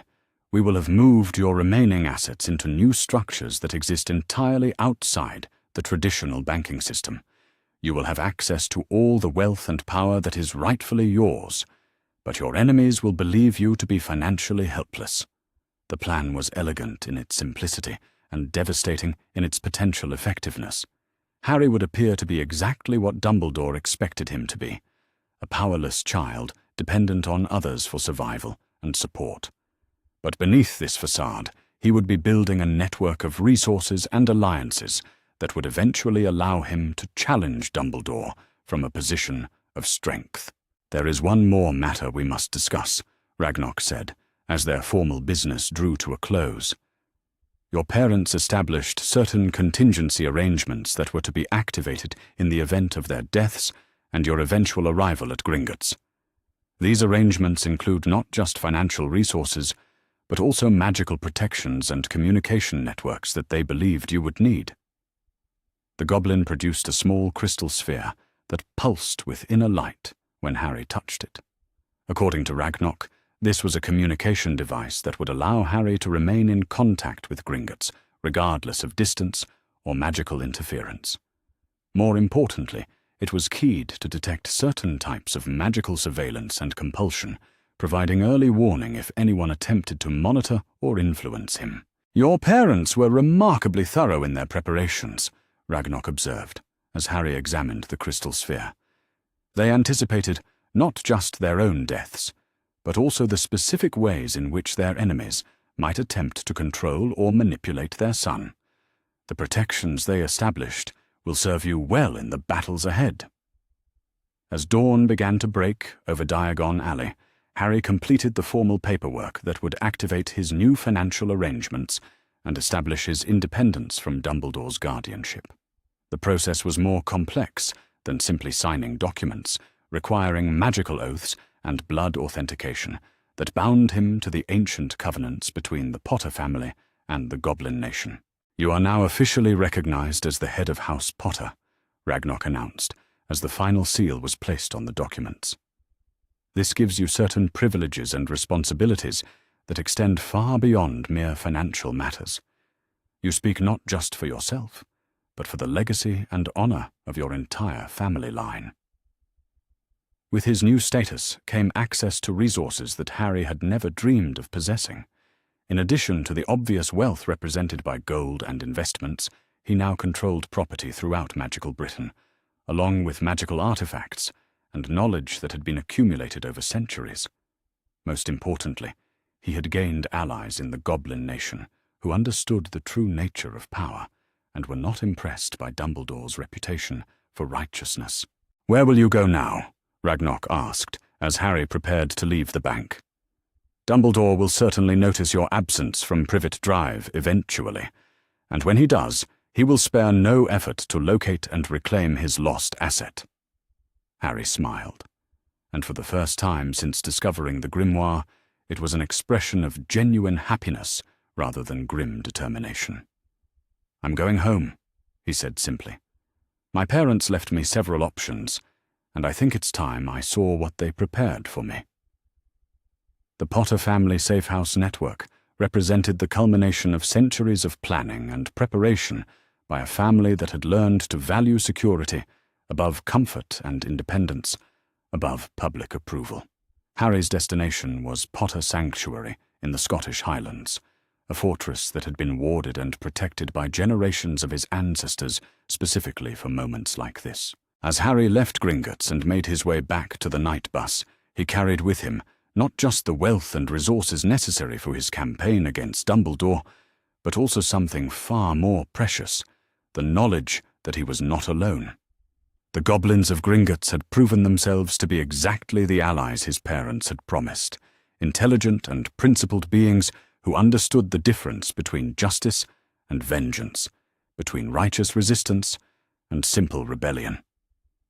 we will have moved your remaining assets into new structures that exist entirely outside the traditional banking system. You will have access to all the wealth and power that is rightfully yours, but your enemies will believe you to be financially helpless. The plan was elegant in its simplicity and devastating in its potential effectiveness. Harry would appear to be exactly what Dumbledore expected him to be, a powerless child dependent on others for survival and support. But beneath this facade, he would be building a network of resources and alliances that would eventually allow him to challenge Dumbledore from a position of strength. "There is one more matter we must discuss," Ragnok said, as their formal business drew to a close. "Your parents established certain contingency arrangements that were to be activated in the event of their deaths and your eventual arrival at Gringotts. These arrangements include not just financial resources, but also magical protections and communication networks that they believed you would need." The goblin produced a small crystal sphere that pulsed with inner light when Harry touched it. According to Ragnok, this was a communication device that would allow Harry to remain in contact with Gringotts, regardless of distance or magical interference. More importantly, it was keyed to detect certain types of magical surveillance and compulsion, providing early warning if anyone attempted to monitor or influence him. "Your parents were remarkably thorough in their preparations," Ragnok observed, as Harry examined the crystal sphere. They anticipated not just their own deaths, but also the specific ways in which their enemies might attempt to control or manipulate their son. The protections they established will serve you well in the battles ahead. As dawn began to break over Diagon Alley, Harry completed the formal paperwork that would activate his new financial arrangements and establish his independence from Dumbledore's guardianship. The process was more complex than simply signing documents, requiring magical oaths and blood authentication that bound him to the ancient covenants between the Potter family and the Goblin Nation. "You are now officially recognized as the head of House Potter," Ragnok announced, as the final seal was placed on the documents. "This gives you certain privileges and responsibilities that extend far beyond mere financial matters. You speak not just for yourself, but for the legacy and honor of your entire family line." With his new status came access to resources that Harry had never dreamed of possessing. In addition to the obvious wealth represented by gold and investments, he now controlled property throughout magical Britain, along with magical artifacts and knowledge that had been accumulated over centuries. Most importantly, he had gained allies in the Goblin Nation who understood the true nature of power and were not impressed by Dumbledore's reputation for righteousness. "Where will you go now?" Ragnok asked, as Harry prepared to leave the bank. "Dumbledore will certainly notice your absence from Privet Drive eventually, and when he does, he will spare no effort to locate and reclaim his lost asset." Harry smiled, and for the first time since discovering the grimoire, it was an expression of genuine happiness rather than grim determination. "I'm going home," he said simply. "My parents left me several options, and I think it's time I saw what they prepared for me." The Potter family safe house network represented the culmination of centuries of planning and preparation by a family that had learned to value security above comfort and independence, above public approval. Harry's destination was Potter Sanctuary in the Scottish Highlands, a fortress that had been warded and protected by generations of his ancestors specifically for moments like this. As Harry left Gringotts and made his way back to the night bus, he carried with him not just the wealth and resources necessary for his campaign against Dumbledore, but also something far more precious, the knowledge that he was not alone. The goblins of Gringotts had proven themselves to be exactly the allies his parents had promised, intelligent and principled beings who understood the difference between justice and vengeance, between righteous resistance and simple rebellion.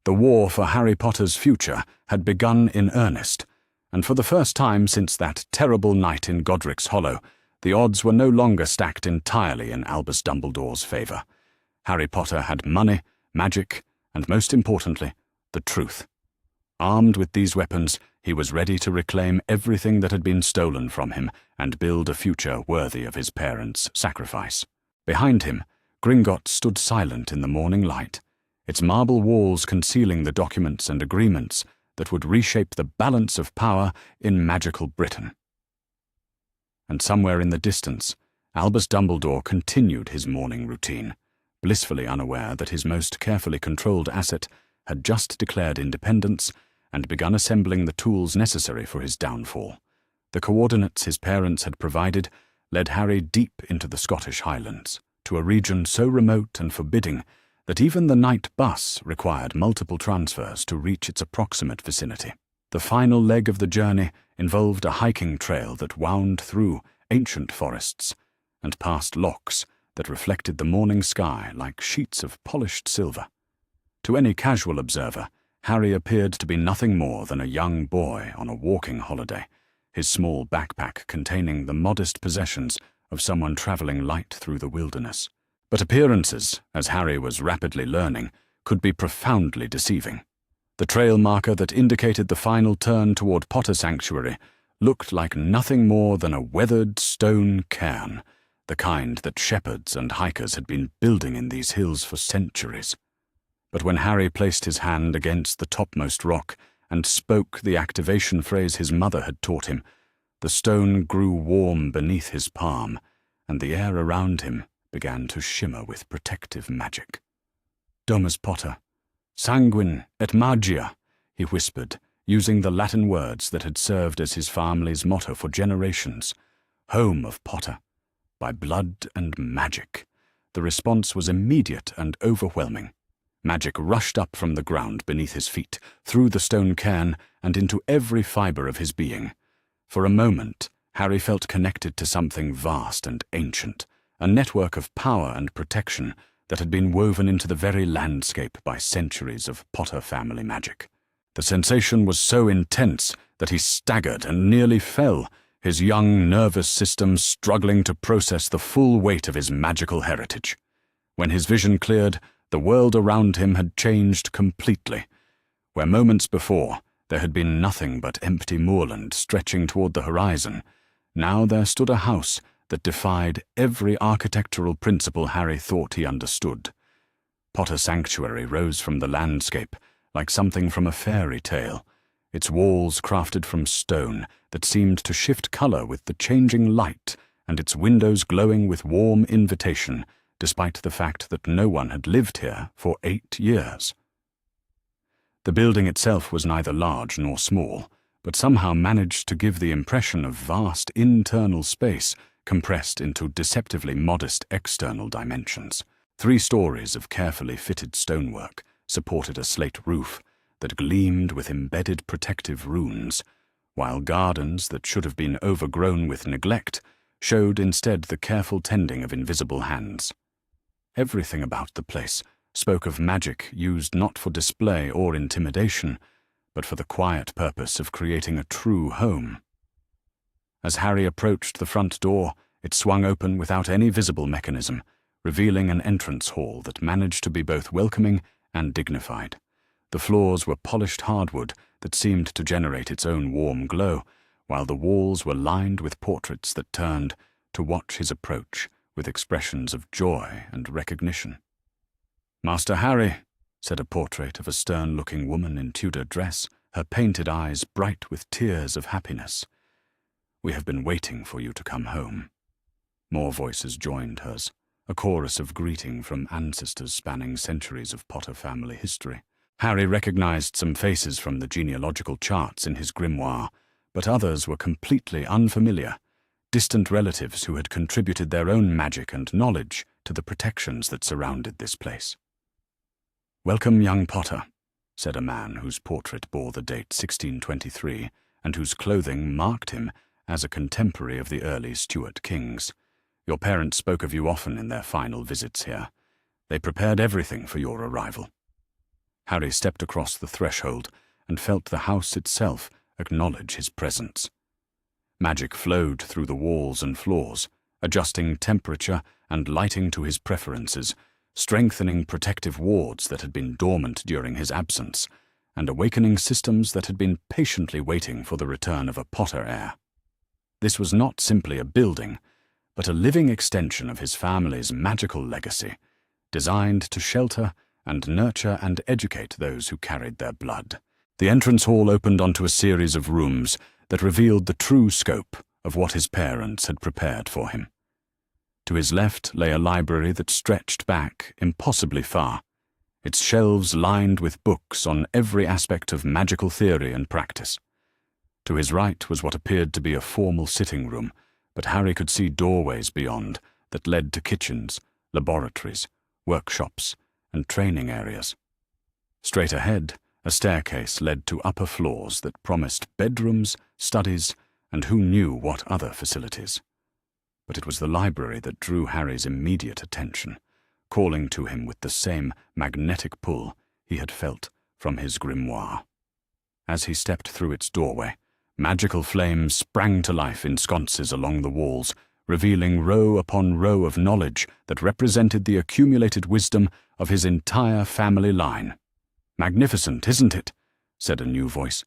The war for Harry Potter's future had begun in earnest, and for the first time since that terrible night in Godric's Hollow, the odds were no longer stacked entirely in Albus Dumbledore's favor. Harry Potter had money, magic, and most importantly, the truth. Armed with these weapons, he was ready to reclaim everything that had been stolen from him and build a future worthy of his parents' sacrifice. Behind him, Gringotts stood silent in the morning light, its marble walls concealing the documents and agreements that would reshape the balance of power in magical Britain. And somewhere in the distance, Albus Dumbledore continued his morning routine, blissfully unaware that his most carefully controlled asset had just declared independence and begun assembling the tools necessary for his downfall. The coordinates his parents had provided led Harry deep into the Scottish Highlands, to a region so remote and forbidding that even the night bus required multiple transfers to reach its approximate vicinity. The final leg of the journey involved a hiking trail that wound through ancient forests and past lochs that reflected the morning sky like sheets of polished silver. To any casual observer, Harry appeared to be nothing more than a young boy on a walking holiday, his small backpack containing the modest possessions of someone traveling light through the wilderness. But appearances, as Harry was rapidly learning, could be profoundly deceiving. The trail marker that indicated the final turn toward Potter Sanctuary looked like nothing more than a weathered stone cairn, the kind that shepherds and hikers had been building in these hills for centuries. But when Harry placed his hand against the topmost rock and spoke the activation phrase his mother had taught him, the stone grew warm beneath his palm, and the air around him began to shimmer with protective magic. "Domus Potter, sanguine et magia," he whispered, using the Latin words that had served as his family's motto for generations. "Home of Potter, by blood and magic." The response was immediate and overwhelming. Magic rushed up from the ground beneath his feet, through the stone cairn, and into every fibre of his being. For a moment, Harry felt connected to something vast and ancient, a network of power and protection that had been woven into the very landscape by centuries of Potter family magic. The sensation was so intense that he staggered and nearly fell, his young nervous system struggling to process the full weight of his magical heritage. When his vision cleared, the world around him had changed completely. Where moments before there had been nothing but empty moorland stretching toward the horizon, now there stood a house that defied every architectural principle Harry thought he understood. Potter Sanctuary rose from the landscape like something from a fairy tale, its walls crafted from stone that seemed to shift color with the changing light, and its windows glowing with warm invitation, despite the fact that no one had lived here for 8 years. The building itself was neither large nor small, but somehow managed to give the impression of vast internal space compressed into deceptively modest external dimensions. 3 stories of carefully fitted stonework supported a slate roof that gleamed with embedded protective runes, while gardens that should have been overgrown with neglect showed instead the careful tending of invisible hands. Everything about the place spoke of magic used not for display or intimidation, but for the quiet purpose of creating a true home. As Harry approached the front door, it swung open without any visible mechanism, revealing an entrance hall that managed to be both welcoming and dignified. The floors were polished hardwood that seemed to generate its own warm glow, while the walls were lined with portraits that turned to watch his approach with expressions of joy and recognition. "Master Harry," said a portrait of a stern-looking woman in Tudor dress, her painted eyes bright with tears of happiness. "We have been waiting for you to come home." More voices joined hers, a chorus of greeting from ancestors spanning centuries of Potter family history. Harry recognized some faces from the genealogical charts in his grimoire, but others were completely unfamiliar, distant relatives who had contributed their own magic and knowledge to the protections that surrounded this place. "Welcome, young Potter," said a man whose portrait bore the date 1623 and whose clothing marked him as a contemporary of the early Stuart kings. "Your parents spoke of you often in their final visits here. They prepared everything for your arrival." Harry stepped across the threshold and felt the house itself acknowledge his presence. Magic flowed through the walls and floors, adjusting temperature and lighting to his preferences, strengthening protective wards that had been dormant during his absence, and awakening systems that had been patiently waiting for the return of a Potter heir. This was not simply a building, but a living extension of his family's magical legacy, designed to shelter and nurture and educate those who carried their blood. The entrance hall opened onto a series of rooms that revealed the true scope of what his parents had prepared for him. To his left lay a library that stretched back impossibly far, its shelves lined with books on every aspect of magical theory and practice. To his right was what appeared to be a formal sitting room, but Harry could see doorways beyond that led to kitchens, laboratories, workshops, and training areas. Straight ahead, a staircase led to upper floors that promised bedrooms, studies, and who knew what other facilities. But it was the library that drew Harry's immediate attention, calling to him with the same magnetic pull he had felt from his grimoire. As he stepped through its doorway, magical flames sprang to life in sconces along the walls, revealing row upon row of knowledge that represented the accumulated wisdom of his entire family line. "Magnificent, isn't it?" said a new voice,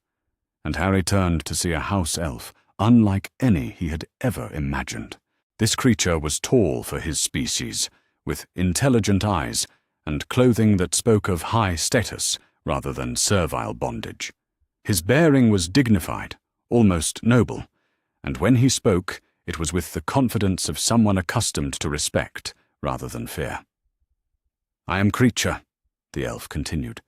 and Harry turned to see a house elf unlike any he had ever imagined. This creature was tall for his species, with intelligent eyes and clothing that spoke of high status rather than servile bondage. His bearing was dignified, almost noble, and when he spoke, it was with the confidence of someone accustomed to respect rather than fear. "I am Creature," the elf continued,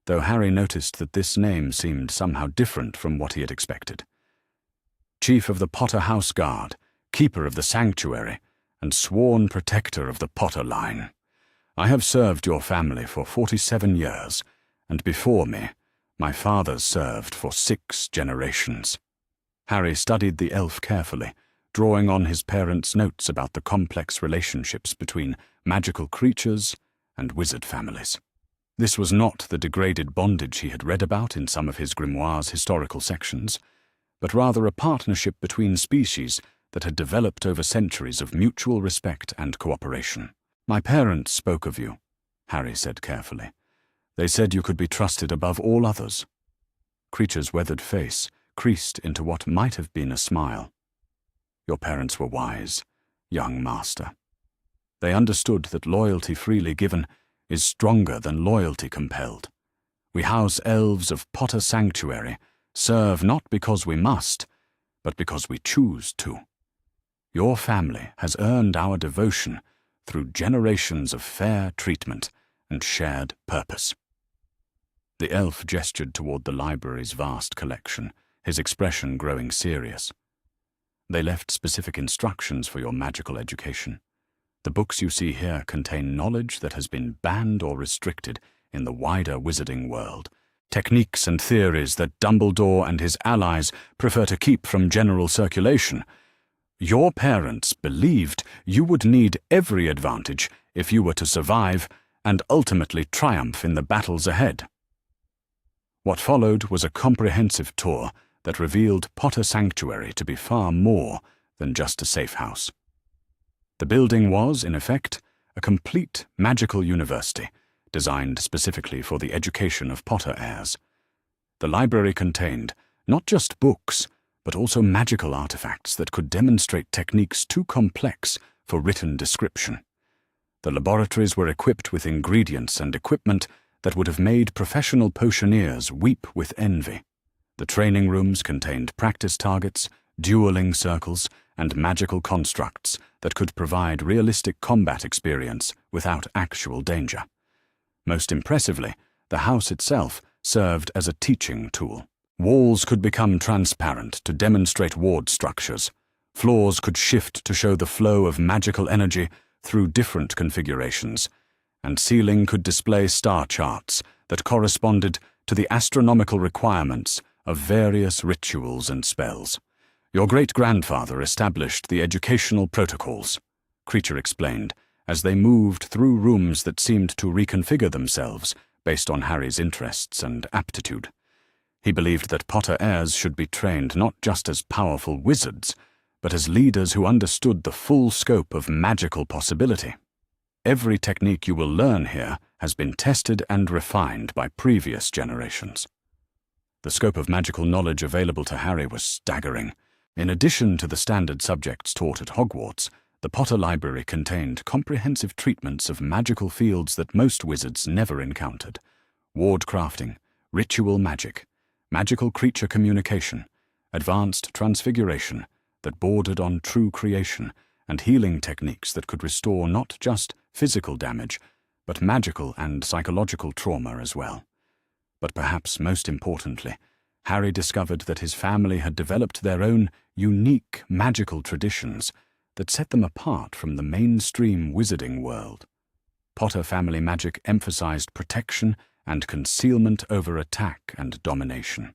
though Harry noticed that this name seemed somehow different from what he had expected. "Chief of the Potter House Guard, Keeper of the Sanctuary, and sworn protector of the Potter line. I have served your family for 47 years, and before me, my fathers served for 6 generations." Harry studied the elf carefully, drawing on his parents' notes about the complex relationships between magical creatures and wizard families. This was not the degraded bondage he had read about in some of his grimoire's historical sections, but rather a partnership between species that had developed over centuries of mutual respect and cooperation. "My parents spoke of you," Harry said carefully. "They said you could be trusted above all others." Creature's weathered face creased into what might have been a smile. "Your parents were wise, young master. They understood that loyalty freely given is stronger than loyalty compelled. We house elves of Potter Sanctuary, serve not because we must, but because we choose to. Your family has earned our devotion through generations of fair treatment and shared purpose." The elf gestured toward the library's vast collection, his expression growing serious. "They left specific instructions for your magical education. The books you see here contain knowledge that has been banned or restricted in the wider wizarding world, techniques and theories that Dumbledore and his allies prefer to keep from general circulation. Your parents believed you would need every advantage if you were to survive and ultimately triumph in the battles ahead." What followed was a comprehensive tour that revealed Potter Sanctuary to be far more than just a safe house. The building was, in effect, a complete magical university, designed specifically for the education of Potter heirs. The library contained not just books, but also magical artifacts that could demonstrate techniques too complex for written description. The laboratories were equipped with ingredients and equipment that would have made professional potioneers weep with envy. The training rooms contained practice targets, dueling circles, and magical constructs that could provide realistic combat experience without actual danger. Most impressively, the house itself served as a teaching tool. Walls could become transparent to demonstrate ward structures. Floors could shift to show the flow of magical energy through different configurations, and ceiling could display star charts that corresponded to the astronomical requirements of various rituals and spells. "Your great-grandfather established the educational protocols," Creature explained, as they moved through rooms that seemed to reconfigure themselves based on Harry's interests and aptitude. He believed that Potter heirs should be trained not just as powerful wizards, but as leaders who understood the full scope of magical possibility. Every technique you will learn here has been tested and refined by previous generations. The scope of magical knowledge available to Harry was staggering. In addition to the standard subjects taught at Hogwarts, the Potter Library contained comprehensive treatments of magical fields that most wizards never encountered: ward crafting, ritual magic, magical creature communication, advanced transfiguration that bordered on true creation, and healing techniques that could restore not just physical damage, but magical and psychological trauma as well. But perhaps most importantly, Harry discovered that his family had developed their own unique magical traditions that set them apart from the mainstream wizarding world. Potter family magic emphasized protection and concealment over attack and domination,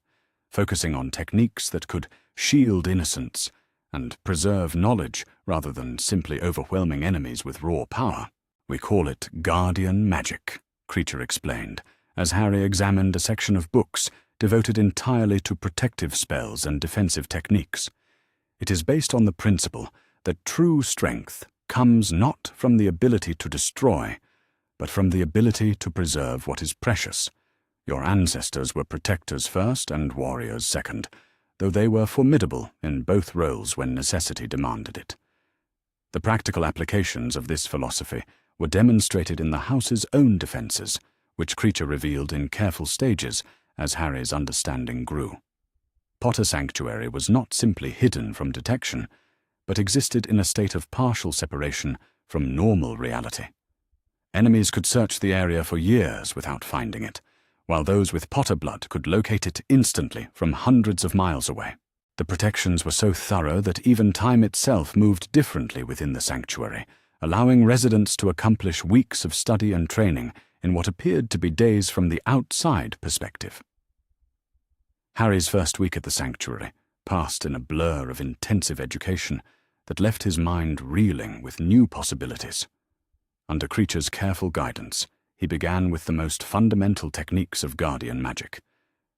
focusing on techniques that could shield innocence and preserve knowledge rather than simply overwhelming enemies with raw power. "We call it guardian magic," Creature explained, as Harry examined a section of books devoted entirely to protective spells and defensive techniques. "It is based on the principle that true strength comes not from the ability to destroy, but from the ability to preserve what is precious. Your ancestors were protectors first and warriors second, though they were formidable in both roles when necessity demanded it." The practical applications of this philosophy were demonstrated in the house's own defenses, which Creature revealed in careful stages as Harry's understanding grew. Potter Sanctuary was not simply hidden from detection, but existed in a state of partial separation from normal reality. Enemies could search the area for years without finding it, while those with Potter blood could locate it instantly from hundreds of miles away. The protections were so thorough that even time itself moved differently within the sanctuary, allowing residents to accomplish weeks of study and training in what appeared to be days from the outside perspective. Harry's first week at the sanctuary passed in a blur of intensive education that left his mind reeling with new possibilities. Under Creature's careful guidance, he began with the most fundamental techniques of guardian magic,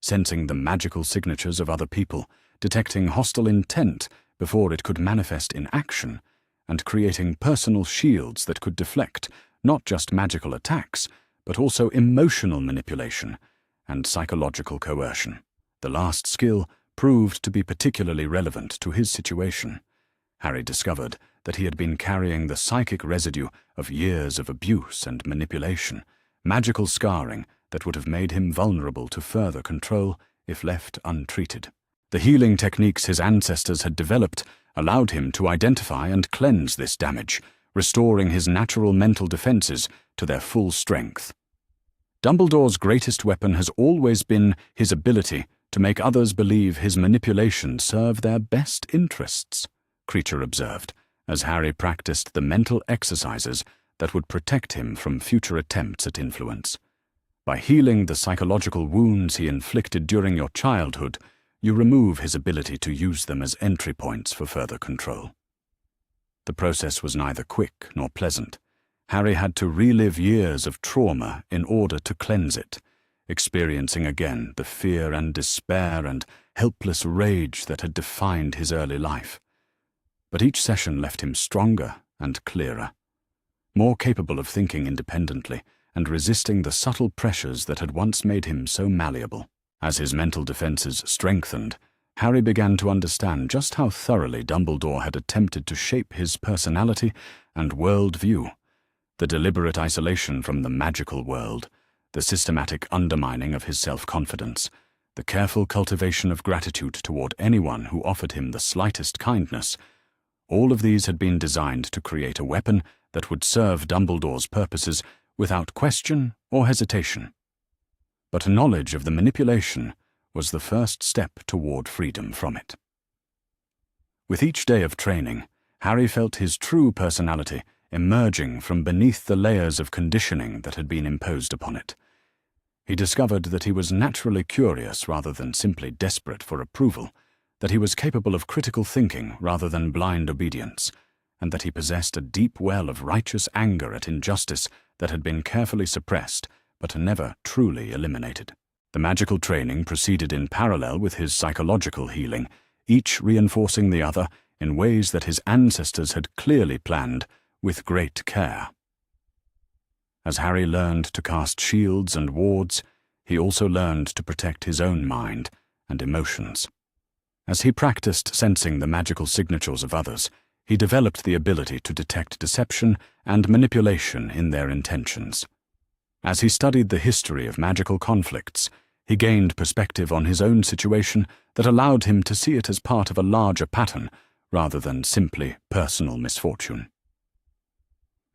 sensing the magical signatures of other people, detecting hostile intent before it could manifest in action, and creating personal shields that could deflect not just magical attacks, but also emotional manipulation and psychological coercion. The last skill proved to be particularly relevant to his situation. Harry discovered that he had been carrying the psychic residue of years of abuse and manipulation, magical scarring that would have made him vulnerable to further control if left untreated. The healing techniques his ancestors had developed allowed him to identify and cleanse this damage, restoring his natural mental defenses to their full strength. Dumbledore's greatest weapon has always been his ability to make others believe his manipulations serve their best interests, Creature observed, as Harry practiced the mental exercises that would protect him from future attempts at influence. By healing the psychological wounds he inflicted during your childhood, you remove his ability to use them as entry points for further control. The process was neither quick nor pleasant. Harry had to relive years of trauma in order to cleanse it, experiencing again the fear and despair and helpless rage that had defined his early life. But each session left him stronger and clearer, more capable of thinking independently and resisting the subtle pressures that had once made him so malleable. As his mental defenses strengthened, Harry began to understand just how thoroughly Dumbledore had attempted to shape his personality and worldview. The deliberate isolation from the magical world, the systematic undermining of his self-confidence, the careful cultivation of gratitude toward anyone who offered him the slightest kindness, all of these had been designed to create a weapon that would serve Dumbledore's purposes without question or hesitation. But knowledge of the manipulation was the first step toward freedom from it. With each day of training, Harry felt his true personality emerging from beneath the layers of conditioning that had been imposed upon it. He discovered that he was naturally curious rather than simply desperate for approval, that he was capable of critical thinking rather than blind obedience, and that he possessed a deep well of righteous anger at injustice that had been carefully suppressed but never truly eliminated. The magical training proceeded in parallel with his psychological healing, each reinforcing the other in ways that his ancestors had clearly planned with great care. As Harry learned to cast shields and wards, he also learned to protect his own mind and emotions. As he practiced sensing the magical signatures of others, he developed the ability to detect deception and manipulation in their intentions. As he studied the history of magical conflicts, he gained perspective on his own situation that allowed him to see it as part of a larger pattern rather than simply personal misfortune.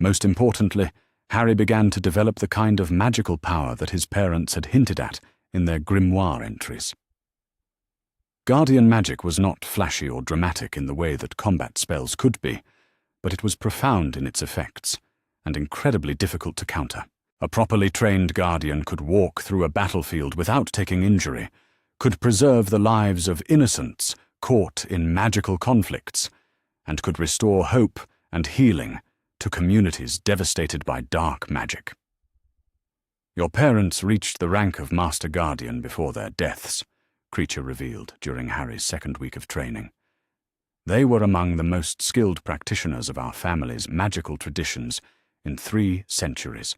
Most importantly, Harry began to develop the kind of magical power that his parents had hinted at in their Grimoire entries. Guardian magic was not flashy or dramatic in the way that combat spells could be, but it was profound in its effects and incredibly difficult to counter. A properly trained guardian could walk through a battlefield without taking injury, could preserve the lives of innocents caught in magical conflicts, and could restore hope and healing to communities devastated by dark magic. Your parents reached the rank of Master Guardian before their deaths, Creature revealed during Harry's second week of training. They were among the most skilled practitioners of our family's magical traditions in 3 centuries.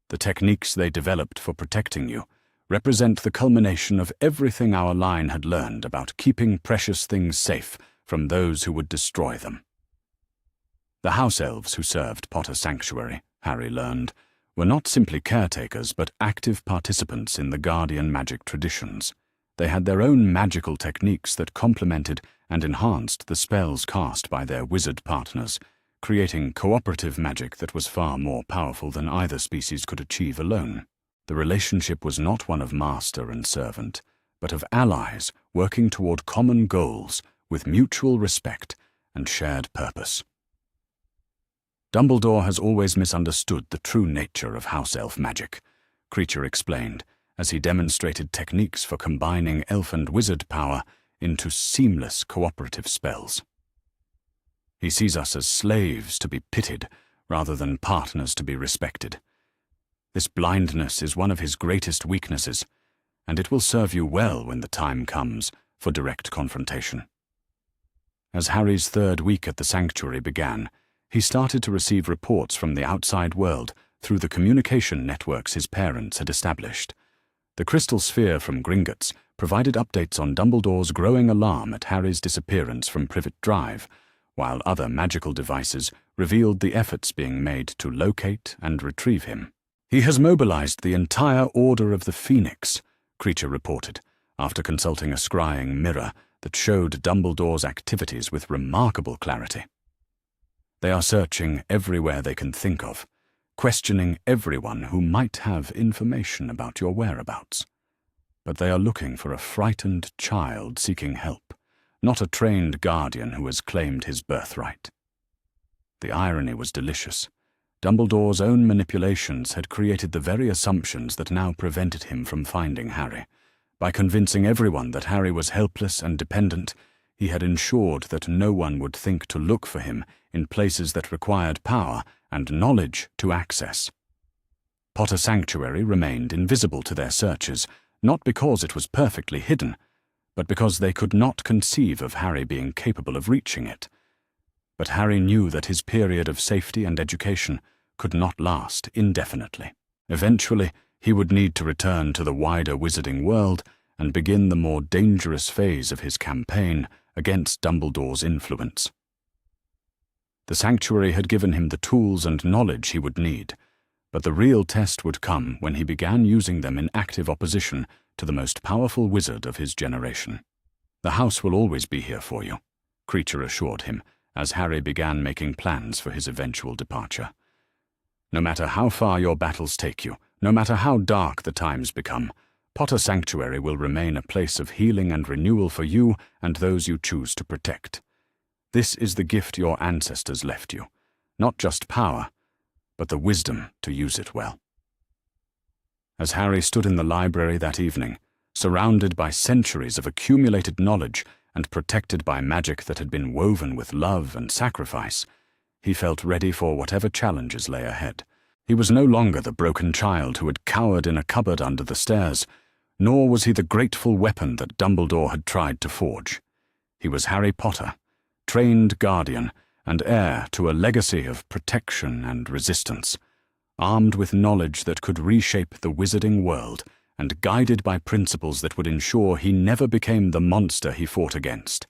The techniques they developed for protecting you represent the culmination of everything our line had learned about keeping precious things safe from those who would destroy them. The house elves who served Potter Sanctuary, Harry learned, were not simply caretakers but active participants in the Guardian magic traditions. They had their own magical techniques that complemented and enhanced the spells cast by their wizard partners, creating cooperative magic that was far more powerful than either species could achieve alone. The relationship was not one of master and servant, but of allies working toward common goals with mutual respect and shared purpose. Dumbledore has always misunderstood the true nature of house elf magic, Creature explained, as he demonstrated techniques for combining elf and wizard power into seamless cooperative spells. He sees us as slaves to be pitied rather than partners to be respected. This blindness is one of his greatest weaknesses, and it will serve you well when the time comes for direct confrontation. As Harry's 3rd week at the sanctuary began, he started to receive reports from the outside world through the communication networks his parents had established. The crystal sphere from Gringotts provided updates on Dumbledore's growing alarm at Harry's disappearance from Privet Drive, while other magical devices revealed the efforts being made to locate and retrieve him. "He has mobilized the entire Order of the Phoenix," Creature reported, after consulting a scrying mirror that showed Dumbledore's activities with remarkable clarity. "They are searching everywhere they can think of, questioning everyone who might have information about your whereabouts. But they are looking for a frightened child seeking help, not a trained guardian who has claimed his birthright." The irony was delicious. Dumbledore's own manipulations had created the very assumptions that now prevented him from finding Harry. By convincing everyone that Harry was helpless and dependent, he had ensured that no one would think to look for him in places that required power and knowledge to access. Potter Sanctuary remained invisible to their searchers, not because it was perfectly hidden, but because they could not conceive of Harry being capable of reaching it. But Harry knew that his period of safety and education could not last indefinitely. Eventually, he would need to return to the wider wizarding world and begin the more dangerous phase of his campaign against Dumbledore's influence. The sanctuary had given him the tools and knowledge he would need, but the real test would come when he began using them in active opposition to the most powerful wizard of his generation. "The house will always be here for you," Creature assured him, as Harry began making plans for his eventual departure. "No matter how far your battles take you, no matter how dark the times become, Potter Sanctuary will remain a place of healing and renewal for you and those you choose to protect. This is the gift your ancestors left you, not just power, but the wisdom to use it well." As Harry stood in the library that evening, surrounded by centuries of accumulated knowledge and protected by magic that had been woven with love and sacrifice, he felt ready for whatever challenges lay ahead. He was no longer the broken child who had cowered in a cupboard under the stairs, nor was he the grateful weapon that Dumbledore had tried to forge. He was Harry Potter, trained guardian and heir to a legacy of protection and resistance, armed with knowledge that could reshape the wizarding world and guided by principles that would ensure he never became the monster he fought against.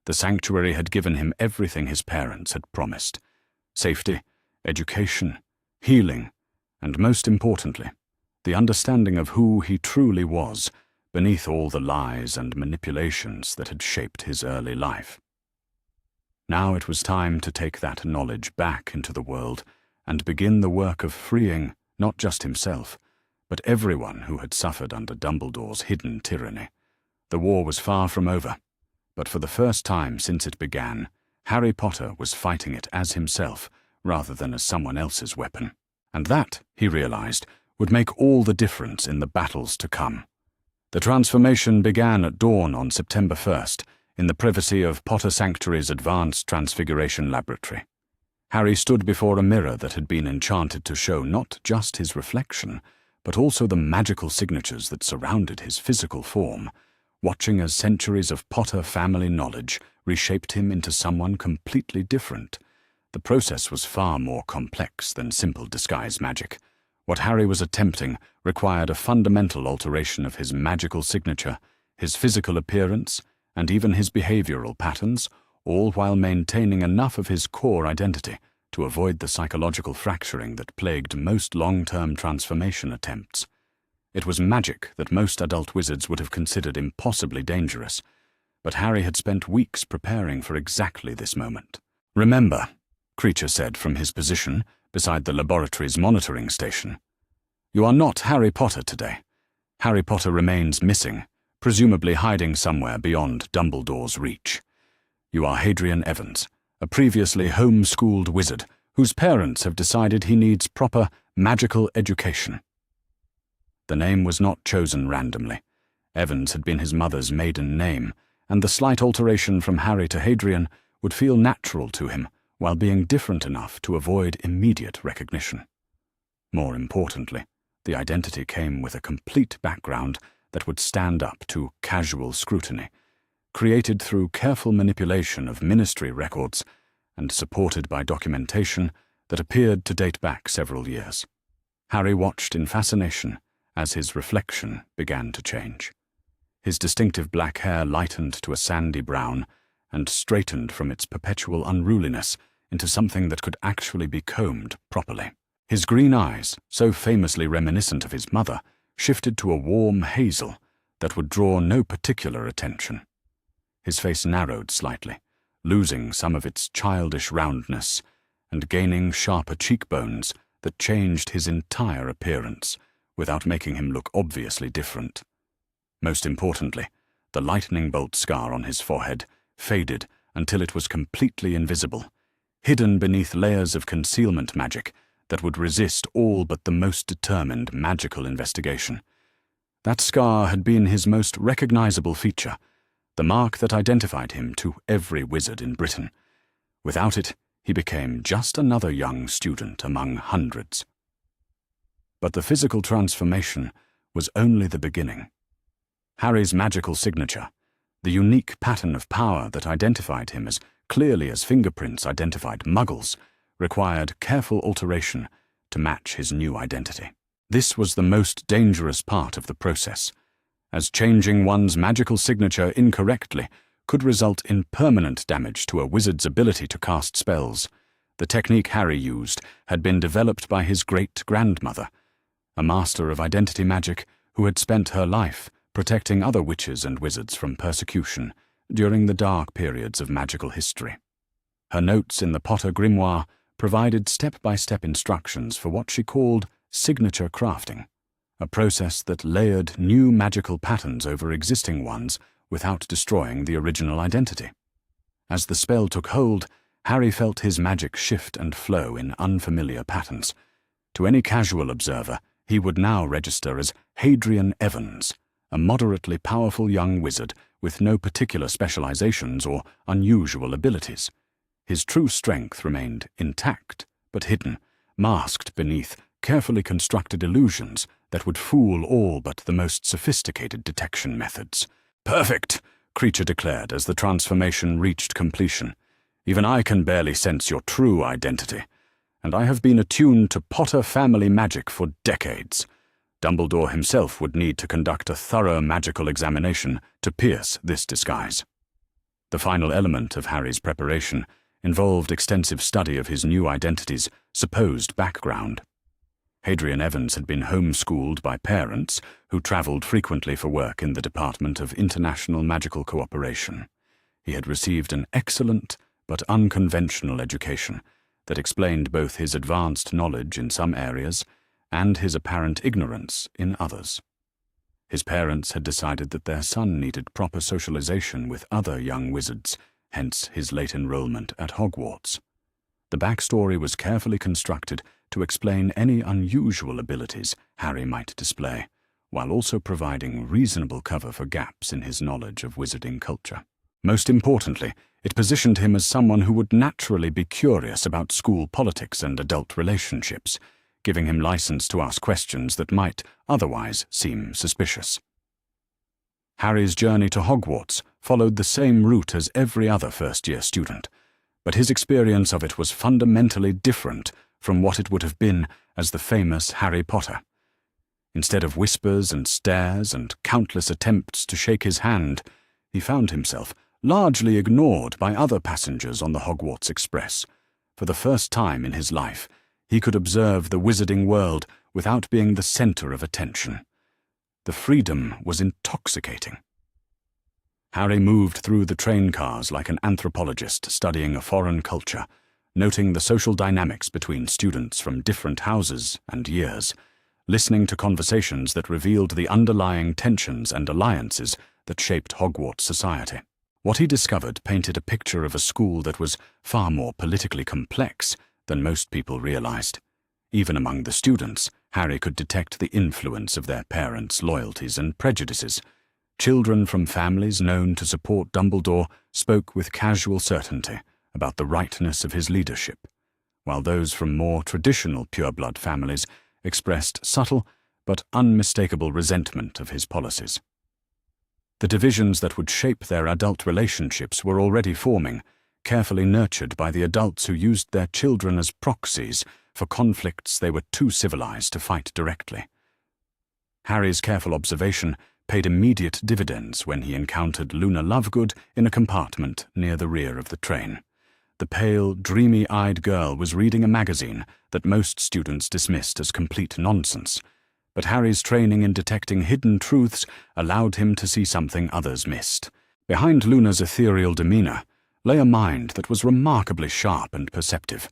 The sanctuary had given him everything his parents had promised: safety, education, healing, and most importantly, the understanding of who he truly was beneath all the lies and manipulations that had shaped his early life. Now it was time to take that knowledge back into the world and begin the work of freeing not just himself, but everyone who had suffered under Dumbledore's hidden tyranny. The war was far from over, but for the first time since it began, Harry Potter was fighting it as himself rather than as someone else's weapon. And that, he realized, would make all the difference in the battles to come. The transformation began at dawn on September 1st, in the privacy of Potter Sanctuary's Advanced Transfiguration Laboratory. Harry stood before a mirror that had been enchanted to show not just his reflection, but also the magical signatures that surrounded his physical form, watching as centuries of Potter family knowledge reshaped him into someone completely different. The process was far more complex than simple disguise magic. What Harry was attempting required a fundamental alteration of his magical signature, his physical appearance, and even his behavioral patterns, all while maintaining enough of his core identity to avoid the psychological fracturing that plagued most long-term transformation attempts. It was magic that most adult wizards would have considered impossibly dangerous, but Harry had spent weeks preparing for exactly this moment. "Remember," Creature said from his position beside the laboratory's monitoring station, "you are not Harry Potter today. Harry Potter remains missing, presumably hiding somewhere beyond Dumbledore's reach. You are Hadrian Evans, a previously home-schooled wizard whose parents have decided he needs proper magical education." The name was not chosen randomly. Evans had been his mother's maiden name, and the slight alteration from Harry to Hadrian would feel natural to him while being different enough to avoid immediate recognition. More importantly, the identity came with a complete background that would stand up to casual scrutiny, created through careful manipulation of ministry records and supported by documentation that appeared to date back several years. Harry watched in fascination as his reflection began to change. His distinctive black hair lightened to a sandy brown and straightened from its perpetual unruliness into something that could actually be combed properly. His green eyes, so famously reminiscent of his mother, shifted to a warm hazel that would draw no particular attention. His face narrowed slightly, losing some of its childish roundness and gaining sharper cheekbones that changed his entire appearance without making him look obviously different. Most importantly, the lightning bolt scar on his forehead faded until it was completely invisible, hidden beneath layers of concealment magic that would resist all but the most determined magical investigation. That scar had been his most recognizable feature, the mark that identified him to every wizard in Britain. Without it, he became just another young student among hundreds. But the physical transformation was only the beginning. Harry's magical signature, the unique pattern of power that identified him as clearly as fingerprints identified Muggles, required careful alteration to match his new identity. This was the most dangerous part of the process, as changing one's magical signature incorrectly could result in permanent damage to a wizard's ability to cast spells. The technique Harry used had been developed by his great-grandmother, a master of identity magic who had spent her life protecting other witches and wizards from persecution during the dark periods of magical history. Her notes in the Potter Grimoire provided step-by-step instructions for what she called signature crafting, a process that layered new magical patterns over existing ones without destroying the original identity. As the spell took hold, Harry felt his magic shift and flow in unfamiliar patterns. To any casual observer, he would now register as Hadrian Evans, a moderately powerful young wizard with no particular specializations or unusual abilities. His true strength remained intact, but hidden, masked beneath carefully constructed illusions that would fool all but the most sophisticated detection methods. "Perfect," Creature declared as the transformation reached completion. "Even I can barely sense your true identity. and I have been attuned to Potter family magic for decades. Dumbledore himself would need to conduct a thorough magical examination to pierce this disguise. The final element of Harry's preparation involved extensive study of his new identity's supposed background. Hadrian Evans had been homeschooled by parents who travelled frequently for work in the Department of International Magical Cooperation. He had received an excellent but unconventional education that explained both his advanced knowledge in some areas and his apparent ignorance in others. His parents had decided that their son needed proper socialization with other young wizards, hence his late enrollment at Hogwarts. The backstory was carefully constructed to explain any unusual abilities Harry might display, while also providing reasonable cover for gaps in his knowledge of wizarding culture. Most importantly, it positioned him as someone who would naturally be curious about school politics and adult relationships, giving him license to ask questions that might otherwise seem suspicious. Harry's journey to Hogwarts followed the same route as every other first-year student, but his experience of it was fundamentally different from what it would have been as the famous Harry Potter. Instead of whispers and stares and countless attempts to shake his hand, he found himself largely ignored by other passengers on the Hogwarts Express. For the first time in his life, he could observe the wizarding world without being the center of attention. The freedom was intoxicating. Harry moved through the train cars like an anthropologist studying a foreign culture, noting the social dynamics between students from different houses and years, listening to conversations that revealed the underlying tensions and alliances that shaped Hogwarts society. What he discovered painted a picture of a school that was far more politically complex than most people realized. Even among the students, Harry could detect the influence of their parents' loyalties and prejudices. Children from families known to support Dumbledore spoke with casual certainty about the rightness of his leadership, while those from more traditional pureblood families expressed subtle but unmistakable resentment of his policies. The divisions that would shape their adult relationships were already forming, carefully nurtured by the adults who used their children as proxies for conflicts they were too civilized to fight directly. Harry's careful observation paid immediate dividends when he encountered Luna Lovegood in a compartment near the rear of the train. The pale, dreamy-eyed girl was reading a magazine that most students dismissed as complete nonsense, but Harry's training in detecting hidden truths allowed him to see something others missed. Behind Luna's ethereal demeanor lay a mind that was remarkably sharp and perceptive,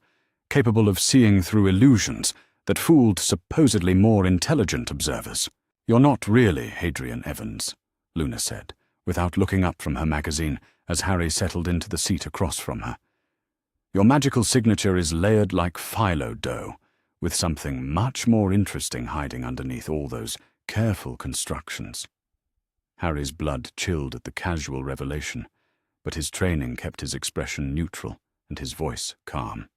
capable of seeing through illusions that fooled supposedly more intelligent observers. "You're not really Hadrian Evans," Luna said, without looking up from her magazine as Harry settled into the seat across from her. "Your magical signature is layered like phyllo dough, with something much more interesting hiding underneath all those careful constructions." Harry's blood chilled at the casual revelation, but his training kept his expression neutral and his voice calm.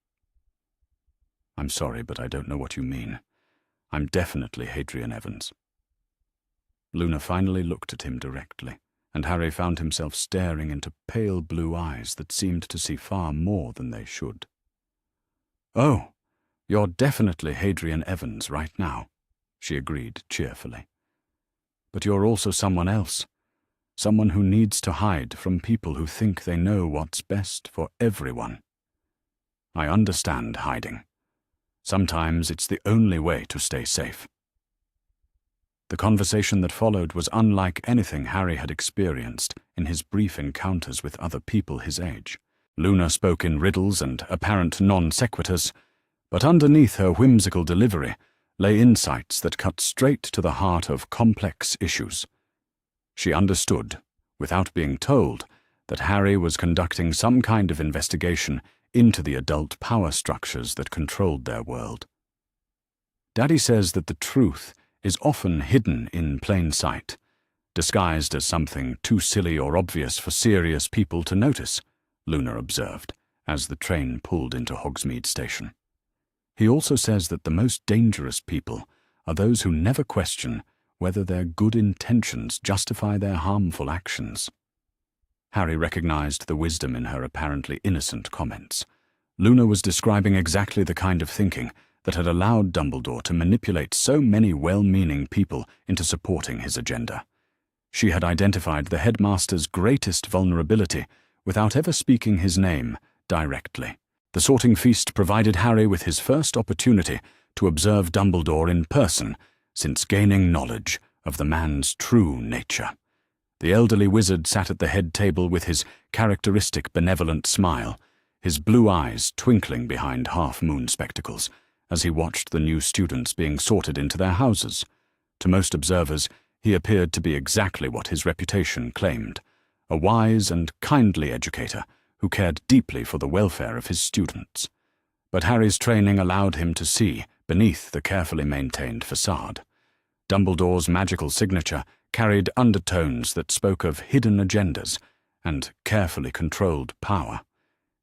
"I'm sorry, but I don't know what you mean. I'm definitely Hadrian Evans." Luna finally looked at him directly, and Harry found himself staring into pale blue eyes that seemed to see far more than they should. "Oh, you're definitely Hadrian Evans right now," she agreed cheerfully. "But you're also someone else. Someone who needs to hide from people who think they know what's best for everyone. I understand hiding. Sometimes it's the only way to stay safe." The conversation that followed was unlike anything Harry had experienced in his brief encounters with other people his age. Luna spoke in riddles and apparent non-sequiturs, but underneath her whimsical delivery lay insights that cut straight to the heart of complex issues. She understood, without being told, that Harry was conducting some kind of investigation into the adult power structures that controlled their world. "Daddy says that the truth is often hidden in plain sight, disguised as something too silly or obvious for serious people to notice," Luna observed, as the train pulled into Hogsmeade Station. "He also says that the most dangerous people are those who never question whether their good intentions justify their harmful actions." Harry recognized the wisdom in her apparently innocent comments. Luna was describing exactly the kind of thinking that had allowed Dumbledore to manipulate so many well-meaning people into supporting his agenda. She had identified the headmaster's greatest vulnerability without ever speaking his name directly. The sorting feast provided Harry with his first opportunity to observe Dumbledore in person since gaining knowledge of the man's true nature. The elderly wizard sat at the head table with his characteristic benevolent smile, his blue eyes twinkling behind half-moon spectacles as he watched the new students being sorted into their houses. To most observers, he appeared to be exactly what his reputation claimed, a wise and kindly educator who cared deeply for the welfare of his students. But Harry's training allowed him to see beneath the carefully maintained facade. Dumbledore's magical signature carried undertones that spoke of hidden agendas and carefully controlled power.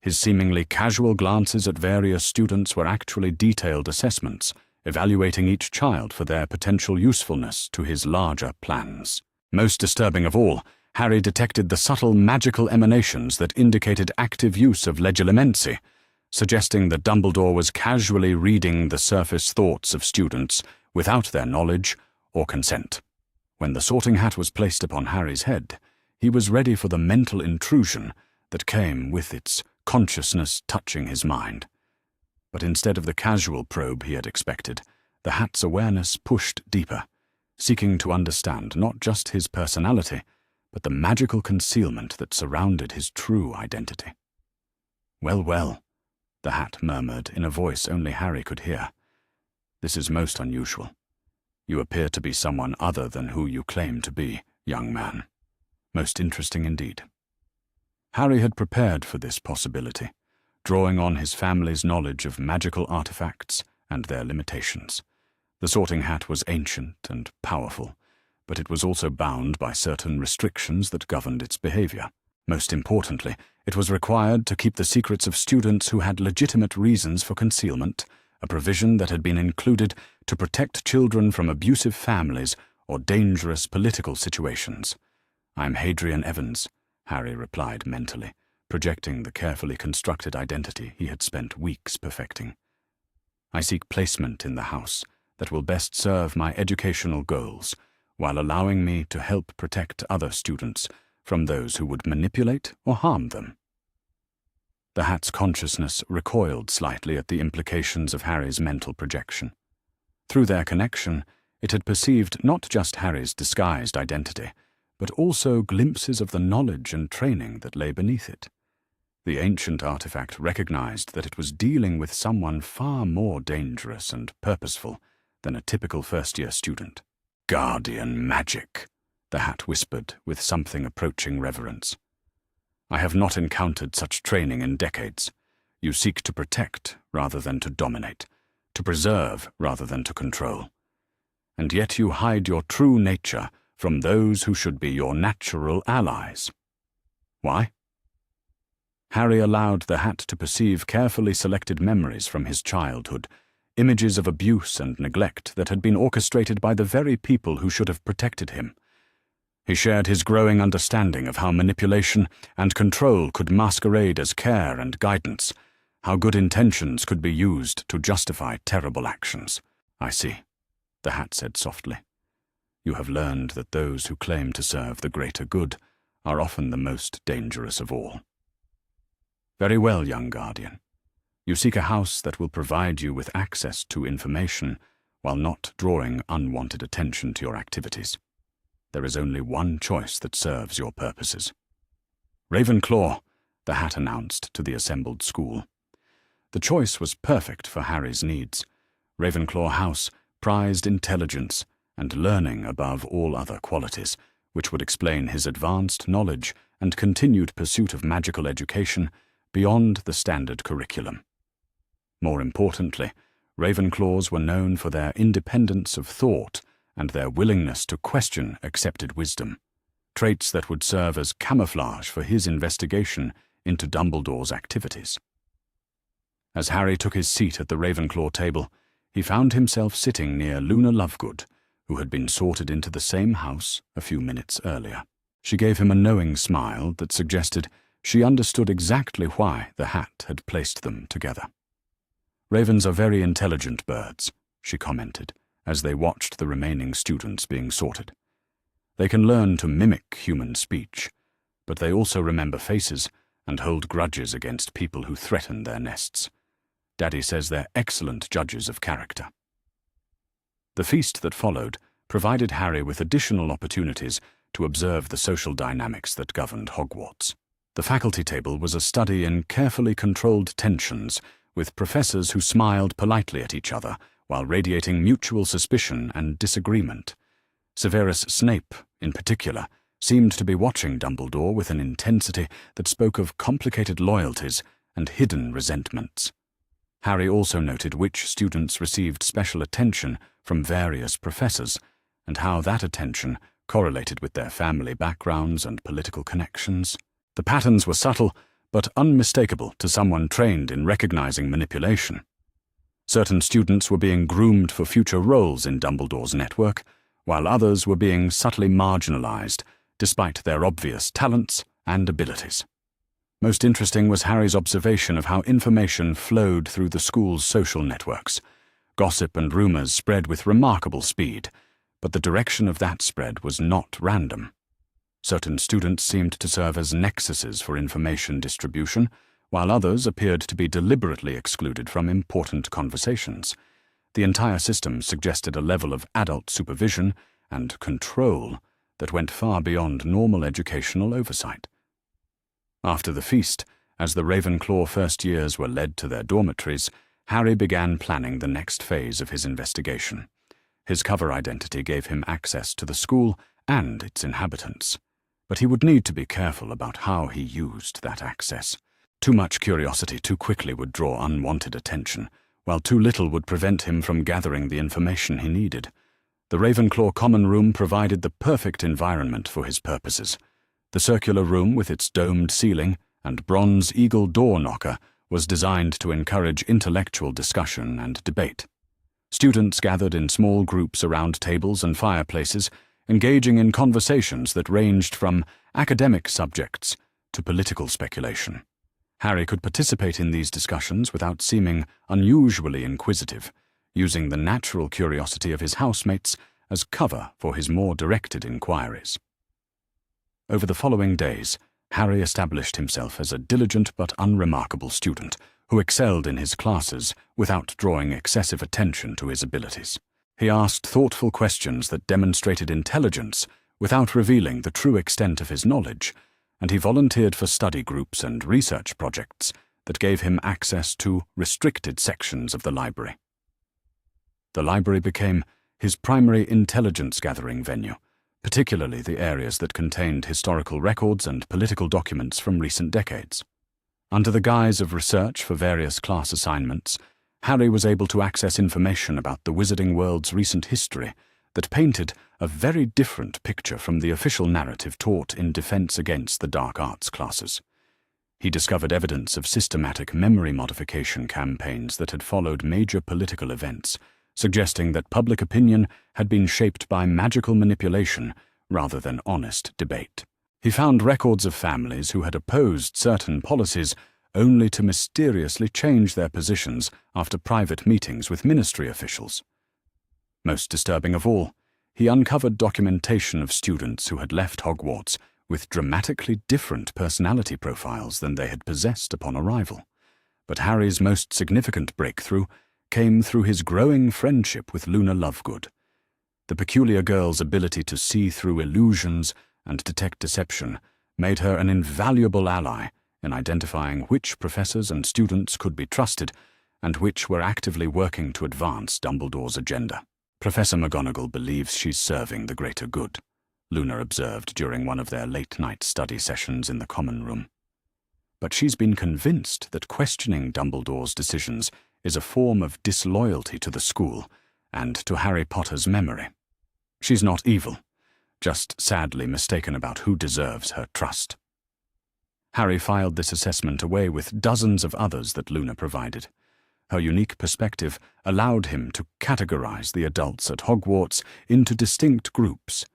His seemingly casual glances at various students were actually detailed assessments, evaluating each child for their potential usefulness to his larger plans. Most disturbing of all, Harry detected the subtle magical emanations that indicated active use of legilimency, suggesting that Dumbledore was casually reading the surface thoughts of students without their knowledge or consent. When the sorting hat was placed upon Harry's head, he was ready for the mental intrusion that came with its consciousness touching his mind. But instead of the casual probe he had expected, the hat's awareness pushed deeper, seeking to understand not just his personality, but the magical concealment that surrounded his true identity. "Well, well," the hat murmured in a voice only Harry could hear. "This is most unusual. You appear to be someone other than who you claim to be, young man. Most interesting indeed." Harry had prepared for this possibility, drawing on his family's knowledge of magical artifacts and their limitations. The sorting hat was ancient and powerful, but it was also bound by certain restrictions that governed its behavior. Most importantly, it was required to keep the secrets of students who had legitimate reasons for concealment, a provision that had been included to protect children from abusive families or dangerous political situations. "I'm Hadrian Evans," Harry replied mentally, projecting the carefully constructed identity he had spent weeks perfecting. "I seek placement in the house that will best serve my educational goals, while allowing me to help protect other students from those who would manipulate or harm them." The hat's consciousness recoiled slightly at the implications of Harry's mental projection. Through their connection, it had perceived not just Harry's disguised identity, but also glimpses of the knowledge and training that lay beneath it. The ancient artifact recognized that it was dealing with someone far more dangerous and purposeful than a typical first-year student. "Guardian magic," the hat whispered with something approaching reverence. "I have not encountered such training in decades. You seek to protect rather than to dominate, to preserve rather than to control. And yet you hide your true nature from those who should be your natural allies. Why?" Harry allowed the hat to perceive carefully selected memories from his childhood, images of abuse and neglect that had been orchestrated by the very people who should have protected him. He shared his growing understanding of how manipulation and control could masquerade as care and guidance, how good intentions could be used to justify terrible actions. "I see," the hat said softly. "You have learned that those who claim to serve the greater good are often the most dangerous of all. Very well, young guardian. You seek a house that will provide you with access to information while not drawing unwanted attention to your activities. There is only one choice that serves your purposes." "Ravenclaw," the hat announced to the assembled school. The choice was perfect for Harry's needs. Ravenclaw House prized intelligence and learning above all other qualities, which would explain his advanced knowledge and continued pursuit of magical education beyond the standard curriculum. More importantly, Ravenclaws were known for their independence of thought and their willingness to question accepted wisdom, traits that would serve as camouflage for his investigation into Dumbledore's activities. As Harry took his seat at the Ravenclaw table, he found himself sitting near Luna Lovegood, who had been sorted into the same house a few minutes earlier. She gave him a knowing smile that suggested She understood exactly why the hat had placed them together. "Ravens are very intelligent birds," she commented, as they watched the remaining students being sorted. "They can learn to mimic human speech, but they also remember faces and hold grudges against people who threaten their nests. Daddy says they're excellent judges of character." The feast that followed provided Harry with additional opportunities to observe the social dynamics that governed Hogwarts. The faculty table was a study in carefully controlled tensions, with professors who smiled politely at each other while radiating mutual suspicion and disagreement. Severus Snape, in particular, seemed to be watching Dumbledore with an intensity that spoke of complicated loyalties and hidden resentments. Harry also noted which students received special attention from various professors, and how that attention correlated with their family backgrounds and political connections. The patterns were subtle, but unmistakable to someone trained in recognizing manipulation. Certain students were being groomed for future roles in Dumbledore's network, while others were being subtly marginalized, despite their obvious talents and abilities. Most interesting was Harry's observation of how information flowed through the school's social networks. Gossip and rumors spread with remarkable speed, but the direction of that spread was not random. Certain students seemed to serve as nexuses for information distribution, while others appeared to be deliberately excluded from important conversations. The entire system suggested a level of adult supervision and control that went far beyond normal educational oversight. After the feast, as the Ravenclaw first years were led to their dormitories, Harry began planning the next phase of his investigation. His cover identity gave him access to the school and its inhabitants, but he would need to be careful about how he used that access. Too much curiosity too quickly would draw unwanted attention, while too little would prevent him from gathering the information he needed. The Ravenclaw common room provided the perfect environment for his purposes. The circular room with its domed ceiling and bronze eagle door knocker was designed to encourage intellectual discussion and debate. Students gathered in small groups around tables and fireplaces, engaging in conversations that ranged from academic subjects to political speculation. Harry could participate in these discussions without seeming unusually inquisitive, using the natural curiosity of his housemates as cover for his more directed inquiries. Over the following days, Harry established himself as a diligent but unremarkable student who excelled in his classes without drawing excessive attention to his abilities. He asked thoughtful questions that demonstrated intelligence without revealing the true extent of his knowledge, and he volunteered for study groups and research projects that gave him access to restricted sections of the library. The library became his primary intelligence-gathering venue, particularly the areas that contained historical records and political documents from recent decades. Under the guise of research for various class assignments, Harry was able to access information about the wizarding world's recent history that painted a very different picture from the official narrative taught in Defense Against the Dark Arts classes. He discovered evidence of systematic memory modification campaigns that had followed major political events, suggesting that public opinion had been shaped by magical manipulation rather than honest debate. He found records of families who had opposed certain policies only to mysteriously change their positions after private meetings with ministry officials. Most disturbing of all, he uncovered documentation of students who had left Hogwarts with dramatically different personality profiles than they had possessed upon arrival. But Harry's most significant breakthrough came through his growing friendship with Luna Lovegood. The peculiar girl's ability to see through illusions and detect deception made her an invaluable ally in identifying which professors and students could be trusted and which were actively working to advance Dumbledore's agenda. "Professor McGonagall believes she's serving the greater good," Luna observed during one of their late-night study sessions in the common room. "But she's been convinced that questioning Dumbledore's decisions is a form of disloyalty to the school and to Harry Potter's memory. She's not evil, just sadly mistaken about who deserves her trust." Harry filed this assessment away with dozens of others that Luna provided. Her unique perspective allowed him to categorize the adults at Hogwarts into distinct groups: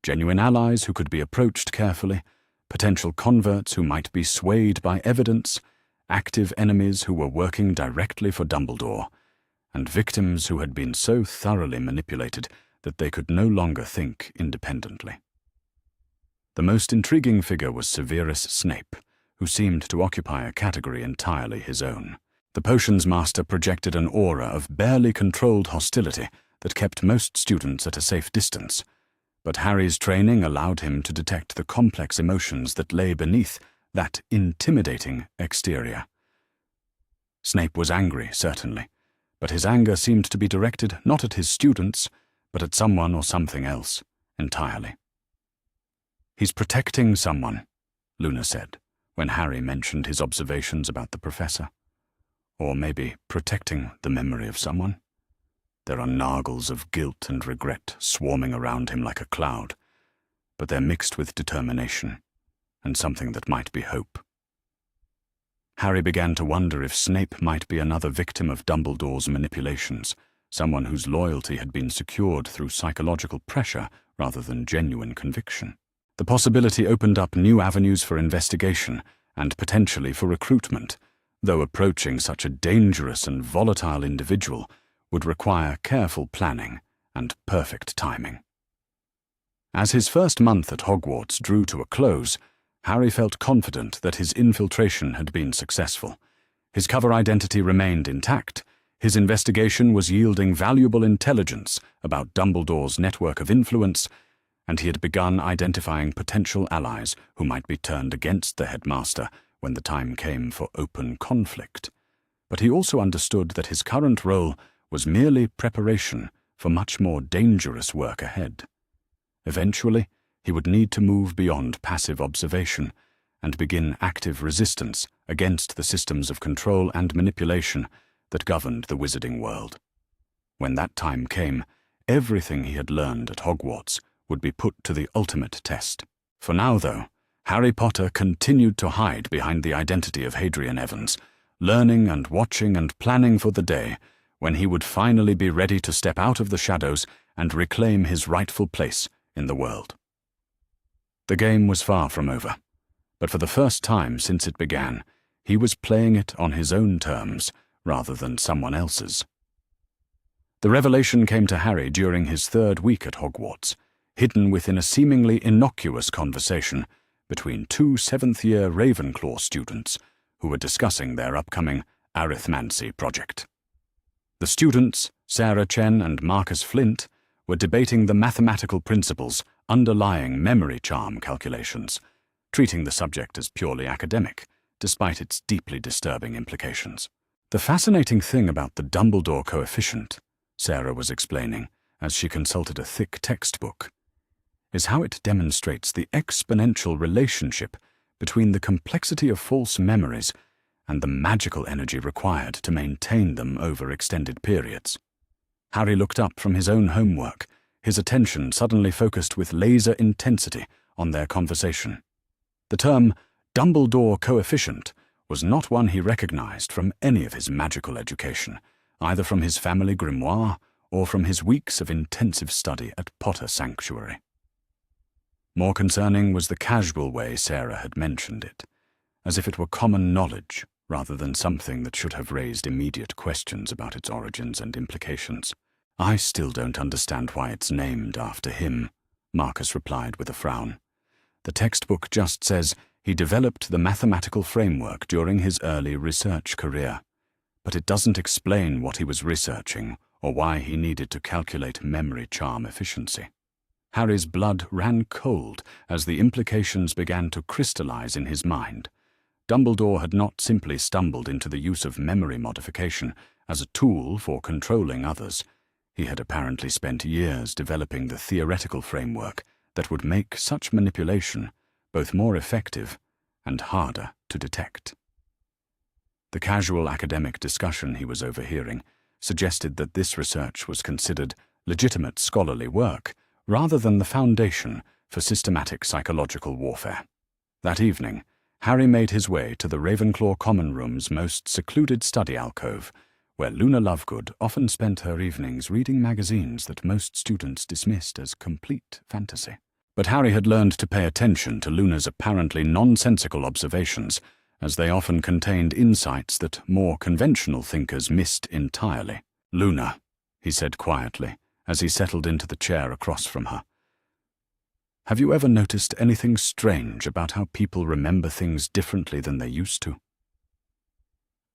genuine allies who could be approached carefully, potential converts who might be swayed by evidence, active enemies who were working directly for Dumbledore, and victims who had been so thoroughly manipulated that they could no longer think independently. The most intriguing figure was Severus Snape, who seemed to occupy a category entirely his own. The potions master projected an aura of barely controlled hostility that kept most students at a safe distance, but Harry's training allowed him to detect the complex emotions that lay beneath that intimidating exterior. Snape was angry, certainly, but his anger seemed to be directed not at his students, but at someone or something else entirely. "He's protecting someone," Luna said, when Harry mentioned his observations about the professor. "Or maybe protecting the memory of someone. There are nargles of guilt and regret swarming around him like a cloud, but they're mixed with determination and something that might be hope." Harry began to wonder if Snape might be another victim of Dumbledore's manipulations, someone whose loyalty had been secured through psychological pressure rather than genuine conviction. The possibility opened up new avenues for investigation and potentially for recruitment, though approaching such a dangerous and volatile individual would require careful planning and perfect timing. As his first month at Hogwarts drew to a close, Harry felt confident that his infiltration had been successful. His cover identity remained intact, his investigation was yielding valuable intelligence about Dumbledore's network of influence, and he had begun identifying potential allies who might be turned against the headmaster when the time came for open conflict. But he also understood that his current role was merely preparation for much more dangerous work ahead. Eventually, he would need to move beyond passive observation and begin active resistance against the systems of control and manipulation that governed the wizarding world. When that time came, everything he had learned at Hogwarts would be put to the ultimate test. For now, though, Harry Potter continued to hide behind the identity of Hadrian Evans, learning and watching and planning for the day when he would finally be ready to step out of the shadows and reclaim his rightful place in the world. The game was far from over, but for the first time since it began, he was playing it on his own terms rather than someone else's. The revelation came to Harry during his third week at Hogwarts, hidden within a seemingly innocuous conversation between two seventh-year Ravenclaw students who were discussing their upcoming arithmancy project. The students, Sarah Chen and Marcus Flint, were debating the mathematical principles underlying memory charm calculations, treating the subject as purely academic, despite its deeply disturbing implications. "The fascinating thing about the Dumbledore coefficient," Sarah was explaining as she consulted a thick textbook, "is how it demonstrates the exponential relationship between the complexity of false memories and the magical energy required to maintain them over extended periods." Harry looked up from his own homework, his attention suddenly focused with laser intensity on their conversation. The term Dumbledore coefficient was not one he recognized from any of his magical education, either from his family grimoire or from his weeks of intensive study at Potter Sanctuary. More concerning was the casual way Sarah had mentioned it, as if it were common knowledge rather than something that should have raised immediate questions about its origins and implications. "I still don't understand why it's named after him," Marcus replied with a frown. "The textbook just says he developed the mathematical framework during his early research career, but it doesn't explain what he was researching or why he needed to calculate memory charm efficiency." Harry's blood ran cold as the implications began to crystallize in his mind. Dumbledore had not simply stumbled into the use of memory modification as a tool for controlling others. He had apparently spent years developing the theoretical framework that would make such manipulation both more effective and harder to detect. The casual academic discussion he was overhearing suggested that this research was considered legitimate scholarly work rather than the foundation for systematic psychological warfare. That evening, Harry made his way to the Ravenclaw Common Room's most secluded study alcove, where Luna Lovegood often spent her evenings reading magazines that most students dismissed as complete fantasy. But Harry had learned to pay attention to Luna's apparently nonsensical observations, as they often contained insights that more conventional thinkers missed entirely. "Luna," he said quietly, as he settled into the chair across from her. "Have you ever noticed anything strange about how people remember things differently than they used to?"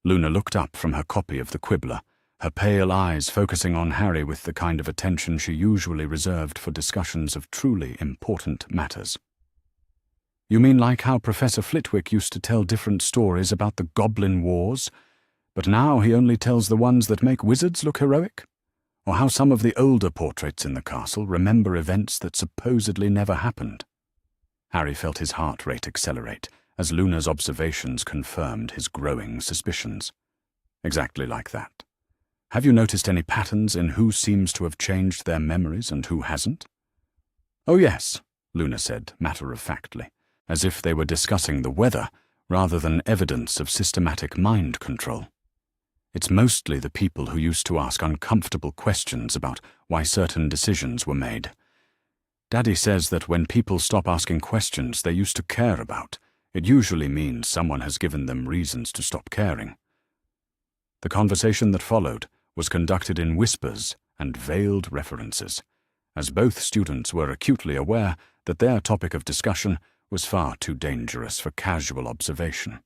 Luna looked up from her copy of the Quibbler, her pale eyes focusing on Harry with the kind of attention she usually reserved for discussions of truly important matters. "You mean like how Professor Flitwick used to tell different stories about the Goblin Wars, but now he only tells the ones that make wizards look heroic? Or how some of the older portraits in the castle remember events that supposedly never happened?" Harry felt his heart rate accelerate as Luna's observations confirmed his growing suspicions. "Exactly like that. Have you noticed any patterns in who seems to have changed their memories and who hasn't?" "Oh yes," Luna said matter-of-factly, as if they were discussing the weather rather than evidence of systematic mind control. "It's mostly the people who used to ask uncomfortable questions about why certain decisions were made. Daddy says that when people stop asking questions they used to care about, it usually means someone has given them reasons to stop caring." The conversation that followed was conducted in whispers and veiled references, as both students were acutely aware that their topic of discussion was far too dangerous for casual observation.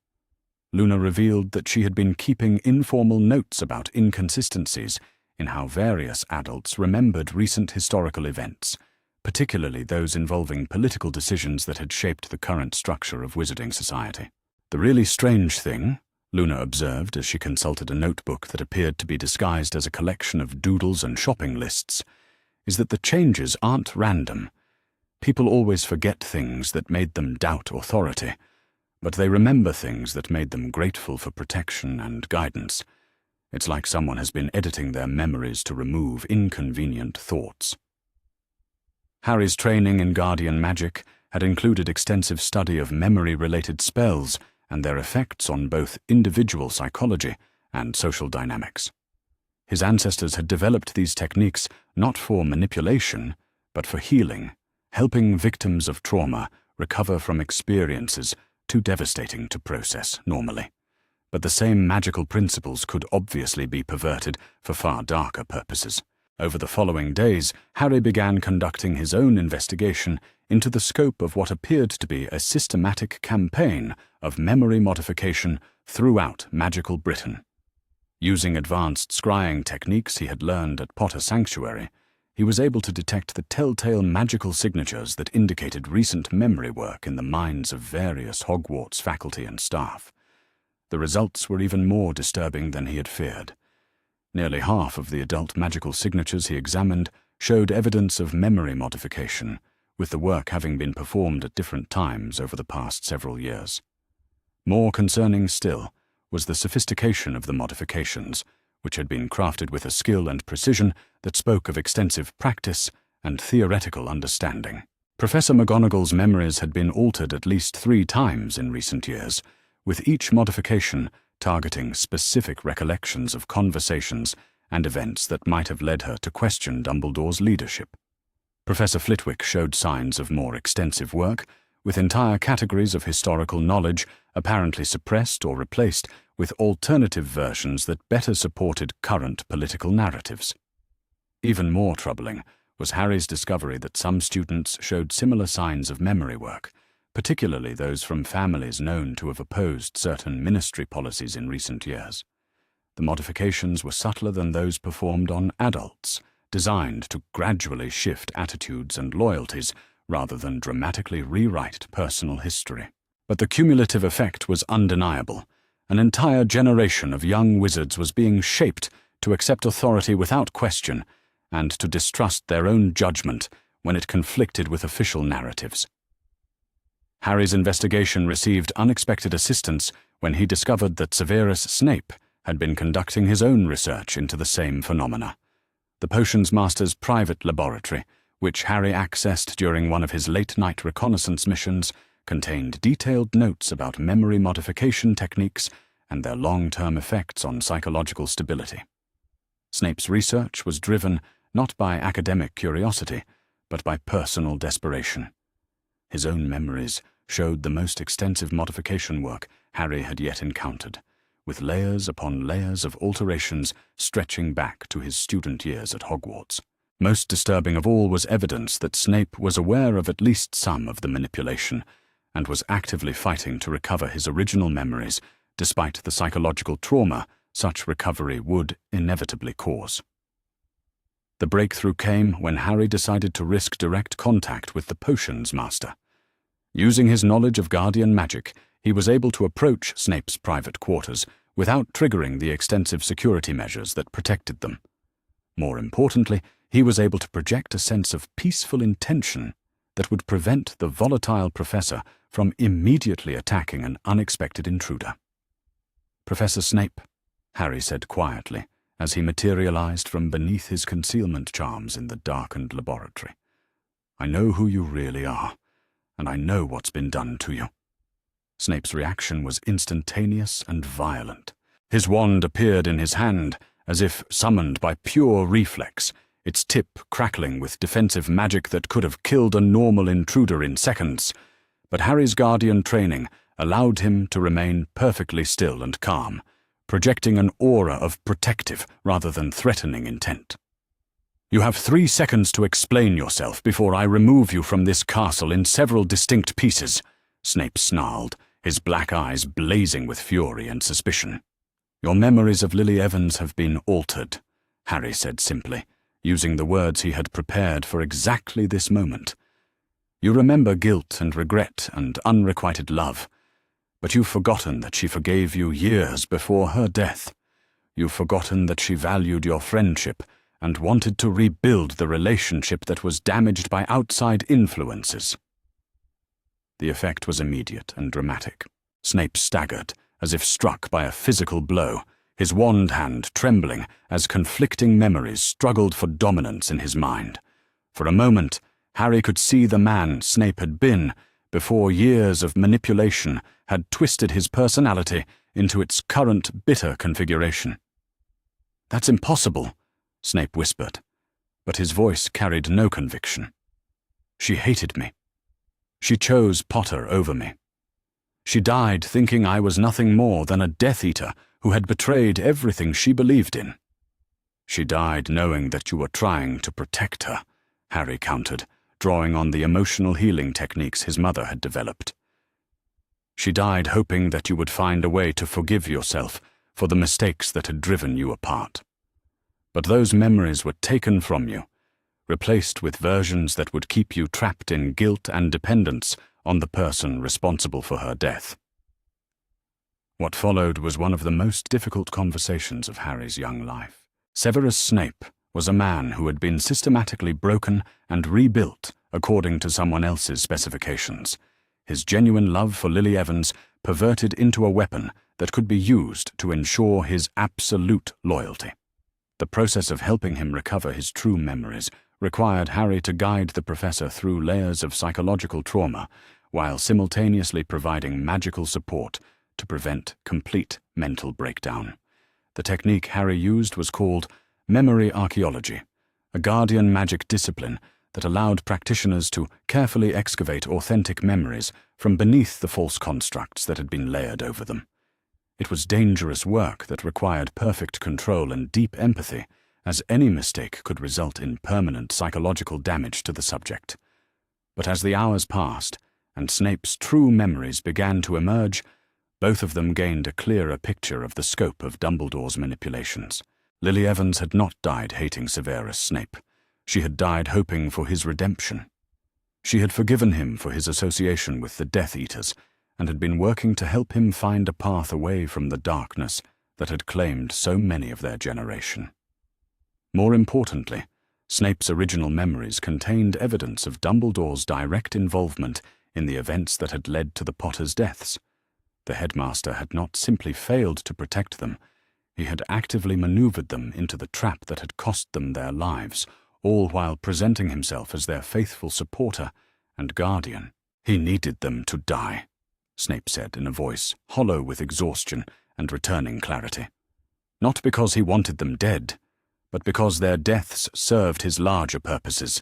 Luna revealed that she had been keeping informal notes about inconsistencies in how various adults remembered recent historical events, particularly those involving political decisions that had shaped the current structure of wizarding society. "The really strange thing," Luna observed as she consulted a notebook that appeared to be disguised as a collection of doodles and shopping lists, "is that the changes aren't random. People always forget things that made them doubt authority, but they remember things that made them grateful for protection and guidance. It's like someone has been editing their memories to remove inconvenient thoughts." Harry's training in guardian magic had included extensive study of memory-related spells and their effects on both individual psychology and social dynamics. His ancestors had developed these techniques not for manipulation, but for healing, helping victims of trauma recover from experiences too devastating to process normally. But the same magical principles could obviously be perverted for far darker purposes. Over the following days, Harry began conducting his own investigation into the scope of what appeared to be a systematic campaign of memory modification throughout magical Britain. Using advanced scrying techniques he had learned at Potter Sanctuary, he was able to detect the telltale magical signatures that indicated recent memory work in the minds of various Hogwarts faculty and staff. The results were even more disturbing than he had feared. Nearly half of the adult magical signatures he examined showed evidence of memory modification, with the work having been performed at different times over the past several years. More concerning still was the sophistication of the modifications, which had been crafted with a skill and precision that spoke of extensive practice and theoretical understanding. Professor McGonagall's memories had been altered at least 3 times in recent years, with each modification targeting specific recollections of conversations and events that might have led her to question Dumbledore's leadership. Professor Flitwick showed signs of more extensive work, with entire categories of historical knowledge apparently suppressed or replaced with alternative versions that better supported current political narratives. Even more troubling was Harry's discovery that some students showed similar signs of memory work, particularly those from families known to have opposed certain ministry policies in recent years. The modifications were subtler than those performed on adults, designed to gradually shift attitudes and loyalties rather than dramatically rewrite personal history. But the cumulative effect was undeniable. An entire generation of young wizards was being shaped to accept authority without question and to distrust their own judgment when it conflicted with official narratives. Harry's investigation received unexpected assistance when he discovered that Severus Snape had been conducting his own research into the same phenomena. The Potions Master's private laboratory, which Harry accessed during one of his late-night reconnaissance missions, contained detailed notes about memory modification techniques and their long-term effects on psychological stability. Snape's research was driven not by academic curiosity, but by personal desperation. His own memories showed the most extensive modification work Harry had yet encountered, with layers upon layers of alterations stretching back to his student years at Hogwarts. Most disturbing of all was evidence that Snape was aware of at least some of the manipulation and was actively fighting to recover his original memories, despite the psychological trauma such recovery would inevitably cause. The breakthrough came when Harry decided to risk direct contact with the potions master. Using his knowledge of Guardian magic, he was able to approach Snape's private quarters without triggering the extensive security measures that protected them. More importantly, he was able to project a sense of peaceful intention that would prevent the volatile professor from immediately attacking an unexpected intruder. "Professor Snape," Harry said quietly, as he materialized from beneath his concealment charms in the darkened laboratory. "I know who you really are, and I know what's been done to you." Snape's reaction was instantaneous and violent. His wand appeared in his hand, as if summoned by pure reflex, its tip crackling with defensive magic that could have killed a normal intruder in seconds. But Harry's Guardian training allowed him to remain perfectly still and calm, projecting an aura of protective rather than threatening intent. "You have 3 seconds to explain yourself before I remove you from this castle in several distinct pieces," Snape snarled, his black eyes blazing with fury and suspicion. "Your memories of Lily Evans have been altered," Harry said simply, using the words he had prepared for exactly this moment. "You remember guilt and regret and unrequited love, but you've forgotten that she forgave you years before her death. You've forgotten that she valued your friendship and wanted to rebuild the relationship that was damaged by outside influences." The effect was immediate and dramatic. Snape staggered, as if struck by a physical blow, his wand hand trembling as conflicting memories struggled for dominance in his mind. For a moment, Harry could see the man Snape had been before years of manipulation had twisted his personality into its current bitter configuration. "That's impossible," Snape whispered, but his voice carried no conviction. "She hated me. She chose Potter over me. She died thinking I was nothing more than a Death Eater who had betrayed everything she believed in." "She died knowing that you were trying to protect her," Harry countered, drawing on the emotional healing techniques his mother had developed. "She died hoping that you would find a way to forgive yourself for the mistakes that had driven you apart. But those memories were taken from you, replaced with versions that would keep you trapped in guilt and dependence on the person responsible for her death." What followed was one of the most difficult conversations of Harry's young life. Severus Snape was a man who had been systematically broken and rebuilt according to someone else's specifications, his genuine love for Lily Evans perverted into a weapon that could be used to ensure his absolute loyalty. The process of helping him recover his true memories required Harry to guide the professor through layers of psychological trauma while simultaneously providing magical support to prevent complete mental breakdown. The technique Harry used was called memory archaeology, a Guardian magic discipline that allowed practitioners to carefully excavate authentic memories from beneath the false constructs that had been layered over them. It was dangerous work that required perfect control and deep empathy, as any mistake could result in permanent psychological damage to the subject. But as the hours passed, and Snape's true memories began to emerge, both of them gained a clearer picture of the scope of Dumbledore's manipulations. Lily Evans had not died hating Severus Snape. She had died hoping for his redemption. She had forgiven him for his association with the Death Eaters, and had been working to help him find a path away from the darkness that had claimed so many of their generation. More importantly, Snape's original memories contained evidence of Dumbledore's direct involvement in the events that had led to the Potters' deaths. The headmaster had not simply failed to protect them, he had actively maneuvered them into the trap that had cost them their lives, all while presenting himself as their faithful supporter and guardian. "He needed them to die," Snape said in a voice hollow with exhaustion and returning clarity. "Not because he wanted them dead, but because their deaths served his larger purposes.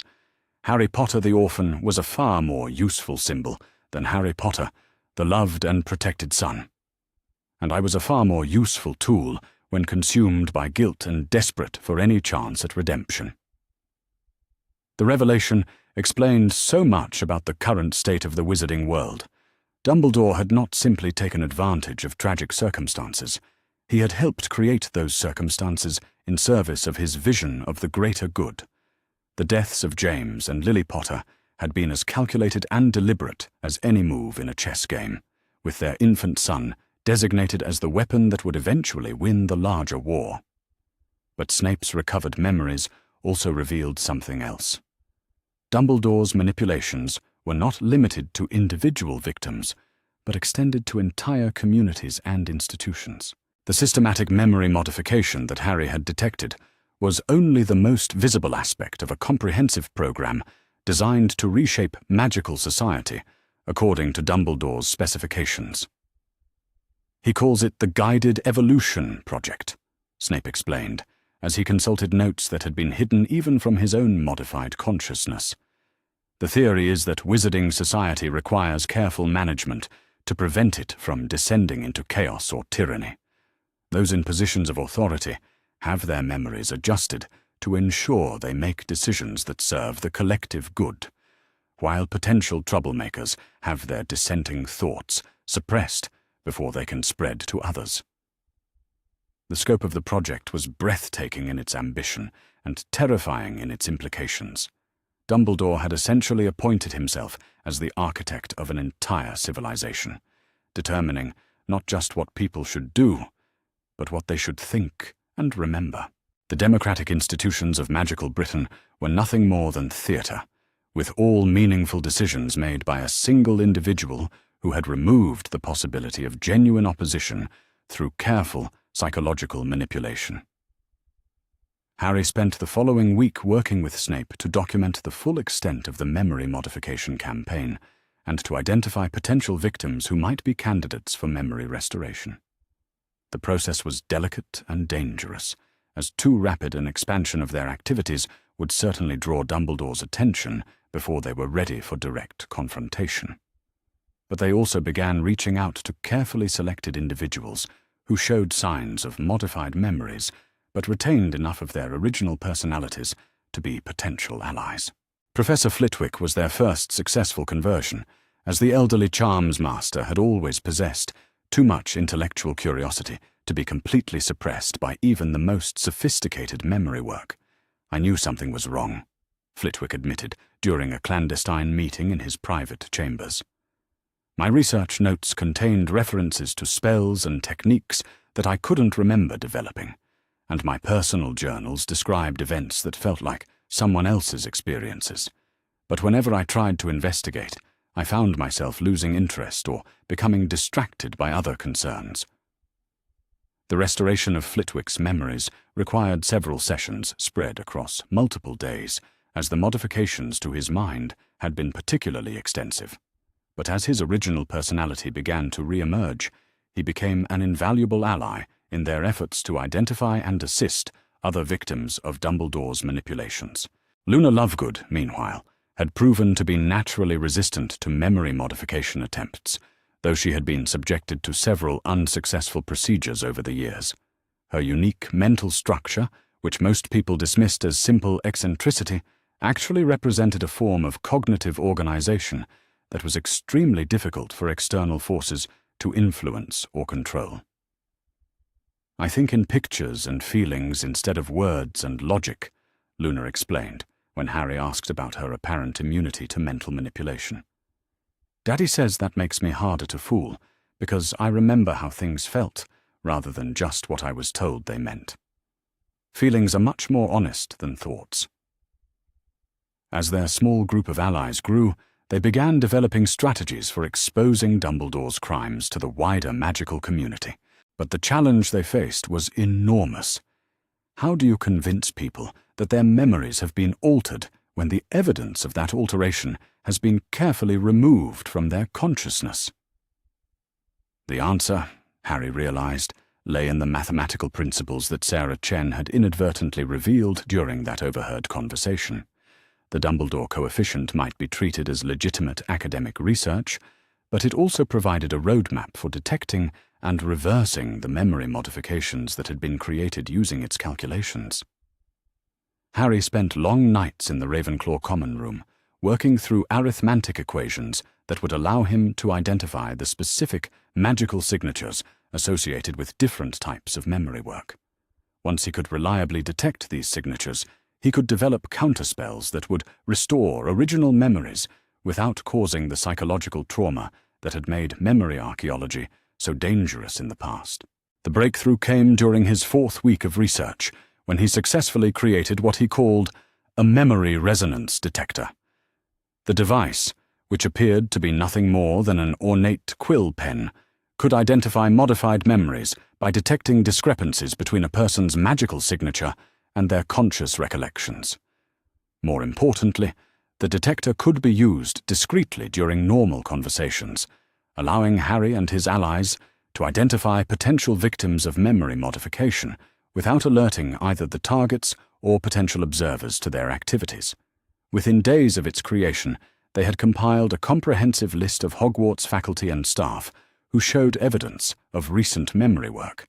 Harry Potter the orphan was a far more useful symbol than Harry Potter, the loved and protected son. And I was a far more useful tool when consumed by guilt and desperate for any chance at redemption. The revelation explained so much about the current state of the wizarding world. Dumbledore had not simply taken advantage of tragic circumstances. He had helped create those circumstances in service of his vision of the greater good. The deaths of James and Lily Potter had been as calculated and deliberate as any move in a chess game, with their infant son designated as the weapon that would eventually win the larger war. But Snape's recovered memories also revealed something else. Dumbledore's manipulations were not limited to individual victims, but extended to entire communities and institutions. The systematic memory modification that Harry had detected was only the most visible aspect of a comprehensive program designed to reshape magical society according to Dumbledore's specifications. "He calls it the Guided Evolution Project," Snape explained, as he consulted notes that had been hidden even from his own modified consciousness. "The theory is that wizarding society requires careful management to prevent it from descending into chaos or tyranny. Those in positions of authority have their memories adjusted to ensure they make decisions that serve the collective good, while potential troublemakers have their dissenting thoughts suppressed before they can spread to others." The scope of the project was breathtaking in its ambition and terrifying in its implications. Dumbledore had essentially appointed himself as the architect of an entire civilization, determining not just what people should do, but what they should think and remember. The democratic institutions of magical Britain were nothing more than theatre, with all meaningful decisions made by a single individual who had removed the possibility of genuine opposition through careful psychological manipulation. Harry spent the following week working with Snape to document the full extent of the memory modification campaign and to identify potential victims who might be candidates for memory restoration. The process was delicate and dangerous, as too rapid an expansion of their activities would certainly draw Dumbledore's attention before they were ready for direct confrontation. But they also began reaching out to carefully selected individuals who showed signs of modified memories but retained enough of their original personalities to be potential allies. Professor Flitwick was their first successful conversion, as the elderly charms master had always possessed too much intellectual curiosity to be completely suppressed by even the most sophisticated memory work. "I knew something was wrong," Flitwick admitted during a clandestine meeting in his private chambers. "My research notes contained references to spells and techniques that I couldn't remember developing, and my personal journals described events that felt like someone else's experiences. But whenever I tried to investigate, I found myself losing interest or becoming distracted by other concerns." The restoration of Flitwick's memories required several sessions spread across multiple days, as the modifications to his mind had been particularly extensive. But as his original personality began to re-emerge, he became an invaluable ally in their efforts to identify and assist other victims of Dumbledore's manipulations. Luna Lovegood, meanwhile, had proven to be naturally resistant to memory modification attempts, though she had been subjected to several unsuccessful procedures over the years. Her unique mental structure, which most people dismissed as simple eccentricity, actually represented a form of cognitive organization that was extremely difficult for external forces to influence or control. "I think in pictures and feelings instead of words and logic," Luna explained when Harry asked about her apparent immunity to mental manipulation. "Daddy says that makes me harder to fool, because I remember how things felt, rather than just what I was told they meant. Feelings are much more honest than thoughts." As their small group of allies grew, they began developing strategies for exposing Dumbledore's crimes to the wider magical community. But the challenge they faced was enormous. How do you convince people that their memories have been altered when the evidence of that alteration has been carefully removed from their consciousness? The answer, Harry realized, lay in the mathematical principles that Sarah Chen had inadvertently revealed during that overheard conversation. The Dumbledore coefficient might be treated as legitimate academic research, but it also provided a roadmap for detecting and reversing the memory modifications that had been created using its calculations. Harry spent long nights in the Ravenclaw common room, working through arithmetic equations that would allow him to identify the specific magical signatures associated with different types of memory work. Once he could reliably detect these signatures, he could develop counterspells that would restore original memories without causing the psychological trauma that had made memory archaeology so dangerous in the past. The breakthrough came during his 4th week of research, when he successfully created what he called a memory resonance detector. The device, which appeared to be nothing more than an ornate quill pen, could identify modified memories by detecting discrepancies between a person's magical signature and their conscious recollections. More importantly, the detector could be used discreetly during normal conversations, allowing Harry and his allies to identify potential victims of memory modification without alerting either the targets or potential observers to their activities. Within days of its creation, they had compiled a comprehensive list of Hogwarts faculty and staff who showed evidence of recent memory work.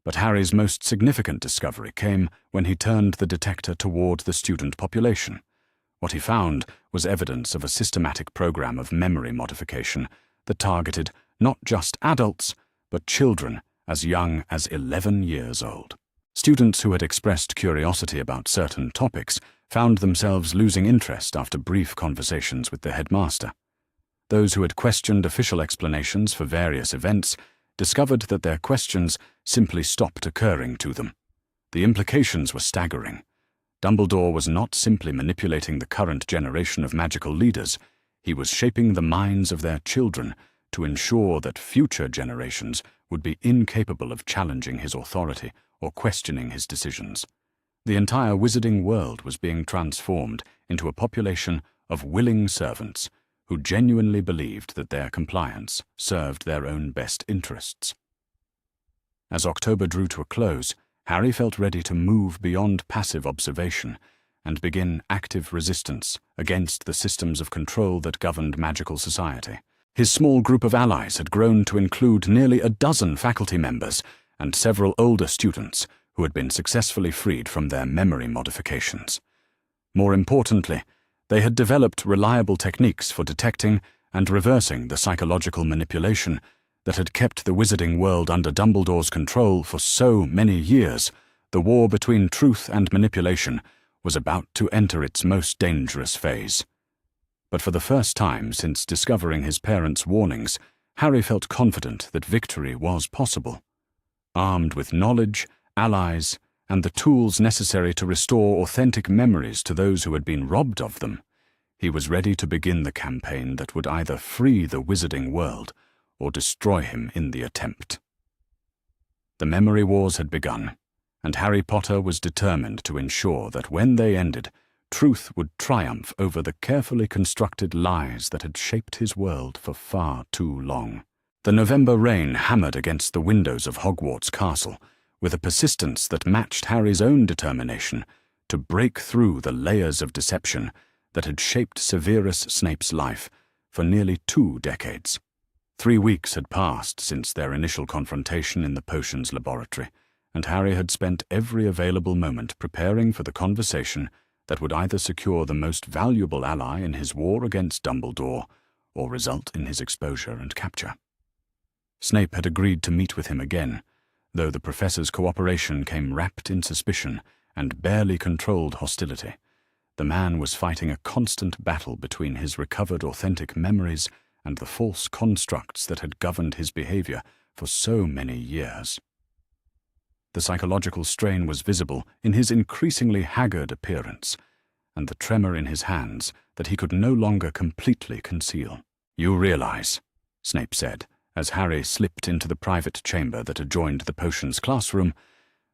But Harry's most significant discovery came when he turned the detector toward the student population. What he found was evidence of a systematic program of memory modification that targeted not just adults, but children as young as 11 years old. Students who had expressed curiosity about certain topics found themselves losing interest after brief conversations with the headmaster. Those who had questioned official explanations for various events discovered that their questions simply stopped occurring to them. The implications were staggering. Dumbledore was not simply manipulating the current generation of magical leaders, he was shaping the minds of their children to ensure that future generations would be incapable of challenging his authority or questioning his decisions. The entire wizarding world was being transformed into a population of willing servants who genuinely believed that their compliance served their own best interests. As October drew to a close, Harry felt ready to move beyond passive observation and begin active resistance against the systems of control that governed magical society. His small group of allies had grown to include nearly a dozen faculty members and several older students who had been successfully freed from their memory modifications. More importantly, they had developed reliable techniques for detecting and reversing the psychological manipulation that had kept the wizarding world under Dumbledore's control for so many years. The war between truth and manipulation was about to enter its most dangerous phase. But for the first time since discovering his parents' warnings, Harry felt confident that victory was possible. Armed with knowledge, allies, and the tools necessary to restore authentic memories to those who had been robbed of them, he was ready to begin the campaign that would either free the wizarding world or destroy him in the attempt. The memory wars had begun, and Harry Potter was determined to ensure that when they ended, truth would triumph over the carefully constructed lies that had shaped his world for far too long. The November rain hammered against the windows of Hogwarts Castle with a persistence that matched Harry's own determination to break through the layers of deception that had shaped Severus Snape's life for nearly 2 decades. 3 weeks had passed since their initial confrontation in the potions laboratory, and Harry had spent every available moment preparing for the conversation that would either secure the most valuable ally in his war against Dumbledore or result in his exposure and capture. Snape had agreed to meet with him again, though the professor's cooperation came wrapped in suspicion and barely controlled hostility. The man was fighting a constant battle between his recovered authentic memories and the false constructs that had governed his behavior for so many years. The psychological strain was visible in his increasingly haggard appearance and the tremor in his hands that he could no longer completely conceal. "You realize," Snape said, as Harry slipped into the private chamber that adjoined the potions classroom,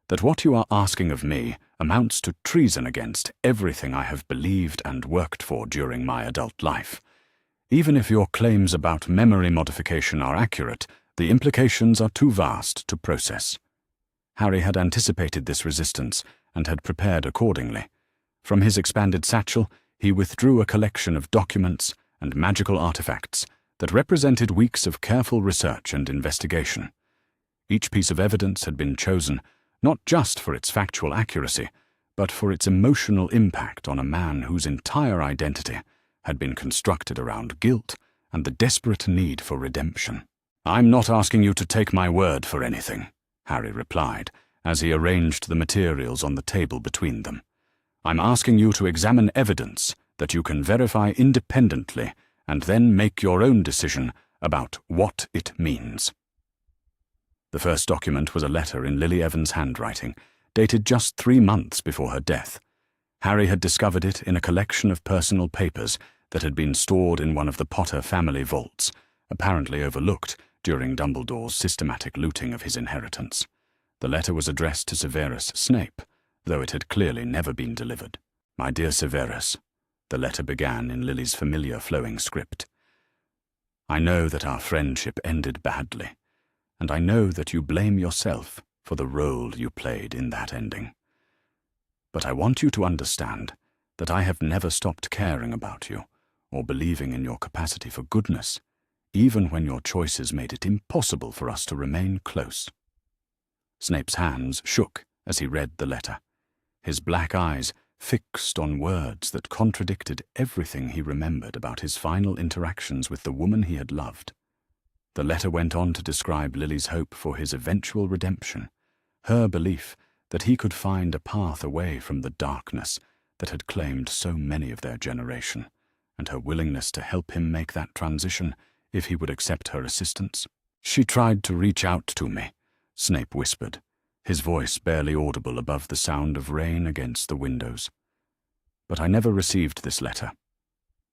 "that what you are asking of me amounts to treason against everything I have believed and worked for during my adult life. Even if your claims about memory modification are accurate, the implications are too vast to process." Harry had anticipated this resistance and had prepared accordingly. From his expanded satchel, he withdrew a collection of documents and magical artifacts that represented weeks of careful research and investigation. Each piece of evidence had been chosen not just for its factual accuracy, but for its emotional impact on a man whose entire identity had been constructed around guilt and the desperate need for redemption. "I'm not asking you to take my word for anything," Harry replied, as he arranged the materials on the table between them. "I'm asking you to examine evidence that you can verify independently and then make your own decision about what it means." The first document was a letter in Lily Evans' handwriting, dated just 3 months before her death. Harry had discovered it in a collection of personal papers that had been stored in one of the Potter family vaults, apparently overlooked during Dumbledore's systematic looting of his inheritance. The letter was addressed to Severus Snape, though it had clearly never been delivered. "My dear Severus," the letter began in Lily's familiar flowing script, "I know that our friendship ended badly, and I know that you blame yourself for the role you played in that ending. But I want you to understand that I have never stopped caring about you or believing in your capacity for goodness, even when your choices made it impossible for us to remain close." Snape's hands shook as he read the letter, his black eyes fixed on words that contradicted everything he remembered about his final interactions with the woman he had loved. The letter went on to describe Lily's hope for his eventual redemption, her belief that he could find a path away from the darkness that had claimed so many of their generation, and her willingness to help him make that transition if he would accept her assistance. "She tried to reach out to me," Snape whispered, his voice barely audible above the sound of rain against the windows. "But I never received this letter.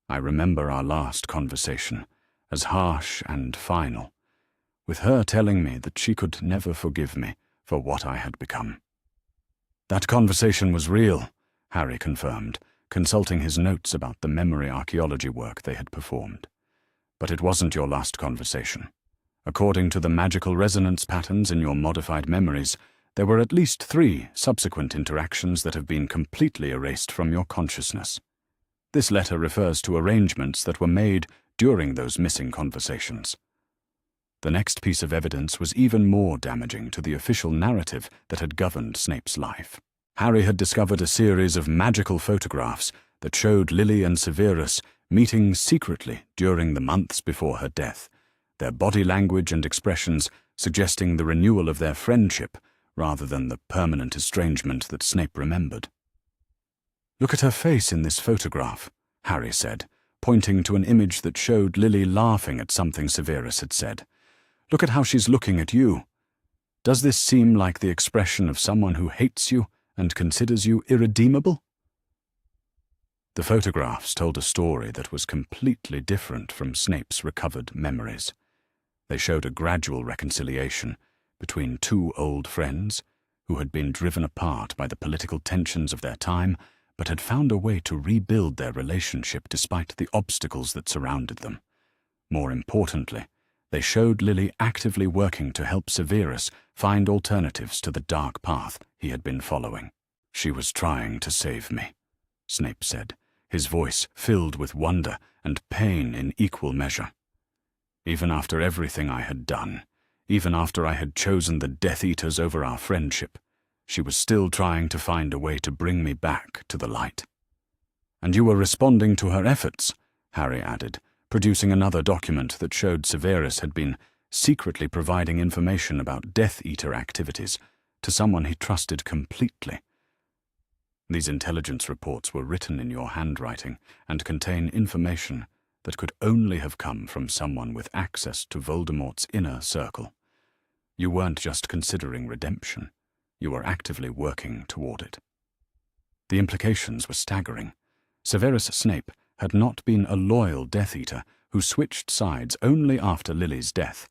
I remember our last conversation as harsh and final, with her telling me that she could never forgive me for what I had become." "That conversation was real," Harry confirmed, consulting his notes about the memory archaeology work they had performed. "But it wasn't your last conversation. According to the magical resonance patterns in your modified memories, there were at least 3 subsequent interactions that have been completely erased from your consciousness. This letter refers to arrangements that were made during those missing conversations." The next piece of evidence was even more damaging to the official narrative that had governed Snape's life. Harry had discovered a series of magical photographs that showed Lily and Severus meeting secretly during the months before her death, their body language and expressions suggesting the renewal of their friendship rather than the permanent estrangement that Snape remembered. "Look at her face in this photograph," Harry said, pointing to an image that showed Lily laughing at something Severus had said. "Look at how she's looking at you. Does this seem like the expression of someone who hates you and considers you irredeemable?" The photographs told a story that was completely different from Snape's recovered memories. They showed a gradual reconciliation between 2 old friends who had been driven apart by the political tensions of their time, but had found a way to rebuild their relationship despite the obstacles that surrounded them. More importantly, they showed Lily actively working to help Severus find alternatives to the dark path he had been following. "She was trying to save me," Snape said, his voice filled with wonder and pain in equal measure. "Even after everything I had done, even after I had chosen the Death Eaters over our friendship, she was still trying to find a way to bring me back to the light." "And you were responding to her efforts," Harry added, producing another document that showed Severus had been secretly providing information about Death Eater activities to someone he trusted completely. "These intelligence reports were written in your handwriting and contain information that could only have come from someone with access to Voldemort's inner circle. You weren't just considering redemption. You were actively working toward it." The implications were staggering. Severus Snape had not been a loyal Death Eater who switched sides only after Lily's death,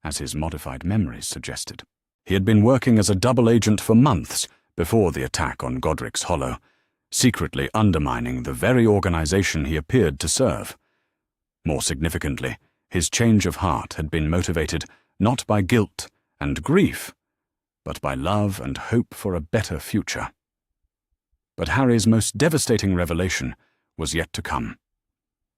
as his modified memories suggested. He had been working as a double agent for months before the attack on Godric's Hollow, secretly undermining the very organization he appeared to serve. More significantly, his change of heart had been motivated not by guilt and grief, but by love and hope for a better future. But Harry's most devastating revelation was yet to come.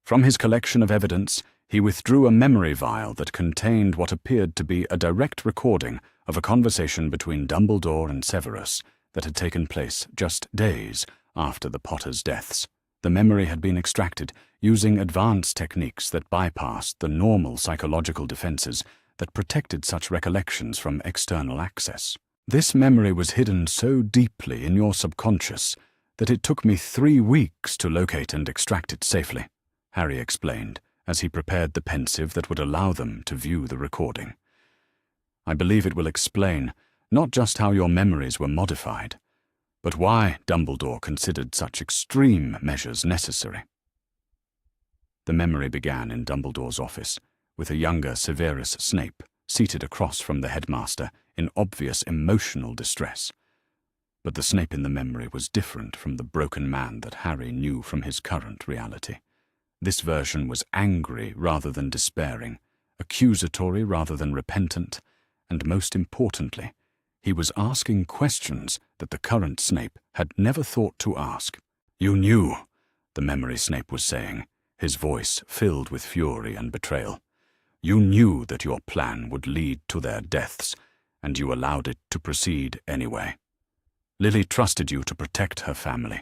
From his collection of evidence, he withdrew a memory vial that contained what appeared to be a direct recording of a conversation between Dumbledore and Severus that had taken place just days after the Potters' deaths. The memory had been extracted using advanced techniques that bypassed the normal psychological defenses that protected such recollections from external access. This memory was hidden so deeply in your subconscious that it took me 3 weeks to locate and extract it safely, Harry explained, as he prepared the pensieve that would allow them to view the recording. I believe it will explain not just how your memories were modified, but why Dumbledore considered such extreme measures necessary. The memory began in Dumbledore's office, with a younger Severus Snape seated across from the headmaster in obvious emotional distress. But the Snape in the memory was different from the broken man that Harry knew from his current reality. This version was angry rather than despairing, accusatory rather than repentant, and most importantly, he was asking questions that the current Snape had never thought to ask. "You knew," the memory Snape was saying, his voice filled with fury and betrayal. "You knew that your plan would lead to their deaths, and you allowed it to proceed anyway. Lily trusted you to protect her family,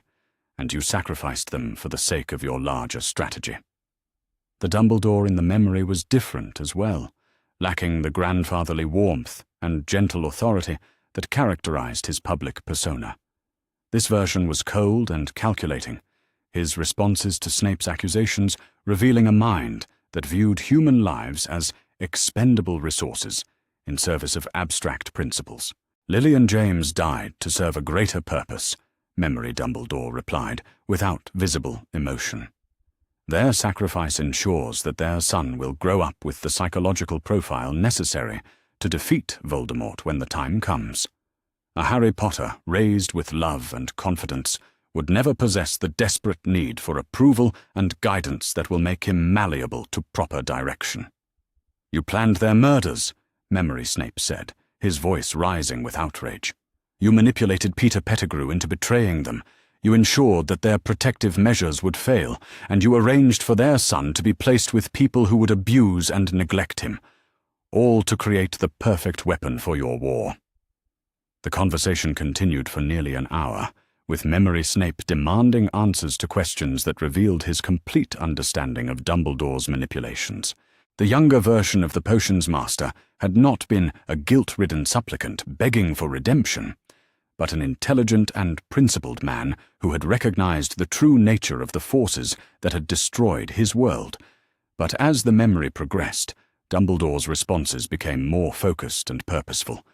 and you sacrificed them for the sake of your larger strategy." The Dumbledore in the memory was different as well, lacking the grandfatherly warmth and gentle authority that characterized his public persona. This version was cold and calculating, his responses to Snape's accusations revealing a mind that viewed human lives as expendable resources in service of abstract principles. "Lily and James died to serve a greater purpose," Memory Dumbledore replied, without visible emotion. "Their sacrifice ensures that their son will grow up with the psychological profile necessary to defeat Voldemort when the time comes. A Harry Potter raised with love and confidence would never possess the desperate need for approval and guidance that will make him malleable to proper direction." "You planned their murders," Memory Snape said, his voice rising with outrage. "You manipulated Peter Pettigrew into betraying them. You ensured that their protective measures would fail, and you arranged for their son to be placed with people who would abuse and neglect him, all to create the perfect weapon for your war." The conversation continued for nearly an hour, with Memory Snape demanding answers to questions that revealed his complete understanding of Dumbledore's manipulations. The younger version of the Potions Master had not been a guilt-ridden supplicant begging for redemption, but an intelligent and principled man who had recognized the true nature of the forces that had destroyed his world. But as the memory progressed, Dumbledore's responses became more focused and purposeful.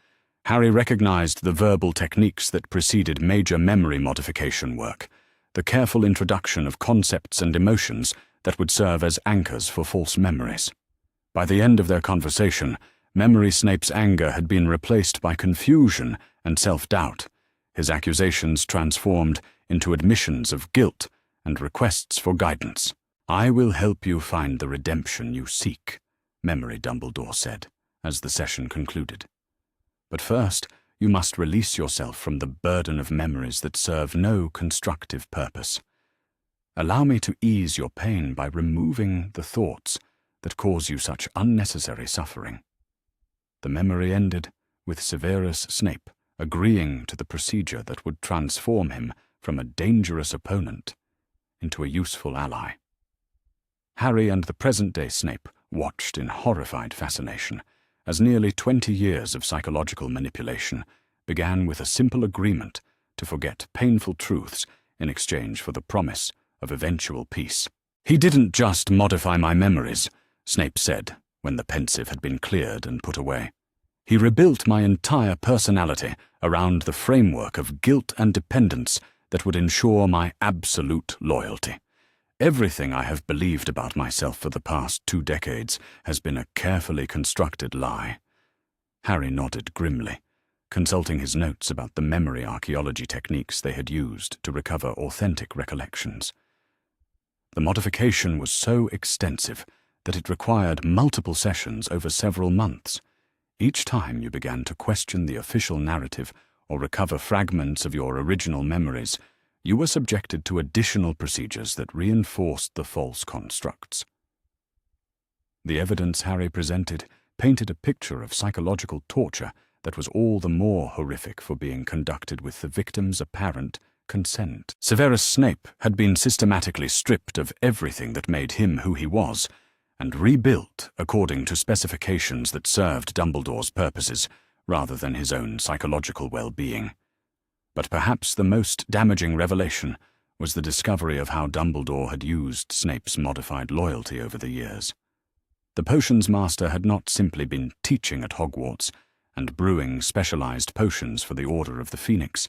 Harry recognized the verbal techniques that preceded major memory modification work, the careful introduction of concepts and emotions that would serve as anchors for false memories. By the end of their conversation, Memory Snape's anger had been replaced by confusion and self-doubt, his accusations transformed into admissions of guilt and requests for guidance. "I will help you find the redemption you seek," Memory Dumbledore said, as the session concluded. "But first, you must release yourself from the burden of memories that serve no constructive purpose. Allow me to ease your pain by removing the thoughts that cause you such unnecessary suffering." The memory ended with Severus Snape agreeing to the procedure that would transform him from a dangerous opponent into a useful ally. Harry and the present-day Snape watched in horrified fascination as nearly 20 years of psychological manipulation began with a simple agreement to forget painful truths in exchange for the promise of eventual peace. "He didn't just modify my memories," Snape said when the pensieve had been cleared and put away. "He rebuilt my entire personality around the framework of guilt and dependence that would ensure my absolute loyalty. Everything I have believed about myself for the past 2 decades has been a carefully constructed lie." Harry nodded grimly, consulting his notes about the memory archaeology techniques they had used to recover authentic recollections. The modification was so extensive that it required multiple sessions over several months. Each time you began to question the official narrative or recover fragments of your original memories, you were subjected to additional procedures that reinforced the false constructs. The evidence Harry presented painted a picture of psychological torture that was all the more horrific for being conducted with the victim's apparent consent. Severus Snape had been systematically stripped of everything that made him who he was, and rebuilt according to specifications that served Dumbledore's purposes rather than his own psychological well-being. But perhaps the most damaging revelation was the discovery of how Dumbledore had used Snape's modified loyalty over the years. The potions master had not simply been teaching at Hogwarts and brewing specialized potions for the Order of the Phoenix.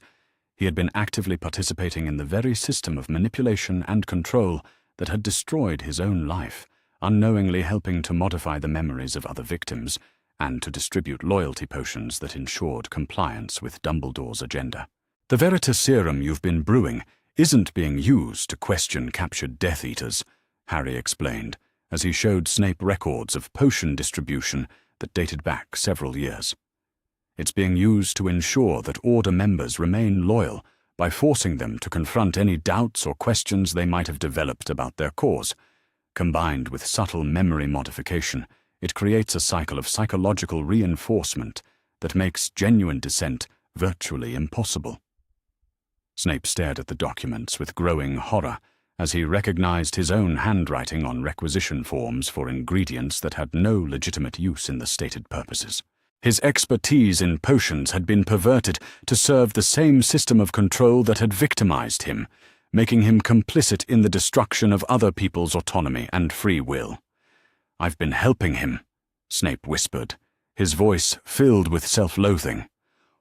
He had been actively participating in the very system of manipulation and control that had destroyed his own life, unknowingly helping to modify the memories of other victims and to distribute loyalty potions that ensured compliance with Dumbledore's agenda. The Veritaserum you've been brewing isn't being used to question captured Death Eaters, Harry explained, as he showed Snape records of potion distribution that dated back several years. It's being used to ensure that Order members remain loyal by forcing them to confront any doubts or questions they might have developed about their cause. Combined with subtle memory modification, it creates a cycle of psychological reinforcement that makes genuine dissent virtually impossible. Snape stared at the documents with growing horror as he recognized his own handwriting on requisition forms for ingredients that had no legitimate use in the stated purposes. His expertise in potions had been perverted to serve the same system of control that had victimized him, making him complicit in the destruction of other people's autonomy and free will. "I've been helping him," Snape whispered, his voice filled with self-loathing.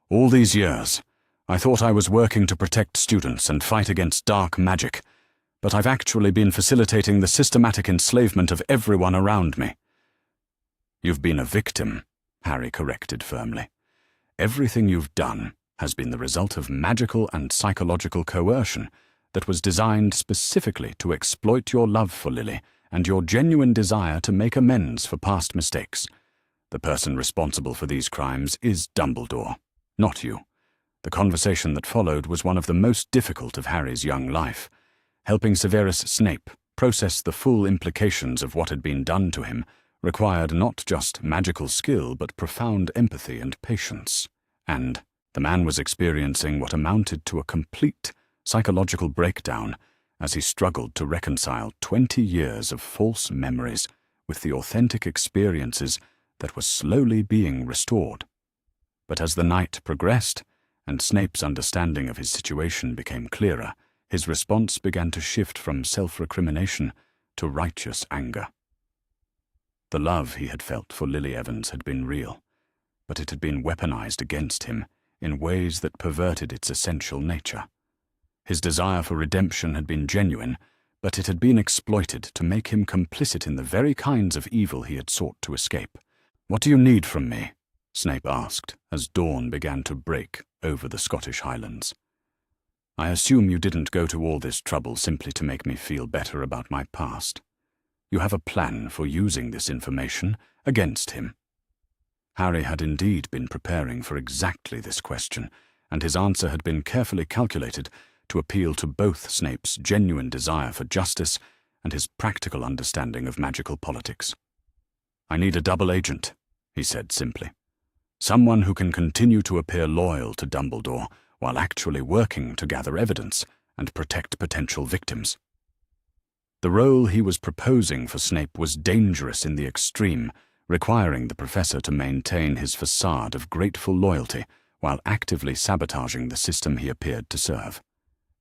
"All these years, I thought I was working to protect students and fight against dark magic, but I've actually been facilitating the systematic enslavement of everyone around me." "You've been a victim," Harry corrected firmly. "Everything you've done has been the result of magical and psychological coercion that was designed specifically to exploit your love for Lily and your genuine desire to make amends for past mistakes. The person responsible for these crimes is Dumbledore, not you." The conversation that followed was one of the most difficult of Harry's young life. Helping Severus Snape process the full implications of what had been done to him required not just magical skill but profound empathy and patience. And the man was experiencing what amounted to a complete psychological breakdown as he struggled to reconcile 20 years of false memories with the authentic experiences that were slowly being restored. But as the night progressed, and Snape's understanding of his situation became clearer, his response began to shift from self-recrimination to righteous anger. The love he had felt for Lily Evans had been real, but it had been weaponized against him in ways that perverted its essential nature. His desire for redemption had been genuine, but it had been exploited to make him complicit in the very kinds of evil he had sought to escape. "What do you need from me?" Snape asked, as dawn began to break over the Scottish Highlands. "I assume you didn't go to all this trouble simply to make me feel better about my past. You have a plan for using this information against him." Harry had indeed been preparing for exactly this question, and his answer had been carefully calculated to appeal to both Snape's genuine desire for justice and his practical understanding of magical politics. "I need a double agent," he said simply. "Someone who can continue to appear loyal to Dumbledore while actually working to gather evidence and protect potential victims." The role he was proposing for Snape was dangerous in the extreme, requiring the professor to maintain his facade of grateful loyalty while actively sabotaging the system he appeared to serve.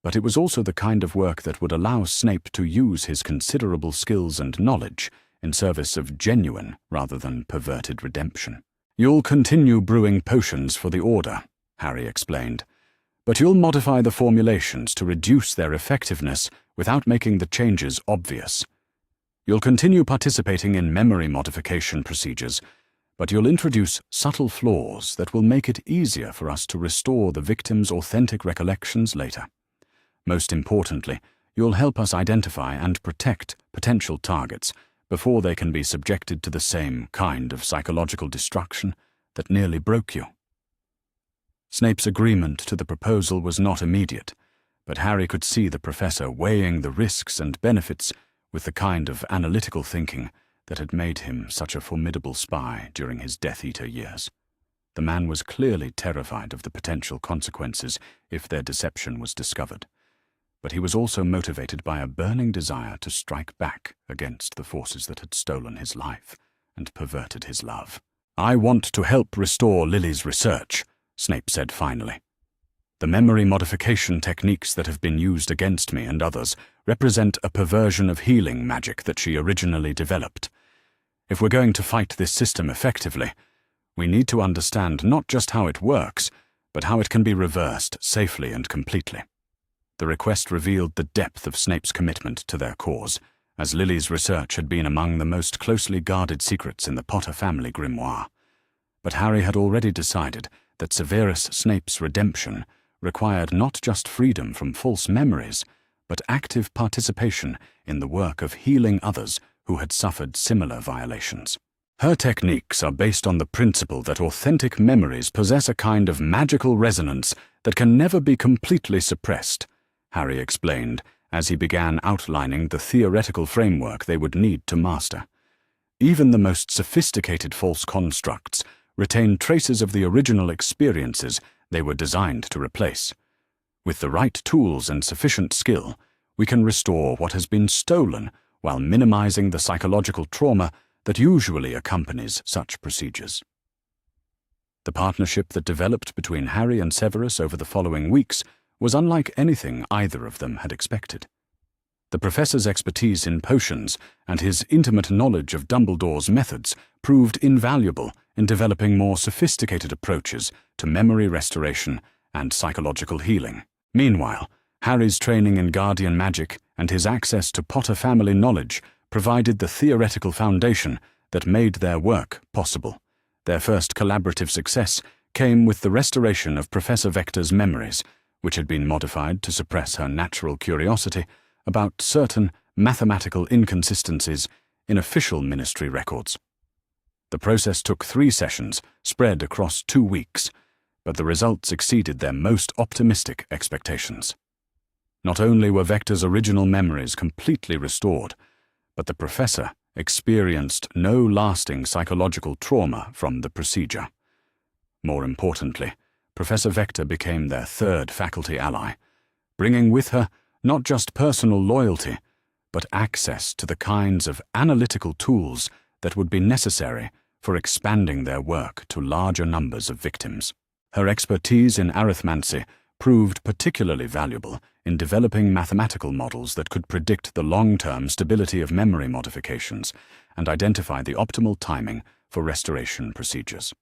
But it was also the kind of work that would allow Snape to use his considerable skills and knowledge in service of genuine rather than perverted redemption. "You'll continue brewing potions for the Order," Harry explained, "but you'll modify the formulations to reduce their effectiveness without making the changes obvious. You'll continue participating in memory modification procedures, but you'll introduce subtle flaws that will make it easier for us to restore the victim's authentic recollections later. Most importantly, you'll help us identify and protect potential targets before they can be subjected to the same kind of psychological destruction that nearly broke you." Snape's agreement to the proposal was not immediate, But Harry could see the professor weighing the risks and benefits with the kind of analytical thinking that had made him such a formidable spy during his Death Eater years. The man was clearly terrified of the potential consequences if their deception was discovered, but he was also motivated by a burning desire to strike back against the forces that had stolen his life and perverted his love. "I want to help restore Lily's research," Snape said finally. "The memory modification techniques that have been used against me and others represent a perversion of healing magic that she originally developed. If we're going to fight this system effectively, we need to understand not just how it works, but how it can be reversed safely and completely." The request revealed the depth of Snape's commitment to their cause, as Lily's research had been among the most closely guarded secrets in the Potter family grimoire. But Harry had already decided that Severus Snape's redemption required not just freedom from false memories, but active participation in the work of healing others who had suffered similar violations. "Her techniques are based on the principle that authentic memories possess a kind of magical resonance that can never be completely suppressed," Harry explained as he began outlining the theoretical framework they would need to master. "Even the most sophisticated false constructs retain traces of the original experiences they were designed to replace. With the right tools and sufficient skill, we can restore what has been stolen while minimizing the psychological trauma that usually accompanies such procedures." The partnership that developed between Harry and Severus over the following weeks was unlike anything either of them had expected. The professor's expertise in potions and his intimate knowledge of Dumbledore's methods proved invaluable in developing more sophisticated approaches to memory restoration and psychological healing. Meanwhile, Harry's training in Guardian magic and his access to Potter family knowledge provided the theoretical foundation that made their work possible. Their first collaborative success came with the restoration of Professor Vector's memories, which had been modified to suppress her natural curiosity about certain mathematical inconsistencies in official ministry records. The process took 3 sessions, spread across 2 weeks, but the results exceeded their most optimistic expectations. Not only were Vector's original memories completely restored, but the professor experienced no lasting psychological trauma from the procedure. More importantly, Professor Vector became their 3rd faculty ally, bringing with her not just personal loyalty, but access to the kinds of analytical tools that would be necessary for expanding their work to larger numbers of victims. Her expertise in arithmancy proved particularly valuable in developing mathematical models that could predict the long-term stability of memory modifications and identify the optimal timing for restoration procedures.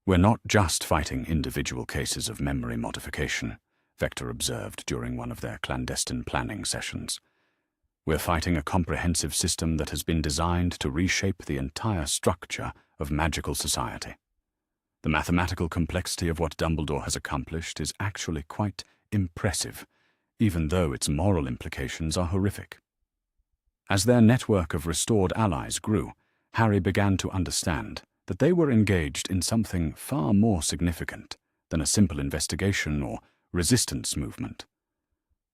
"We're not just fighting individual cases of memory modification," Vector observed during one of their clandestine planning sessions. "We're fighting a comprehensive system that has been designed to reshape the entire structure of magical society. The mathematical complexity of what Dumbledore has accomplished is actually quite impressive, even though its moral implications are horrific." As their network of restored allies grew, Harry began to understand that they were engaged in something far more significant than a simple investigation or resistance movement.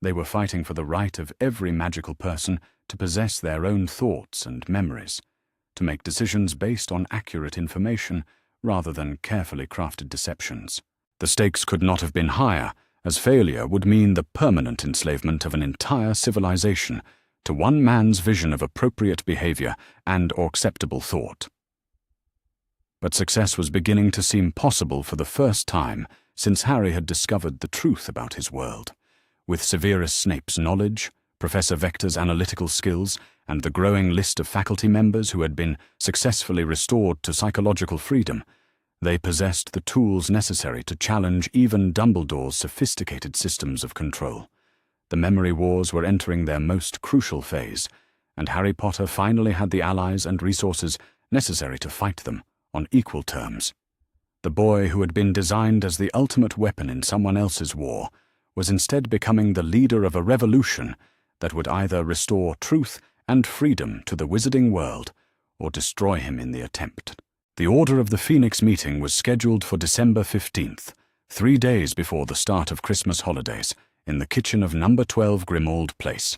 They were fighting for the right of every magical person to possess their own thoughts and memories, to make decisions based on accurate information rather than carefully crafted deceptions. The stakes could not have been higher, as failure would mean the permanent enslavement of an entire civilization to one man's vision of appropriate behavior and/or acceptable thought. But success was beginning to seem possible for the first time since Harry had discovered the truth about his world. With Severus Snape's knowledge, Professor Vector's analytical skills, and the growing list of faculty members who had been successfully restored to psychological freedom, they possessed the tools necessary to challenge even Dumbledore's sophisticated systems of control. The memory wars were entering their most crucial phase, and Harry Potter finally had the allies and resources necessary to fight them on equal terms. The boy who had been designed as the ultimate weapon in someone else's war was instead becoming the leader of a revolution that would either restore truth and freedom to the wizarding world or destroy him in the attempt. The Order of the Phoenix meeting was scheduled for December 15th, 3 days before the start of Christmas holidays, in the kitchen of number 12 Grimoire Place.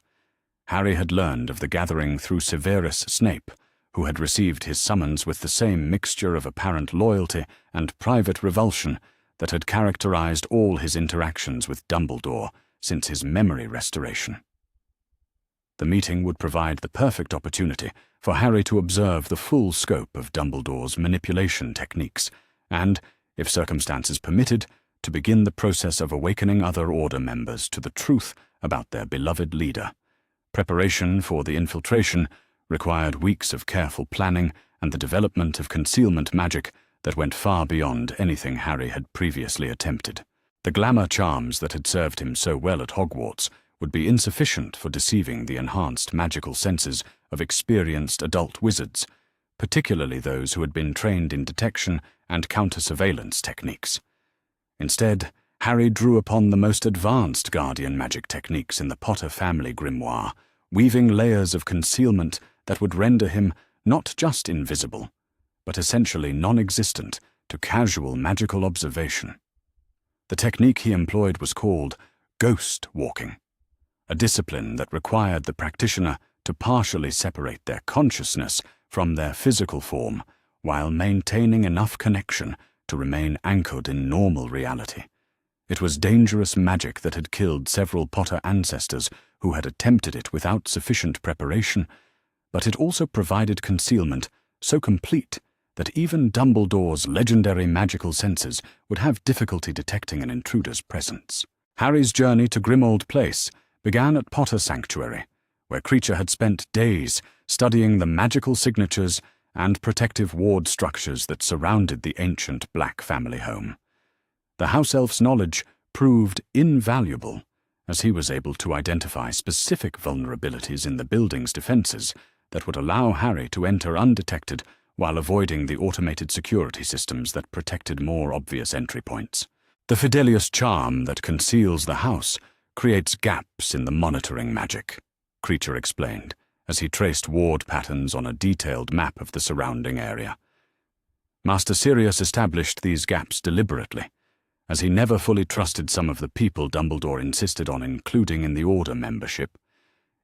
Harry had learned of the gathering through Severus Snape, who had received his summons with the same mixture of apparent loyalty and private revulsion that had characterized all his interactions with Dumbledore since his memory restoration. The meeting would provide the perfect opportunity for Harry to observe the full scope of Dumbledore's manipulation techniques and, if circumstances permitted, to begin the process of awakening other Order members to the truth about their beloved leader. Preparation for the infiltration required weeks of careful planning and the development of concealment magic that went far beyond anything Harry had previously attempted. The glamour charms that had served him so well at Hogwarts would be insufficient for deceiving the enhanced magical senses of experienced adult wizards, particularly those who had been trained in detection and counter-surveillance techniques. Instead, Harry drew upon the most advanced guardian magic techniques in the Potter family grimoire, weaving layers of concealment that would render him not just invisible, but essentially non-existent to casual magical observation. The technique he employed was called ghost walking, a discipline that required the practitioner to partially separate their consciousness from their physical form while maintaining enough connection to remain anchored in normal reality. It was dangerous magic that had killed several Potter ancestors who had attempted it without sufficient preparation, but it also provided concealment so complete that even Dumbledore's legendary magical senses would have difficulty detecting an intruder's presence. Harry's journey to Grimoire Place began at Potter Sanctuary, where Kreacher had spent days studying the magical signatures and protective ward structures that surrounded the ancient Black family home. The house elf's knowledge proved invaluable, as he was able to identify specific vulnerabilities in the building's defenses that would allow Harry to enter undetected while avoiding the automated security systems that protected more obvious entry points. The Fidelius charm that conceals the house creates gaps in the monitoring magic, Kreacher explained, as he traced ward patterns on a detailed map of the surrounding area. Master Sirius established these gaps deliberately, as he never fully trusted some of the people Dumbledore insisted on including in the Order membership.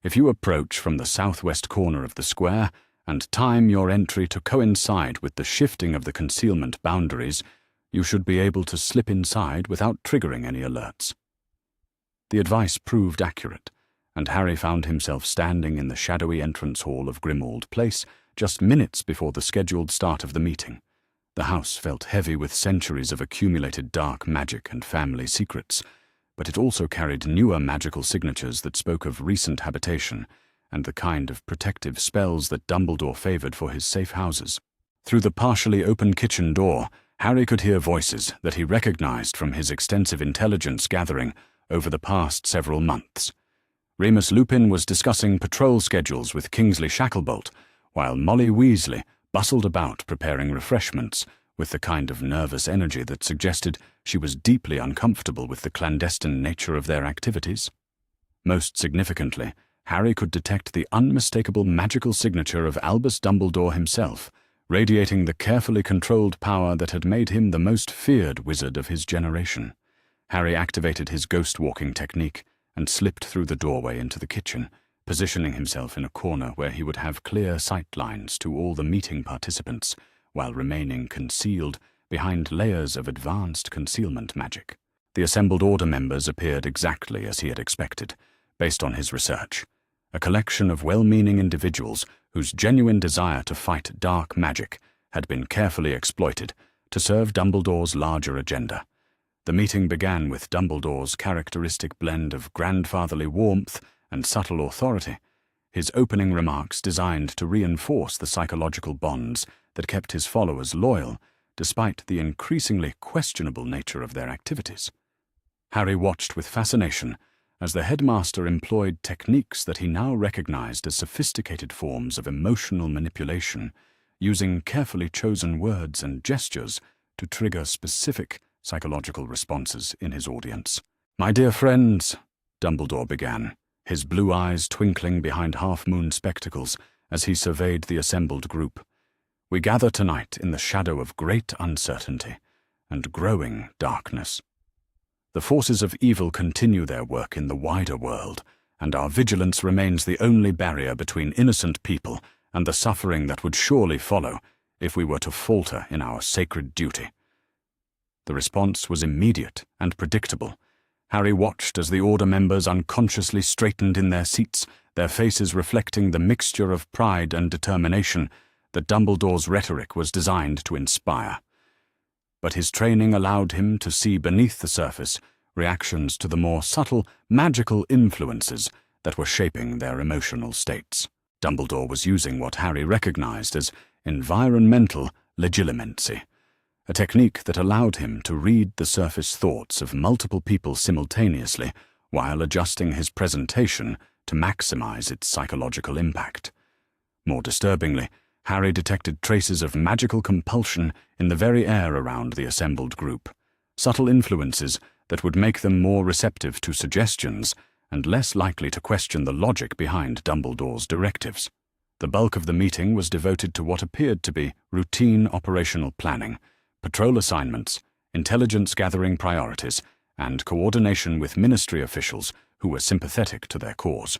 If you approach from the southwest corner of the square and time your entry to coincide with the shifting of the concealment boundaries, you should be able to slip inside without triggering any alerts. The advice proved accurate, and Harry found himself standing in the shadowy entrance hall of Grimoire Place just minutes before the scheduled start of the meeting. The house felt heavy with centuries of accumulated dark magic and family secrets, but it also carried newer magical signatures that spoke of recent habitation and the kind of protective spells that Dumbledore favored for his safe houses. Through the partially open kitchen door, Harry could hear voices that he recognized from his extensive intelligence gathering over the past several months. Remus Lupin was discussing patrol schedules with Kingsley Shacklebolt, while Molly Weasley bustled about preparing refreshments with the kind of nervous energy that suggested she was deeply uncomfortable with the clandestine nature of their activities. Most significantly, Harry could detect the unmistakable magical signature of Albus Dumbledore himself, radiating the carefully controlled power that had made him the most feared wizard of his generation. Harry activated his ghost-walking technique and slipped through the doorway into the kitchen, positioning himself in a corner where he would have clear sight lines to all the meeting participants, while remaining concealed behind layers of advanced concealment magic. The assembled Order members appeared exactly as he had expected, based on his research. A collection of well-meaning individuals whose genuine desire to fight dark magic had been carefully exploited to serve Dumbledore's larger agenda. The meeting began with Dumbledore's characteristic blend of grandfatherly warmth and subtle authority, his opening remarks designed to reinforce the psychological bonds that kept his followers loyal despite the increasingly questionable nature of their activities. Harry watched with fascination as the headmaster employed techniques that he now recognized as sophisticated forms of emotional manipulation, using carefully chosen words and gestures to trigger specific psychological responses in his audience. "My dear friends," Dumbledore began, his blue eyes twinkling behind half-moon spectacles as he surveyed the assembled group, "we gather tonight in the shadow of great uncertainty and growing darkness. The forces of evil continue their work in the wider world, and our vigilance remains the only barrier between innocent people and the suffering that would surely follow if we were to falter in our sacred duty." The response was immediate and predictable. Harry watched as the Order members unconsciously straightened in their seats, their faces reflecting the mixture of pride and determination that Dumbledore's rhetoric was designed to inspire. But his training allowed him to see beneath the surface reactions to the more subtle, magical influences that were shaping their emotional states. Dumbledore was using what Harry recognized as environmental legilimency, a technique that allowed him to read the surface thoughts of multiple people simultaneously while adjusting his presentation to maximize its psychological impact. More disturbingly, Harry detected traces of magical compulsion in the very air around the assembled group, subtle influences that would make them more receptive to suggestions and less likely to question the logic behind Dumbledore's directives. The bulk of the meeting was devoted to what appeared to be routine operational planning, patrol assignments, intelligence-gathering priorities, and coordination with ministry officials who were sympathetic to their cause.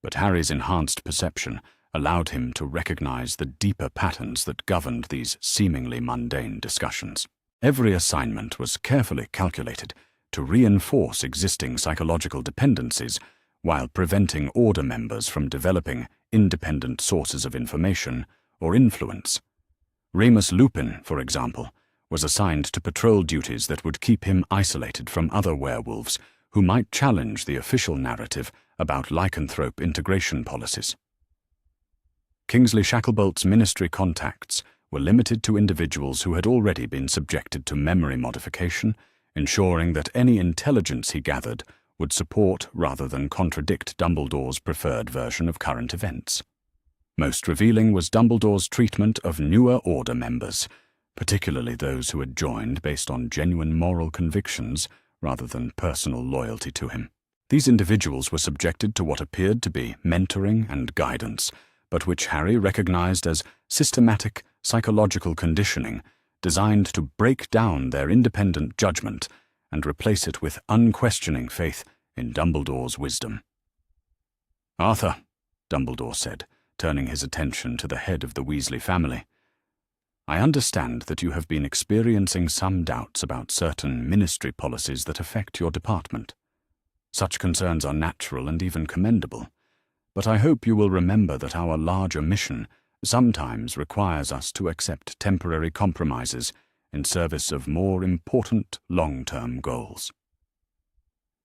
But Harry's enhanced perception allowed him to recognize the deeper patterns that governed these seemingly mundane discussions. Every assignment was carefully calculated to reinforce existing psychological dependencies while preventing Order members from developing independent sources of information or influence. Remus Lupin, for example, was assigned to patrol duties that would keep him isolated from other werewolves who might challenge the official narrative about lycanthrope integration policies. Kingsley Shacklebolt's ministry contacts were limited to individuals who had already been subjected to memory modification, ensuring that any intelligence he gathered would support rather than contradict Dumbledore's preferred version of current events. Most revealing was Dumbledore's treatment of newer Order members, particularly those who had joined based on genuine moral convictions rather than personal loyalty to him. These individuals were subjected to what appeared to be mentoring and guidance, but which Harry recognized as systematic psychological conditioning designed to break down their independent judgment and replace it with unquestioning faith in Dumbledore's wisdom. "Arthur," Dumbledore said, turning his attention to the head of the Weasley family, "I understand that you have been experiencing some doubts about certain ministry policies that affect your department. Such concerns are natural and even commendable, but I hope you will remember that our larger mission sometimes requires us to accept temporary compromises in service of more important long-term goals."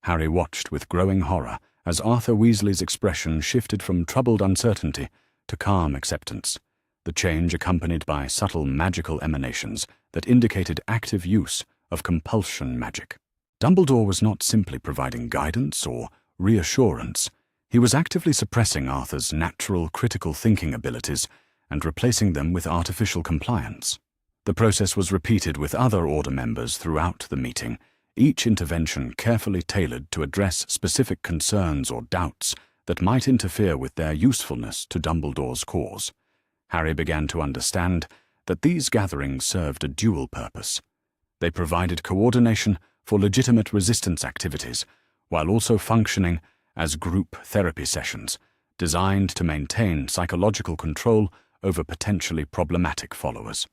Harry watched with growing horror as Arthur Weasley's expression shifted from troubled uncertainty to calm acceptance, the change accompanied by subtle magical emanations that indicated active use of compulsion magic. Dumbledore was not simply providing guidance or reassurance. He was actively suppressing Arthur's natural critical thinking abilities and replacing them with artificial compliance. The process was repeated with other Order members throughout the meeting, each intervention carefully tailored to address specific concerns or doubts that might interfere with their usefulness to Dumbledore's cause. Harry began to understand that these gatherings served a dual purpose. They provided coordination for legitimate resistance activities, while also functioning as group therapy sessions, designed to maintain psychological control over potentially problematic followers.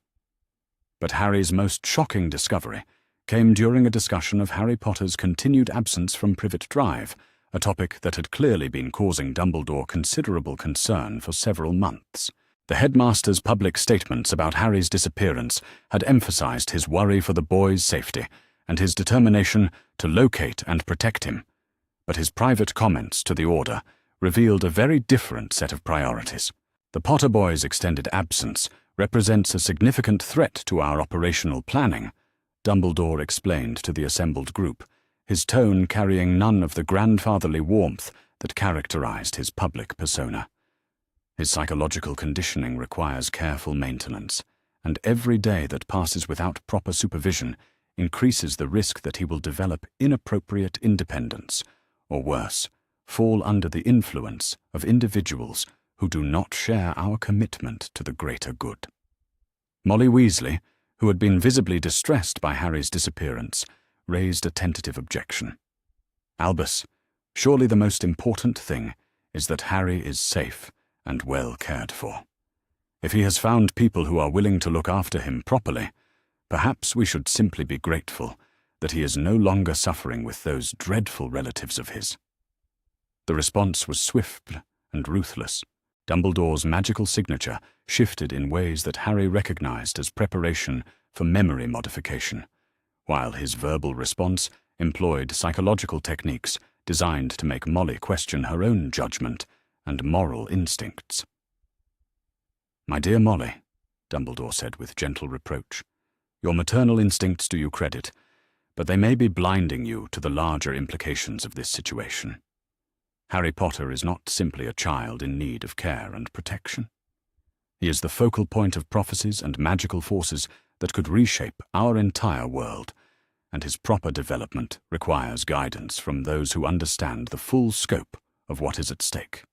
But Harry's most shocking discovery came during a discussion of Harry Potter's continued absence from Privet Drive, a topic that had clearly been causing Dumbledore considerable concern for several months. The headmaster's public statements about Harry's disappearance had emphasized his worry for the boy's safety and his determination to locate and protect him. But his private comments to the Order revealed a very different set of priorities. The Potter boy's extended absence represents a significant threat to our operational planning, Dumbledore explained to the assembled group, his tone carrying none of the grandfatherly warmth that characterized his public persona. His psychological conditioning requires careful maintenance, and every day that passes without proper supervision increases the risk that he will develop inappropriate independence, or worse, fall under the influence of individuals who do not share our commitment to the greater good. Molly Weasley, who had been visibly distressed by Harry's disappearance, raised a tentative objection. "Albus, surely the most important thing is that Harry is safe and well cared for. If he has found people who are willing to look after him properly, perhaps we should simply be grateful that he is no longer suffering with those dreadful relatives of his." The response was swift and ruthless. Dumbledore's magical signature shifted in ways that Harry recognized as preparation for memory modification, while his verbal response employed psychological techniques designed to make Molly question her own judgment and moral instincts. "My dear Molly," Dumbledore said with gentle reproach, "your maternal instincts do you credit, but they may be blinding you to the larger implications of this situation. Harry Potter is not simply a child in need of care and protection. He is the focal point of prophecies and magical forces that could reshape our entire world, and his proper development requires guidance from those who understand the full scope of what is at stake."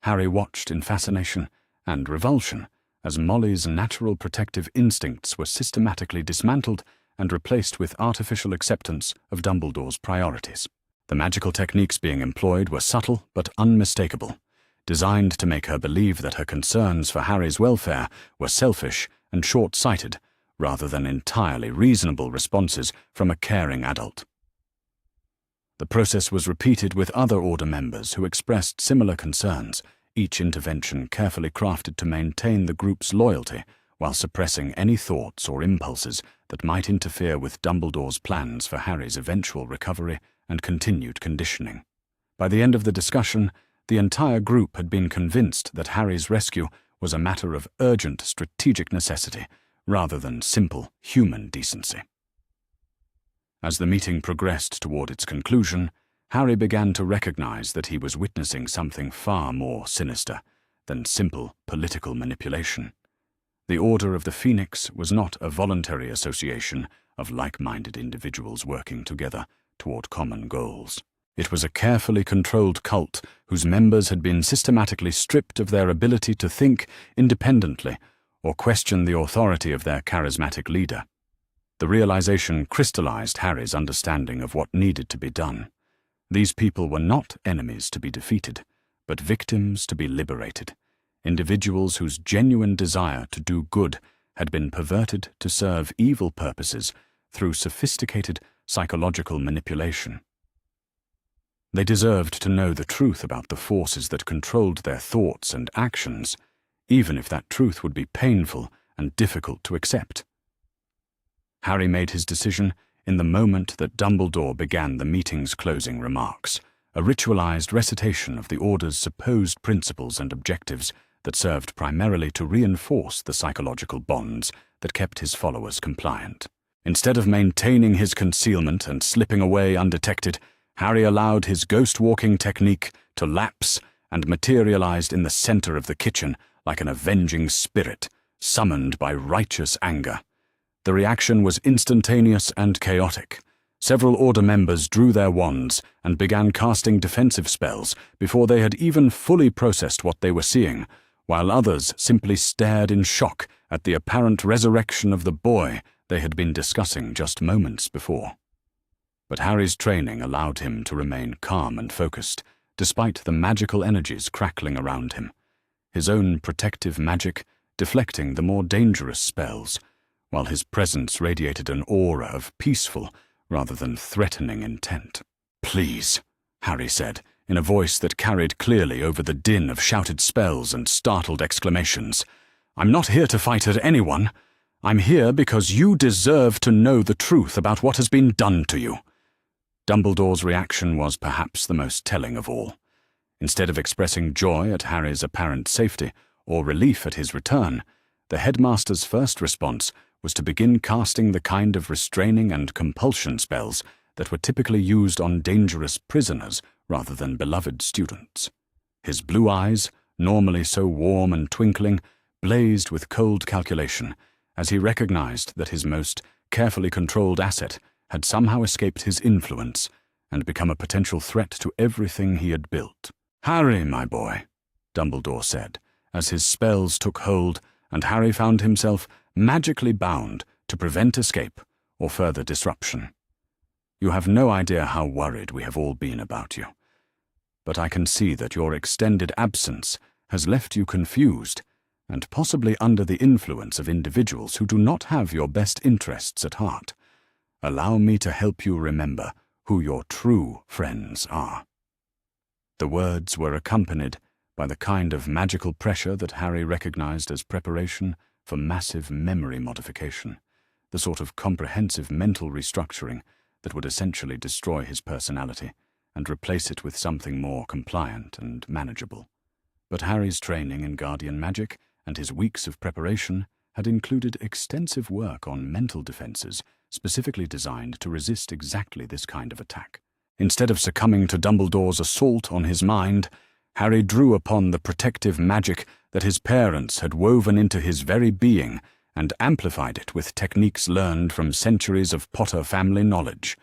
Harry watched in fascination and revulsion as Molly's natural protective instincts were systematically dismantled and replaced with artificial acceptance of Dumbledore's priorities. The magical techniques being employed were subtle but unmistakable, designed to make her believe that her concerns for Harry's welfare were selfish and short-sighted, rather than entirely reasonable responses from a caring adult. The process was repeated with other Order members who expressed similar concerns, each intervention carefully crafted to maintain the group's loyalty while suppressing any thoughts or impulses that might interfere with Dumbledore's plans for Harry's eventual recovery and continued conditioning. By the end of the discussion, the entire group had been convinced that Harry's rescue was a matter of urgent strategic necessity, rather than simple human decency. As the meeting progressed toward its conclusion, Harry began to recognize that he was witnessing something far more sinister than simple political manipulation. The Order of the Phoenix was not a voluntary association of like-minded individuals working together toward common goals. It was a carefully controlled cult whose members had been systematically stripped of their ability to think independently or question the authority of their charismatic leader. The realization crystallized Harry's understanding of what needed to be done. These people were not enemies to be defeated, but victims to be liberated, individuals whose genuine desire to do good had been perverted to serve evil purposes through sophisticated psychological manipulation. They deserved to know the truth about the forces that controlled their thoughts and actions, even if that truth would be painful and difficult to accept. Harry made his decision in the moment that Dumbledore began the meeting's closing remarks, a ritualized recitation of the Order's supposed principles and objectives that served primarily to reinforce the psychological bonds that kept his followers compliant. Instead of maintaining his concealment and slipping away undetected, Harry allowed his ghost-walking technique to lapse and materialized in the center of the kitchen like an avenging spirit, summoned by righteous anger. The reaction was instantaneous and chaotic. Several Order members drew their wands and began casting defensive spells before they had even fully processed what they were seeing, while others simply stared in shock at the apparent resurrection of the boy they had been discussing just moments before. But Harry's training allowed him to remain calm and focused, despite the magical energies crackling around him, his own protective magic deflecting the more dangerous spells, while his presence radiated an aura of peaceful rather than threatening intent. "Please," Harry said, in a voice that carried clearly over the din of shouted spells and startled exclamations, "I'm not here to fight at anyone. I'm here because you deserve to know the truth about what has been done to you." Dumbledore's reaction was perhaps the most telling of all. Instead of expressing joy at Harry's apparent safety or relief at his return, the headmaster's first response was to begin casting the kind of restraining and compulsion spells that were typically used on dangerous prisoners rather than beloved students. His blue eyes, normally so warm and twinkling, blazed with cold calculation as he recognized that his most carefully controlled asset had somehow escaped his influence and become a potential threat to everything he had built. "Harry, my boy," Dumbledore said, as his spells took hold and Harry found himself magically bound to prevent escape or further disruption. You have no idea how worried we have all been about you. But I can see that your extended absence has left you confused and possibly under the influence of individuals who do not have your best interests at heart. Allow me to help you remember who your true friends are." The words were accompanied by the kind of magical pressure that Harry recognized as preparation for massive memory modification, the sort of comprehensive mental restructuring that would essentially destroy his personality and replace it with something more compliant and manageable. But Harry's training in guardian magic and his weeks of preparation had included extensive work on mental defenses specifically designed to resist exactly this kind of attack. Instead of succumbing to Dumbledore's assault on his mind, Harry drew upon the protective magic that his parents had woven into his very being and amplified it with techniques learned from centuries of Potter family knowledge.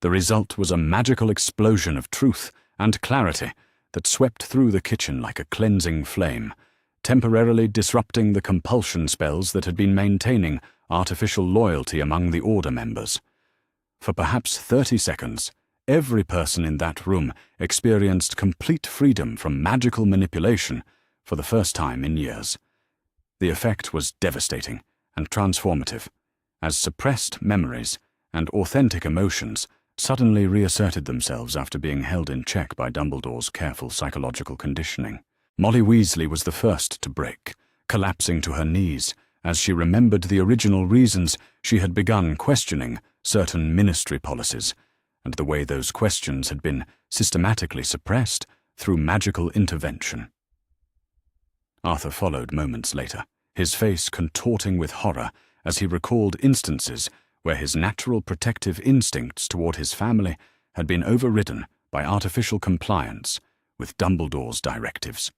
The result was a magical explosion of truth and clarity that swept through the kitchen like a cleansing flame, temporarily disrupting the compulsion spells that had been maintaining artificial loyalty among the Order members. For perhaps 30 seconds, every person in that room experienced complete freedom from magical manipulation for the first time in years. The effect was devastating and transformative, as suppressed memories and authentic emotions suddenly reasserted themselves after being held in check by Dumbledore's careful psychological conditioning. Molly Weasley was the first to break, collapsing to her knees as she remembered the original reasons she had begun questioning certain ministry policies, and the way those questions had been systematically suppressed through magical intervention. Arthur followed moments later, his face contorting with horror as he recalled instances where his natural protective instincts toward his family had been overridden by artificial compliance with Dumbledore's directives.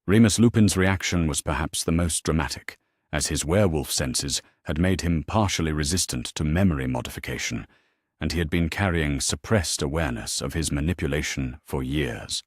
Remus Lupin's reaction was perhaps the most dramatic, as his werewolf senses had made him partially resistant to memory modification, and he had been carrying suppressed awareness of his manipulation for years.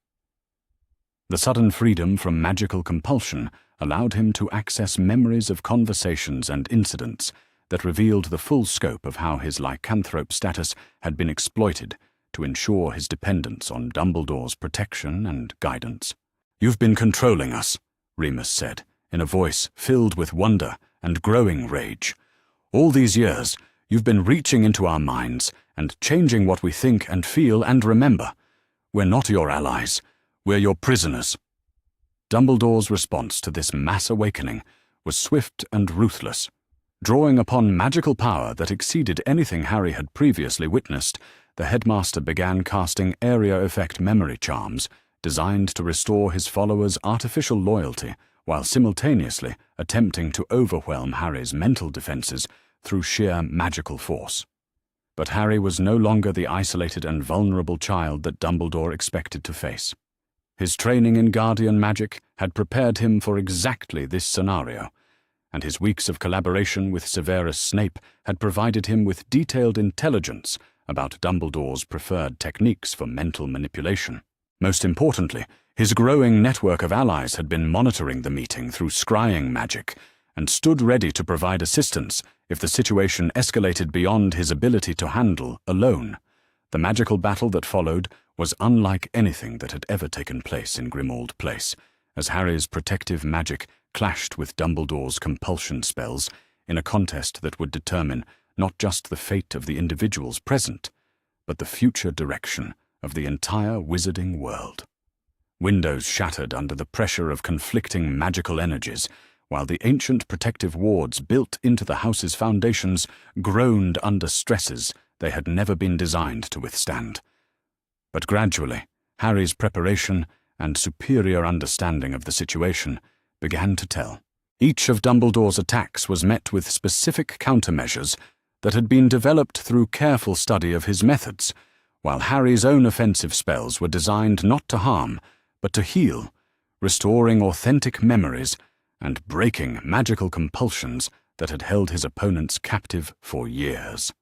The sudden freedom from magical compulsion allowed him to access memories of conversations and incidents that revealed the full scope of how his lycanthrope status had been exploited to ensure his dependence on Dumbledore's protection and guidance. "You've been controlling us," Remus said, in a voice filled with wonder and growing rage. "All these years, you've been reaching into our minds and changing what we think and feel and remember. We're not your allies. We're your prisoners." Dumbledore's response to this mass awakening was swift and ruthless. Drawing upon magical power that exceeded anything Harry had previously witnessed, the headmaster began casting area effect memory charms designed to restore his followers' artificial loyalty while simultaneously attempting to overwhelm Harry's mental defenses through sheer magical force. But Harry was no longer the isolated and vulnerable child that Dumbledore expected to face. His training in guardian magic had prepared him for exactly this scenario, and his weeks of collaboration with Severus Snape had provided him with detailed intelligence about Dumbledore's preferred techniques for mental manipulation. Most importantly, his growing network of allies had been monitoring the meeting through scrying magic and stood ready to provide assistance if the situation escalated beyond his ability to handle alone. The magical battle that followed was unlike anything that had ever taken place in Grimmauld Place, as Harry's protective magic clashed with Dumbledore's compulsion spells in a contest that would determine not just the fate of the individuals present, but the future direction of the entire wizarding world. Windows shattered under the pressure of conflicting magical energies, while the ancient protective wards built into the house's foundations groaned under stresses they had never been designed to withstand. But gradually, Harry's preparation and superior understanding of the situation began to tell. Each of Dumbledore's attacks was met with specific countermeasures that had been developed through careful study of his methods, while Harry's own offensive spells were designed not to harm, but to heal, restoring authentic memories and breaking magical compulsions that had held his opponents captive for years.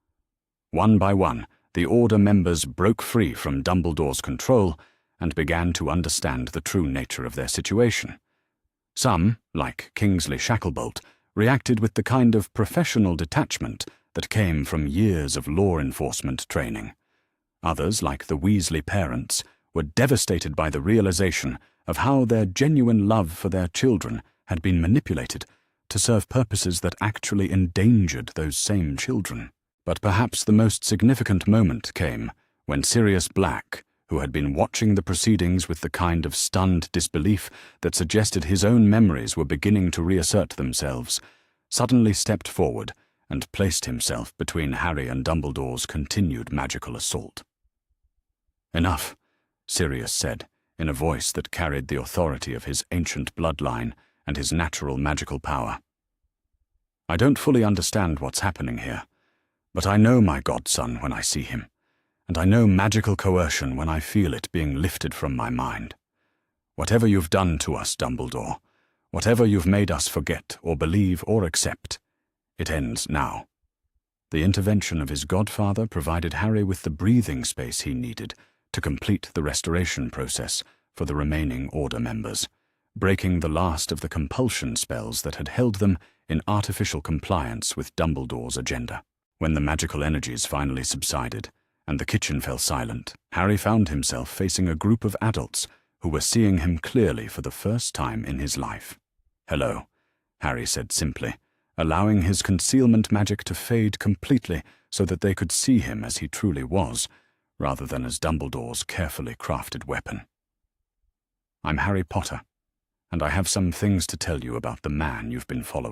One by one, the Order members broke free from Dumbledore's control and began to understand the true nature of their situation. Some, like Kingsley Shacklebolt, reacted with the kind of professional detachment that came from years of law enforcement training. Others, like the Weasley parents, were devastated by the realization of how their genuine love for their children had been manipulated to serve purposes that actually endangered those same children. But perhaps the most significant moment came when Sirius Black, who had been watching the proceedings with the kind of stunned disbelief that suggested his own memories were beginning to reassert themselves, suddenly stepped forward and placed himself between Harry and Dumbledore's continued magical assault. "Enough," Sirius said, in a voice that carried the authority of his ancient bloodline and his natural magical power. "I don't fully understand what's happening here, but I know my godson when I see him, and I know magical coercion when I feel it being lifted from my mind. Whatever you've done to us, Dumbledore, whatever you've made us forget or believe or accept, it ends now." The intervention of his godfather provided Harry with the breathing space he needed to complete the restoration process for the remaining Order members, breaking the last of the compulsion spells that had held them in artificial compliance with Dumbledore's agenda. When the magical energies finally subsided, and the kitchen fell silent, Harry found himself facing a group of adults who were seeing him clearly for the first time in his life. "Hello," Harry said simply, allowing his concealment magic to fade completely so that they could see him as he truly was, rather than as Dumbledore's carefully crafted weapon. "I'm Harry Potter, and I have some things to tell you about the man you've been following."